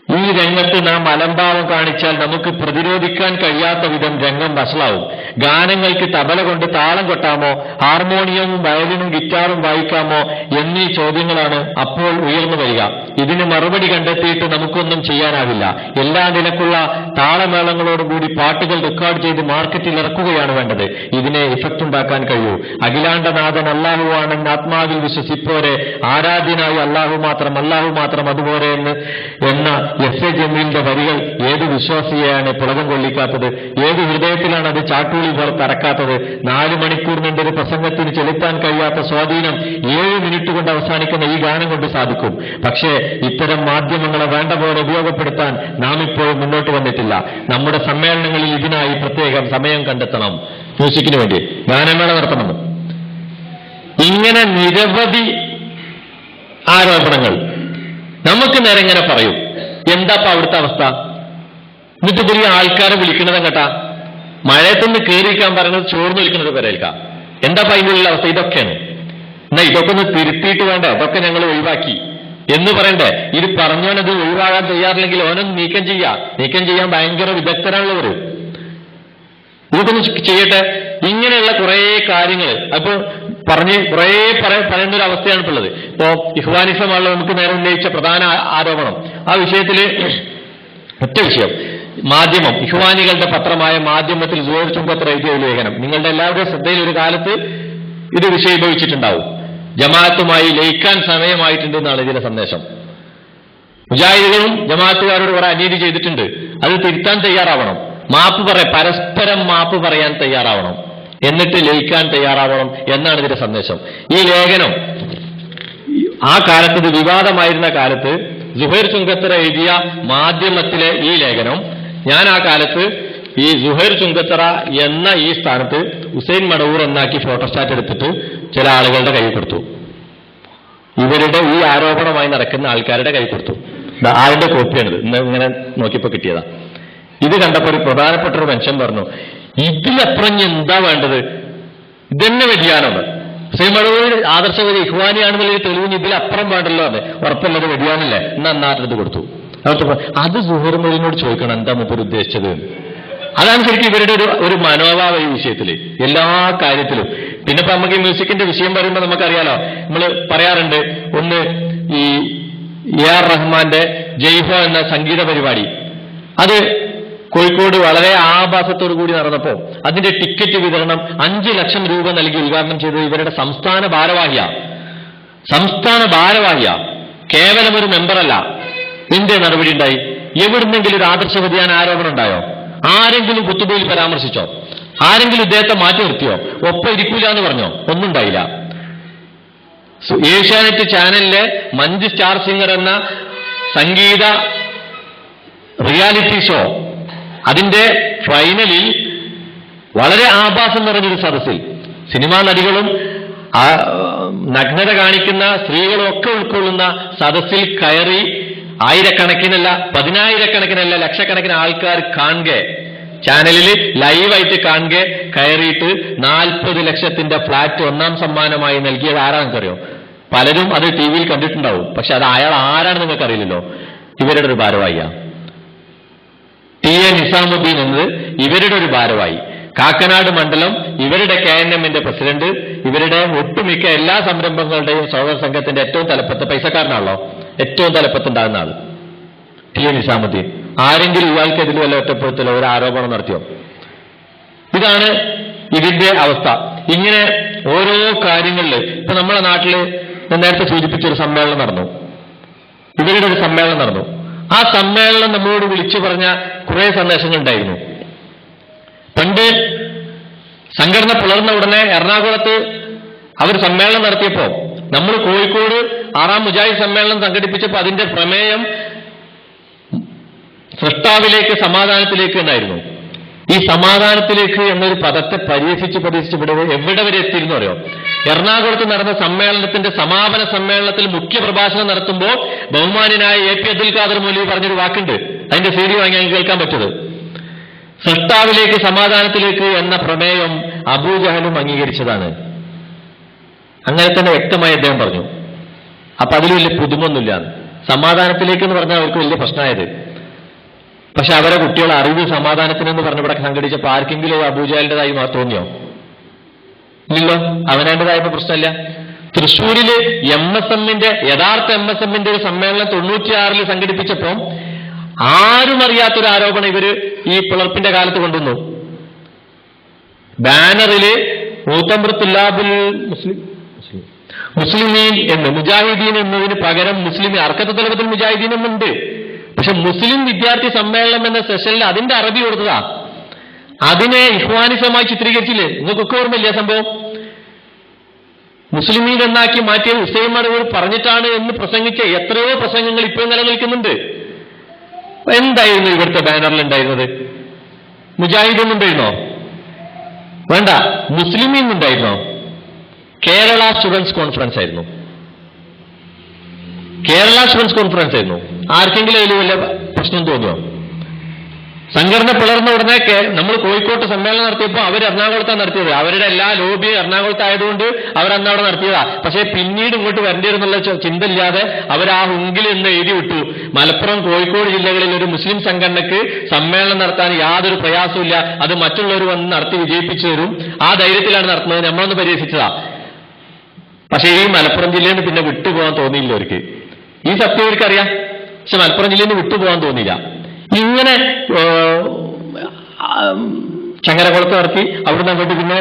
ഈ രംഗത്ത് നാം അലംഭാവം കാണിച്ചാൽ നമുക്ക് പ്രതിരോധിക്കാൻ കഴിയാത്ത വിധം രംഗം വഷളാവും. ഗാനങ്ങൾക്ക് തബല കൊണ്ട് താളം കൊട്ടാമോ, ഹാർമോണിയവും വയലിനും ഗിറ്റാറും വായിക്കാമോ എന്നീ ചോദ്യങ്ങളാണ് അപ്പോൾ ഉയർന്നു വരിക. ഇതിന് മറുപടി കണ്ടെത്തിയിട്ട് നമുക്കൊന്നും ചെയ്യാനാവില്ല. എല്ലാ നിലക്കുള്ള താളമേളങ്ങളോടുകൂടി പാട്ടുകൾ റെക്കോർഡ് ചെയ്ത് മാർക്കറ്റിൽ ഇറക്കുകയാണ് വേണ്ടത്. ഇതിനെ ഇഫക്റ്റ് ഉണ്ടാക്കാൻ കഴിയൂ. അഖിലാണ്ടനാഥൻ അല്ലാഹുവാണെന്ന് ആത്മാവിൽ വിശ്വസിപ്പോരെ, ആരാധ്യനായി അല്ലാഹു മാത്രം അതുപോലെ എന്ന SA ജമീലിന്റെ വരികൾ ഏത് വിശ്വാസിയെയാണ് പുളകം കൊള്ളിക്കാത്തത്? ഏത് ഹൃദയത്തിലാണ് അത് ചാട്ടൂളി പോലെ തറക്കാത്തത്? 4 മണിക്കൂർ നീണ്ടൊരു പ്രസംഗത്തിന് ചെലുത്താൻ കഴിയാത്ത സ്വാധീനം 7 മിനിറ്റ് കൊണ്ട് അവസാനിക്കുന്ന ഈ ഗാനം കൊണ്ട് സാധിക്കും. പക്ഷേ ഇത്തരം മാധ്യമങ്ങളെ വേണ്ട പോലെ ഉപയോഗപ്പെടുത്താൻ നാം ഇപ്പോഴും മുന്നോട്ട് വന്നിട്ടില്ല. നമ്മുടെ സമ്മേളനങ്ങളിൽ ഇതിനായി പ്രത്യേകം സമയം കണ്ടെത്തണം. മ്യൂസിക്കിന് വേണ്ടി ഗാനമേള നടത്തണമെന്ന്. ഇങ്ങനെ നിരവധി ആരോപണങ്ങൾ നമുക്ക് നേരെ ഇങ്ങനെ പറയും. എന്താപ്പ അവിടുത്തെ അവസ്ഥ? എന്നിട്ട് പുതിയ ആൾക്കാരെ വിളിക്കണത് കേട്ടാ, മഴയത്തൊന്ന് കയറിയിരിക്കാൻ പറയുന്നത് ചോർന്ന് വിളിക്കുന്നത് വരേൽക്കാം. എന്താപ്പ അതിനുള്ള അവസ്ഥ? ഇതൊക്കെയാണ്. എന്നാ ഇതൊക്കെ ഒന്ന് തിരുത്തിയിട്ട് വേണ്ടേ? അതൊക്കെ ഞങ്ങൾ ഒഴിവാക്കി എന്ന് പറയണ്ടേ? ഇത് പറഞ്ഞോനത് ഒഴിവാകാൻ തയ്യാറില്ലെങ്കിൽ ഓനൊന്ന് നീക്കം ചെയ്യാൻ ഭയങ്കര വിദഗ്ധരാണുള്ളവർ. ഇതൊക്കെ ചെയ്യട്ടെ. ഇങ്ങനെയുള്ള കുറെ കാര്യങ്ങൾ അപ്പൊ പറയുന്ന ഒരു അവസ്ഥയാണ് ഇപ്പോൾ ഉള്ളത്. ഇപ്പോ ഇഖ്വാനിസമാണല്ലോ നമുക്ക് നേരെ ഉന്നയിച്ച പ്രധാന ആരോപണം. ആ വിഷയത്തിൽ ഒറ്റ വിഷയം, മാധ്യമം, ഇഖ്വാനികളുടെ പത്രമായ മാധ്യമത്തിൽ സുഹൈർ ചുങ്കത്തർ എഴുതിയ ലേഖനം നിങ്ങളുടെ എല്ലാവരുടെയും ശ്രദ്ധയിൽ ഒരു കാലത്ത് ഇത് വിഷയീഭവിച്ചിട്ടുണ്ടാവും. ജമാഅത്തുമായി ലയിക്കാൻ സമയമായിട്ടുണ്ടെന്നാണ് ഇതിന്റെ സന്ദേശം. മുജാഹിദുകളും ജമാഅത്തുകാരോട് കുറെ അനീതി ചെയ്തിട്ടുണ്ട്, അത് തിരുത്താൻ തയ്യാറാവണം. പരസ്പരം മാപ്പ് പറയാൻ തയ്യാറാവണം, എന്നിട്ട് ലയിക്കാൻ തയ്യാറാവണം എന്നാണ് ഇതിന്റെ സന്ദേശം. ഈ ലേഖനം ആ കാലത്ത്, ഇത് വിവാദമായിരുന്ന കാലത്ത് സുഹൈർ ചുങ്കത്തറ എഴുതിയ മാധ്യമത്തിലെ ഈ ലേഖനം ഞാൻ ആ കാലത്ത് ഈ സുഹൈർ ചുങ്കത്തറ എന്ന ഈ സ്ഥാനത്ത് ഹുസൈൻ മടവൂർ എന്നാക്കി ഫോട്ടോസ്റ്റാറ്റ് എടുത്തിട്ട് ചില ആളുകളുടെ കൈ കൊടുത്തു. ഇവരുടെ ഈ ആരോപണമായി നടക്കുന്ന ആൾക്കാരുടെ കൈ കൊടുത്തു. ആരുടെ കോപ്പിയാണിത്, ഇന്ന് ഇങ്ങനെ നോക്കിയപ്പോ കിട്ടിയതാ. ഇത് കണ്ടപ്പോൾ ഒരു പ്രധാനപ്പെട്ട ഒരു മനുഷ്യൻ പറഞ്ഞു, ഇതിലപ്പുറം എന്താ വേണ്ടത്, ഇതന്നെ വ്യതിയാനമാണ്. ഹുസൈൻ മടവൂർ ആദർശവാദി ഇഖ്വാനിയാണെന്നുള്ള തെളിവിന് ഇതിലപ്പുറം വേണ്ടല്ലോ. അത് ഉറപ്പുള്ളത് വ്യതിയാനല്ലേ, എന്നാട്ടത് കൊടുത്തു. അത് സുഹൈർ മൊയ്‌നോട് ചോദിക്കണം എന്താ മൂപ്പർ ഉദ്ദേശിച്ചത്. അതാണ് ശരിക്കും ഇവരുടെ ഒരു മനോഭാവ ഈ വിഷയത്തിൽ, എല്ലാ കാര്യത്തിലും. പിന്നെ ഇപ്പൊ നമുക്ക് ഈ മ്യൂസിക്കിന്റെ വിഷയം പറയുമ്പോൾ നമുക്കറിയാലോ, നമ്മൾ പറയാറുണ്ട്, ഒന്ന് ഈ AR റഹ്മാന്റെ ജയ്ഹോ എന്ന സംഗീത പരിപാടി, അത് കോഴിക്കോട് വളരെ ആഭാസത്തോടു കൂടി നടന്നപ്പോ അതിന്റെ ടിക്കറ്റ് വിതരണം 5 ലക്ഷം രൂപ നൽകി ഉദ്ഘാടനം ചെയ്തത് ഇവരുടെ സംസ്ഥാന ഭാരവാഹിയ, കേവലം ഒരു മെമ്പറല്ല. എന്തേ നടപടി ഉണ്ടായി? എവിടുന്നെങ്കിലും ഒരു ആദർശ വ്യതിയാന ആരോപണം ഉണ്ടായോ? ആരെങ്കിലും കുത്തുബയിൽ പരാമർശിച്ചോ? ആരെങ്കിലും ഇദ്ദേഹത്തെ മാറ്റി നിർത്തിയോ? ഒപ്പം ഇരിക്കൂല എന്ന് പറഞ്ഞോ? ഒന്നും ഉണ്ടായില്ല. ഏഷ്യാനെറ്റ് ചാനലിലെ മഞ്ജു സ്റ്റാർ സിംഗർ എന്ന സംഗീത റിയാലിറ്റി ഷോ, അതിന്റെ ഫൈനലിൽ വളരെ ആഭാസം നിറഞ്ഞൊരു സദസ്സിൽ സിനിമാ നടികളും നഗ്നത കാണിക്കുന്ന സ്ത്രീകളും ഒക്കെ ഉൾക്കൊള്ളുന്ന സദസ്സിൽ കയറി ആയിരക്കണക്കിനല്ല, 10,000-കണക്കിനല്ല, ലക്ഷക്കണക്കിന് ആൾക്കാർ കാണുക, ചാനലിൽ ലൈവായിട്ട് കാണുക, കയറിയിട്ട് 40 ലക്ഷത്തിന്റെ ഫ്ലാറ്റ് 1ാം സമ്മാനമായി നൽകിയത് ആരാണെന്നറിയോ? പലരും അത് ടി വിയിൽ കണ്ടിട്ടുണ്ടാവും. പക്ഷെ അത് അയാൾ ആരാണെന്ന് നിങ്ങൾക്ക് അറിയില്ലല്ലോ. ഇവരുടെ ഒരു ഭാരവാഹിയാ. TA നിസാമുദ്ദീൻ എന്നത് ഇവരുടെ ഒരു ഭാരവാഹി. കാക്കനാട് മണ്ഡലം ഇവരുടെ KNMന്റെ പ്രസിഡന്റ്. ഇവരുടെ ഒട്ടുമിക്ക എല്ലാ സംരംഭങ്ങളുടെയും സഹോദര സംഘത്തിന്റെ ഏറ്റവും തലപ്പത്ത്, പൈസക്കാരനാണല്ലോ, ഏറ്റവും തലപ്പത്തുണ്ടാകുന്ന ആൾ TA നിസാമുദ്ദീൻ. ആരെങ്കിലും ഇയാൾക്കെതിരെ വല്ല ഒറ്റപ്പെടുത്തലോ ഒരു ആരോപണം നടത്തിയോ? ഇതാണ് ഇതിന്റെ അവസ്ഥ. ഇങ്ങനെ ഓരോ കാര്യങ്ങളിൽ ഇപ്പൊ നമ്മുടെ നാട്ടില് ഞാൻ നേരത്തെ സൂചിപ്പിച്ചൊരു സമ്മേളനം നടന്നു, ഇവരുടെ ഒരു സമ്മേളനം നടന്നു. ആ സമ്മേളനം നമ്മളോട് വിളിച്ചു പറഞ്ഞ കുറെ സന്ദേശങ്ങൾ ഉണ്ടായിരുന്നു. പണ്ട് സംഘടന പുലർന്ന ഉടനെ എറണാകുളത്ത് അവർ സമ്മേളനം നടത്തിയപ്പോ നമ്മൾ കോഴിക്കോട് 6ാം മുജാഹിദ് സമ്മേളനം സംഘടിപ്പിച്ചപ്പോൾ അതിന്റെ പ്രമേയം സൃഷ്ടാവിലേക്ക് സമാധാനത്തിലേക്ക് എന്നായിരുന്നു. ഈ സമാധാനത്തിലേക്ക് എന്നൊരു പദത്തെ പരിഹസിച്ച് എവിടെ വരെ എത്തിയിരുന്നു അറിയോ? എറണാകുളത്ത് നടന്ന സമ്മേളനത്തിന്റെ സമാപന സമ്മേളനത്തിൽ മുഖ്യ പ്രഭാഷണം നടത്തുമ്പോൾ ബഹുമാന്യനായ AP അബ്ദുൽ ഖാദർ മൗലവി പറഞ്ഞൊരു വാക്കുണ്ട്, അതിന്റെ CD വാങ്ങി കേൾക്കാൻ പറ്റത്. സൃഷ്ടാവിലേക്ക് സമാധാനത്തിലേക്ക് എന്ന പ്രമേയം അബൂജഹലും അംഗീകരിച്ചതാണ്. അങ്ങനെ തന്നെ വ്യക്തമായി അദ്ദേഹം പറഞ്ഞു. അപ്പൊ അതിൽ വലിയ പുതുമൊന്നുമില്ല. സമാധാനത്തിലേക്ക് എന്ന് പറഞ്ഞാൽ അവർക്ക് വലിയ പ്രശ്നമായത്. പക്ഷെ അവരെ കുട്ടികൾ അറിവ് സമാധാനത്തിനെന്ന് പറഞ്ഞ ഇവിടെ സംഘടിച്ചപ്പോൾ ആർക്കെങ്കിലും അബൂജഹലിന്റേതായി തോന്നിയോ? ഇല്ലല്ലോ, അവനേണ്ടതായപ്പോ പ്രശ്നമില്ല. തൃശ്ശൂരില് MSMന്റെ യഥാർത്ഥ MSMന്റെ ഒരു സമ്മേളനം 96-ൽ സംഘടിപ്പിച്ചപ്പോൾ ആരും അറിയാത്തൊരു ആരോപണം ഇവര് ഈ പിളർപ്പിന്റെ കാലത്ത് കൊണ്ടുവന്നു. ബാനറില് മൂത്തമ്പ്രത്തുല്ലാബുൽ മുസ്ലിമീൻ എന്ന് മുജാഹിദീൻ എന്നതിന് പകരം മുസ്ലിം അർക്കത്ത് തലബത്തുൽ മുജാഹിദീൻ എന്നുണ്ട്. പക്ഷെ മുസ്ലിം വിദ്യാർത്ഥി സമ്മേളനം എന്ന സെഷനിൽ അതിന്റെ അറബി കൊടുത്തതാ. അതിനെ ഇഖ്വാനിസമായി ചിത്രീകരിച്ചില്ലേ? നിങ്ങൾക്കൊക്കെ ഓർമ്മയില്ല സംഭവം? മുസ്ലിമീൻ എന്നാക്കി മാറ്റിയ ഹുസൈൻ മടവൂർ പറഞ്ഞിട്ടാണ് എന്ന് പ്രസംഗിച്ച എത്രയോ പ്രസംഗങ്ങൾ ഇപ്പോഴും നിലനിൽക്കുന്നുണ്ട്. എന്തായിരുന്നു ഇവിടുത്തെ ബാനറിൽ ഉണ്ടായിരുന്നത്? മുജാഹിദ് എന്നുണ്ടായിരുന്നോ? വേണ്ട, മുസ്ലിമീൻ ഉണ്ടായിരുന്നോ? കേരള സ്റ്റുഡൻസ് കോൺഫറൻസ് ആയിരുന്നു. കേരള സ്റ്റുഡൻസ് കോൺഫറൻസ് ആയിരുന്നു. ആർക്കെങ്കിലും അതിൽ വല്ല പ്രശ്നം തോന്നിയോ? സംഘടന പിളർന്ന ഉടനെ നമ്മൾ കോഴിക്കോട്ട് സമ്മേളനം നടത്തിയപ്പോൾ അവർ എറണാകുളത്താണ് നടത്തിയത്. അവരുടെ എല്ലാ ലോബിയും എറണാകുളത്തായതുകൊണ്ട് അവരന്ന് അവിടെ നടത്തിയതാ. പക്ഷേ പിന്നീട് ഇങ്ങോട്ട് വരേണ്ടിയിരുന്നുള്ള ചിന്ത ഇല്ലാതെ അവർ ആ ഹുങ്കിൽ എന്ന് എഴുതി വിട്ടു. മലപ്പുറം, കോഴിക്കോട് ജില്ലകളിൽ ഒരു മുസ്ലിം സംഘടനയ്ക്ക് സമ്മേളനം നടത്താൻ യാതൊരു പ്രയാസമില്ല, അത് മറ്റുള്ളവർ വന്ന് നടത്തി വിജയിപ്പിച്ചു തരും, ആ ധൈര്യത്തിലാണ് നടത്തുന്നത്. നമ്മളൊന്ന് പരിഹസിച്ചതാ. പക്ഷേ ഈ മലപ്പുറം ജില്ലയിൽ നിന്ന് പിന്നെ വിട്ടുപോകാൻ തോന്നിയില്ല അവർക്ക്. ഈ സത്യം അവർക്കറിയാം, പക്ഷെ മലപ്പുറം ജില്ലയിൽ നിന്ന് വിട്ടുപോകാൻ തോന്നിയില്ല. ഇങ്ങനെ ചങ്ങരകുളത്ത് നടത്തി, അവിടുന്ന് അങ്ങോട്ട് പിന്നെ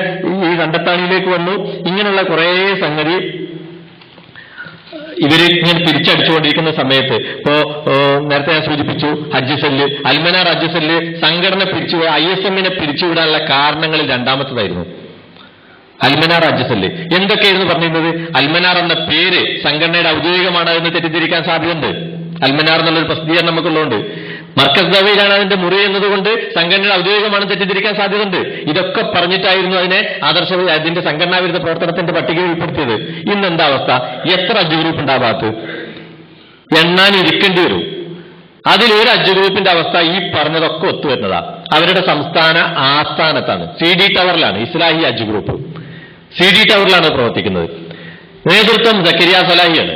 ഈ കണ്ടത്താണിയിലേക്ക് വന്നു. ഇങ്ങനെയുള്ള കുറേ സംഗതി ഇവര് ഇങ്ങനെ പിരിച്ചടിച്ചുകൊണ്ടിരിക്കുന്ന സമയത്ത് ഇപ്പോ നേരത്തെ ഞാൻ സൂചിപ്പിച്ചു, ഹജ്ജ് സെല്ല്, അൽമനാർ ഹജ്ജ് സെല്ല് സംഘടന ISMനെ പിരിച്ചുവിടാനുള്ള കാരണങ്ങളിൽ രണ്ടാമത്തതായിരുന്നു അൽമനാർ ഹജ്ജ് സെല്ല്. എന്തൊക്കെയായിരുന്നു പറഞ്ഞിരുന്നത്? അൽമനാർ എന്ന പേര് സംഘടനയുടെ ഔദ്യോഗികമാണ് എന്ന് തെറ്റിദ്ധരിക്കാൻ സാധ്യതയുണ്ട്. അൽമനാർ എന്നുള്ളൊരു പ്രസിദ്ധീകരണം നമുക്കുള്ളതുകൊണ്ട്. മർക്കസ് ദവയിലാണ് അതിന്റെ മുറി എന്നതുകൊണ്ട് സംഘടനയുടെ ഔദ്യോഗികമാണെന്ന് തെറ്റിദ്ധരിക്കാൻ സാധ്യതയുണ്ട്. ഇതൊക്കെ പറഞ്ഞിട്ടായിരുന്നു അതിനെ അതിന്റെ സംഘടനാ വിരുദ്ധ പ്രവർത്തനത്തിന്റെ പട്ടികയിൽ ഉൾപ്പെടുത്തിയത്. ഇന്നെന്താ അവസ്ഥ? എത്ര അജ്ജ് ഗ്രൂപ്പ് ഉണ്ടാവാത്ത എണ്ണാൻ ഇരിക്കേണ്ടി വരും. അതിലൊരു അജ്ജ് ഗ്രൂപ്പിന്റെ അവസ്ഥ ഈ പറഞ്ഞതൊക്കെ ഒത്തുവരുന്നതാ. അവരുടെ സംസ്ഥാന ആസ്ഥാനത്താണ്, CD ടവറിലാണ് ഇസ്ലാഹി അജ്ജ് ഗ്രൂപ്പ്. CD ടവറിലാണ് പ്രവർത്തിക്കുന്നത്. നേതൃത്വം സക്കരിയ സലാഹിയാണ്,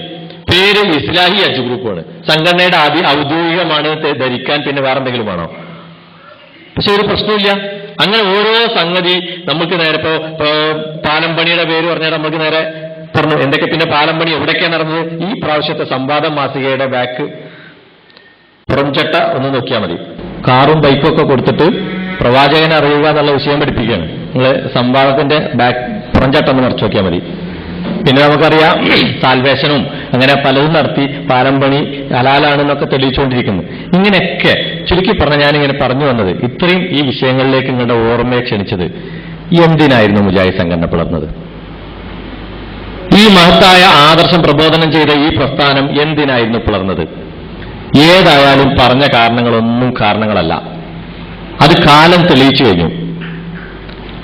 പേര് ഇസ്ലാഹി അജ്ജ് ഗ്രൂപ്പാണ്. സംഘടനയുടെ ഔദ്യോഗികമാണ് ധരിക്കാൻ പിന്നെ വേറെന്തെങ്കിലും വേണോ? പക്ഷെ ഒരു പ്രശ്നമില്ല. അങ്ങനെ ഓരോ സംഗതി നമുക്ക് നേരെ ഇപ്പോ പാലം പണിയുടെ പേര് പറഞ്ഞാൽ നമുക്ക് നേരെ പറഞ്ഞു എന്തൊക്കെ. പിന്നെ പാലം പണി എവിടെയൊക്കെയാണ് നടന്നത്? ഈ പ്രാവശ്യത്തെ സംവാദം മാസികയുടെ ബാക്ക് പുറംചട്ട ഒന്ന് നോക്കിയാൽ മതി. കാറും ബൈക്കും ഒക്കെ കൊടുത്തിട്ട് പ്രവാചകനെ അറിയുക എന്നുള്ള വിഷയം പഠിപ്പിക്കുകയാണ്. നിങ്ങൾ സംവാദത്തിന്റെ ബാക്ക് പുറംചട്ട ഒന്ന് മറിച്ച് നോക്കിയാൽ മതി. പിന്നെ നമുക്കറിയാം സാൽവേഷനും അങ്ങനെ പലതും നടത്തി പാലം പണി ഹലാലാണെന്നൊക്കെ തെളിയിച്ചുകൊണ്ടിരിക്കുന്നു. ഇങ്ങനെയൊക്കെ ചുരുക്കി പറഞ്ഞ ഞാനിങ്ങനെ പറഞ്ഞു വന്നത് ഇത്രയും ഈ വിഷയങ്ങളിലേക്ക് നിങ്ങളുടെ ഓർമ്മയെ ക്ഷണിച്ചത് എന്തിനായിരുന്നു മുജാഹിദ് സംഘടന പിളർന്നത്? ഈ മഹത്തായ ആദർശം പ്രബോധനം ചെയ്ത ഈ പ്രസ്ഥാനം എന്തിനായിരുന്നു പിളർന്നത്? ഏതായാലും പറഞ്ഞ കാരണങ്ങളൊന്നും കാരണങ്ങളല്ല. അത് കാലം തെളിയിച്ചു കഴിഞ്ഞു.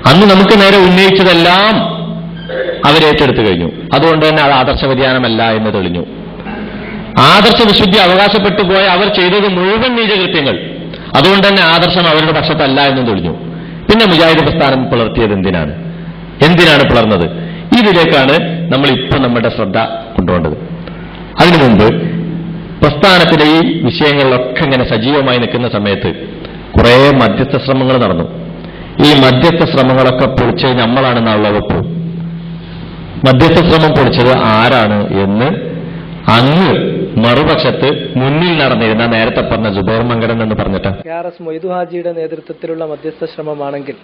അന്ന് നമുക്ക് നേരെ ഉന്നയിച്ചതെല്ലാം അവരേറ്റെടുത്തു കഴിഞ്ഞു. അതുകൊണ്ട് തന്നെ അത് ആദർശ വ്യതിയാനമല്ല എന്ന് തെളിഞ്ഞു. ആദർശ വിശുദ്ധി അവകാശപ്പെട്ടു പോയ അവർ ചെയ്തത് മുഴുവൻ നീചകൃത്യങ്ങൾ. അതുകൊണ്ട് തന്നെ ആദർശം അവരുടെ പക്ഷത്തല്ല എന്നും തെളിഞ്ഞു. പിന്നെ മുജാഹിദ് പ്രസ്ഥാനം പിളർത്തിയത് എന്തിനാണ് പിളർന്നത്? ഇതിലേക്കാണ് നമ്മൾ ഇപ്പോൾ നമ്മുടെ ശ്രദ്ധ കൊണ്ടുപോകേണ്ടത്. അതിനു മുമ്പ് പ്രസ്ഥാനത്തിലെ ഈ വിഷയങ്ങളിലൊക്കെ ഇങ്ങനെ സജീവമായി നിൽക്കുന്ന സമയത്ത് കുറെ മധ്യസ്ഥ ശ്രമങ്ങൾ നടന്നു. ഈ മധ്യസ്ഥ ശ്രമങ്ങളൊക്കെ പൊളിച്ചത് നമ്മളാണെന്നുള്ള വകുപ്പ്. മധ്യസ്ഥ ശ്രമം പൊളിച്ചത് ആരാണ് എന്ന് അങ്ങ് മറുപക്ഷത്ത് മുന്നിൽ നടന്നിരുന്ന നേരത്തെ പറഞ്ഞ ജുബൈർ മങ്കടൻ എന്ന് പറഞ്ഞിട്ട് KRS മൊയ്തു ഹാജിയുടെ നേതൃത്വത്തിലുള്ള മധ്യസ്ഥ ശ്രമമാണെങ്കിൽ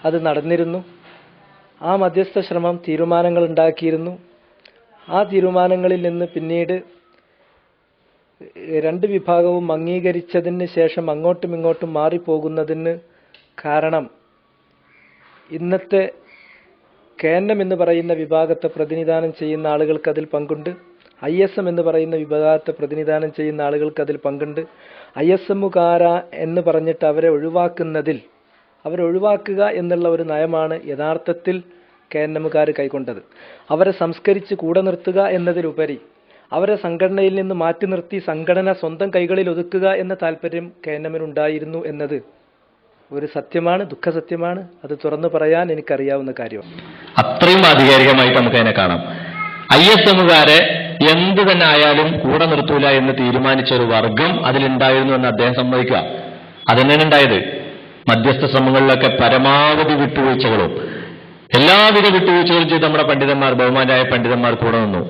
അത് നടന്നിരുന്നു. ആ മധ്യസ്ഥ ശ്രമം തീരുമാനങ്ങൾ ഉണ്ടാക്കിയിരുന്നു. ആ തീരുമാനങ്ങളിൽ നിന്ന് പിന്നീട് രണ്ട് വിഭാഗവും അംഗീകരിച്ചതിന് ശേഷം അങ്ങോട്ടും ഇങ്ങോട്ടും മാറിപ്പോകുന്നതിന് കാരണം ഇന്നത്തെ KNM എന്ന് പറയുന്ന വിഭാഗത്തെ പ്രതിനിധാനം ചെയ്യുന്ന ആളുകൾക്ക് അതിൽ പങ്കുണ്ട്. ISM എന്ന് പറയുന്ന വിഭാഗത്തെ പ്രതിനിധാനം ചെയ്യുന്ന ആളുകൾക്ക് അതിൽ പങ്കുണ്ട്. ISMകാര എന്ന് പറഞ്ഞിട്ട് അവരെ ഒഴിവാക്കുക എന്നുള്ള ഒരു നയമാണ് യഥാർത്ഥത്തിൽ KNMകാർ കൈക്കൊണ്ടത്. അവരെ സംസ്കരിച്ച് കൂടെ നിർത്തുക എന്നതിലുപരി അവരെ സംഘടനയിൽ നിന്ന് മാറ്റി നിർത്തി സംഘടന സ്വന്തം കൈകളിൽ ഒതുക്കുക എന്ന താല്പര്യം KNMനുണ്ടായിരുന്നു എന്നത് ഒരു സത്യമാണ്, ദുഃഖസത്യമാണ്. അത് തുറന്നു പറയാൻ എനിക്കറിയാവുന്ന കാര്യമാണ്. അത്രയും ആധികാരികമായിട്ട് നമുക്ക് അതിനെ കാണാം. ISMകാരെ എന്ത് തന്നെ ആയാലും കൂടെ നിർത്തൂല എന്ന് തീരുമാനിച്ച ഒരു വർഗം അതിലുണ്ടായിരുന്നു എന്ന് അദ്ദേഹം സമ്മതിക്കുക. അതുതന്നെയാണ് ഉണ്ടായത്. മധ്യസ്ഥ ശ്രമങ്ങളിലൊക്കെ പരമാവധി വിട്ടുവീഴ്ചകളും എല്ലാവിധ വിട്ടുവീഴ്ചകളും ചെയ്ത് നമ്മുടെ പണ്ഡിതന്മാർ, ബഹുമാനായ പണ്ഡിതന്മാർ കൂടെ നിന്നു.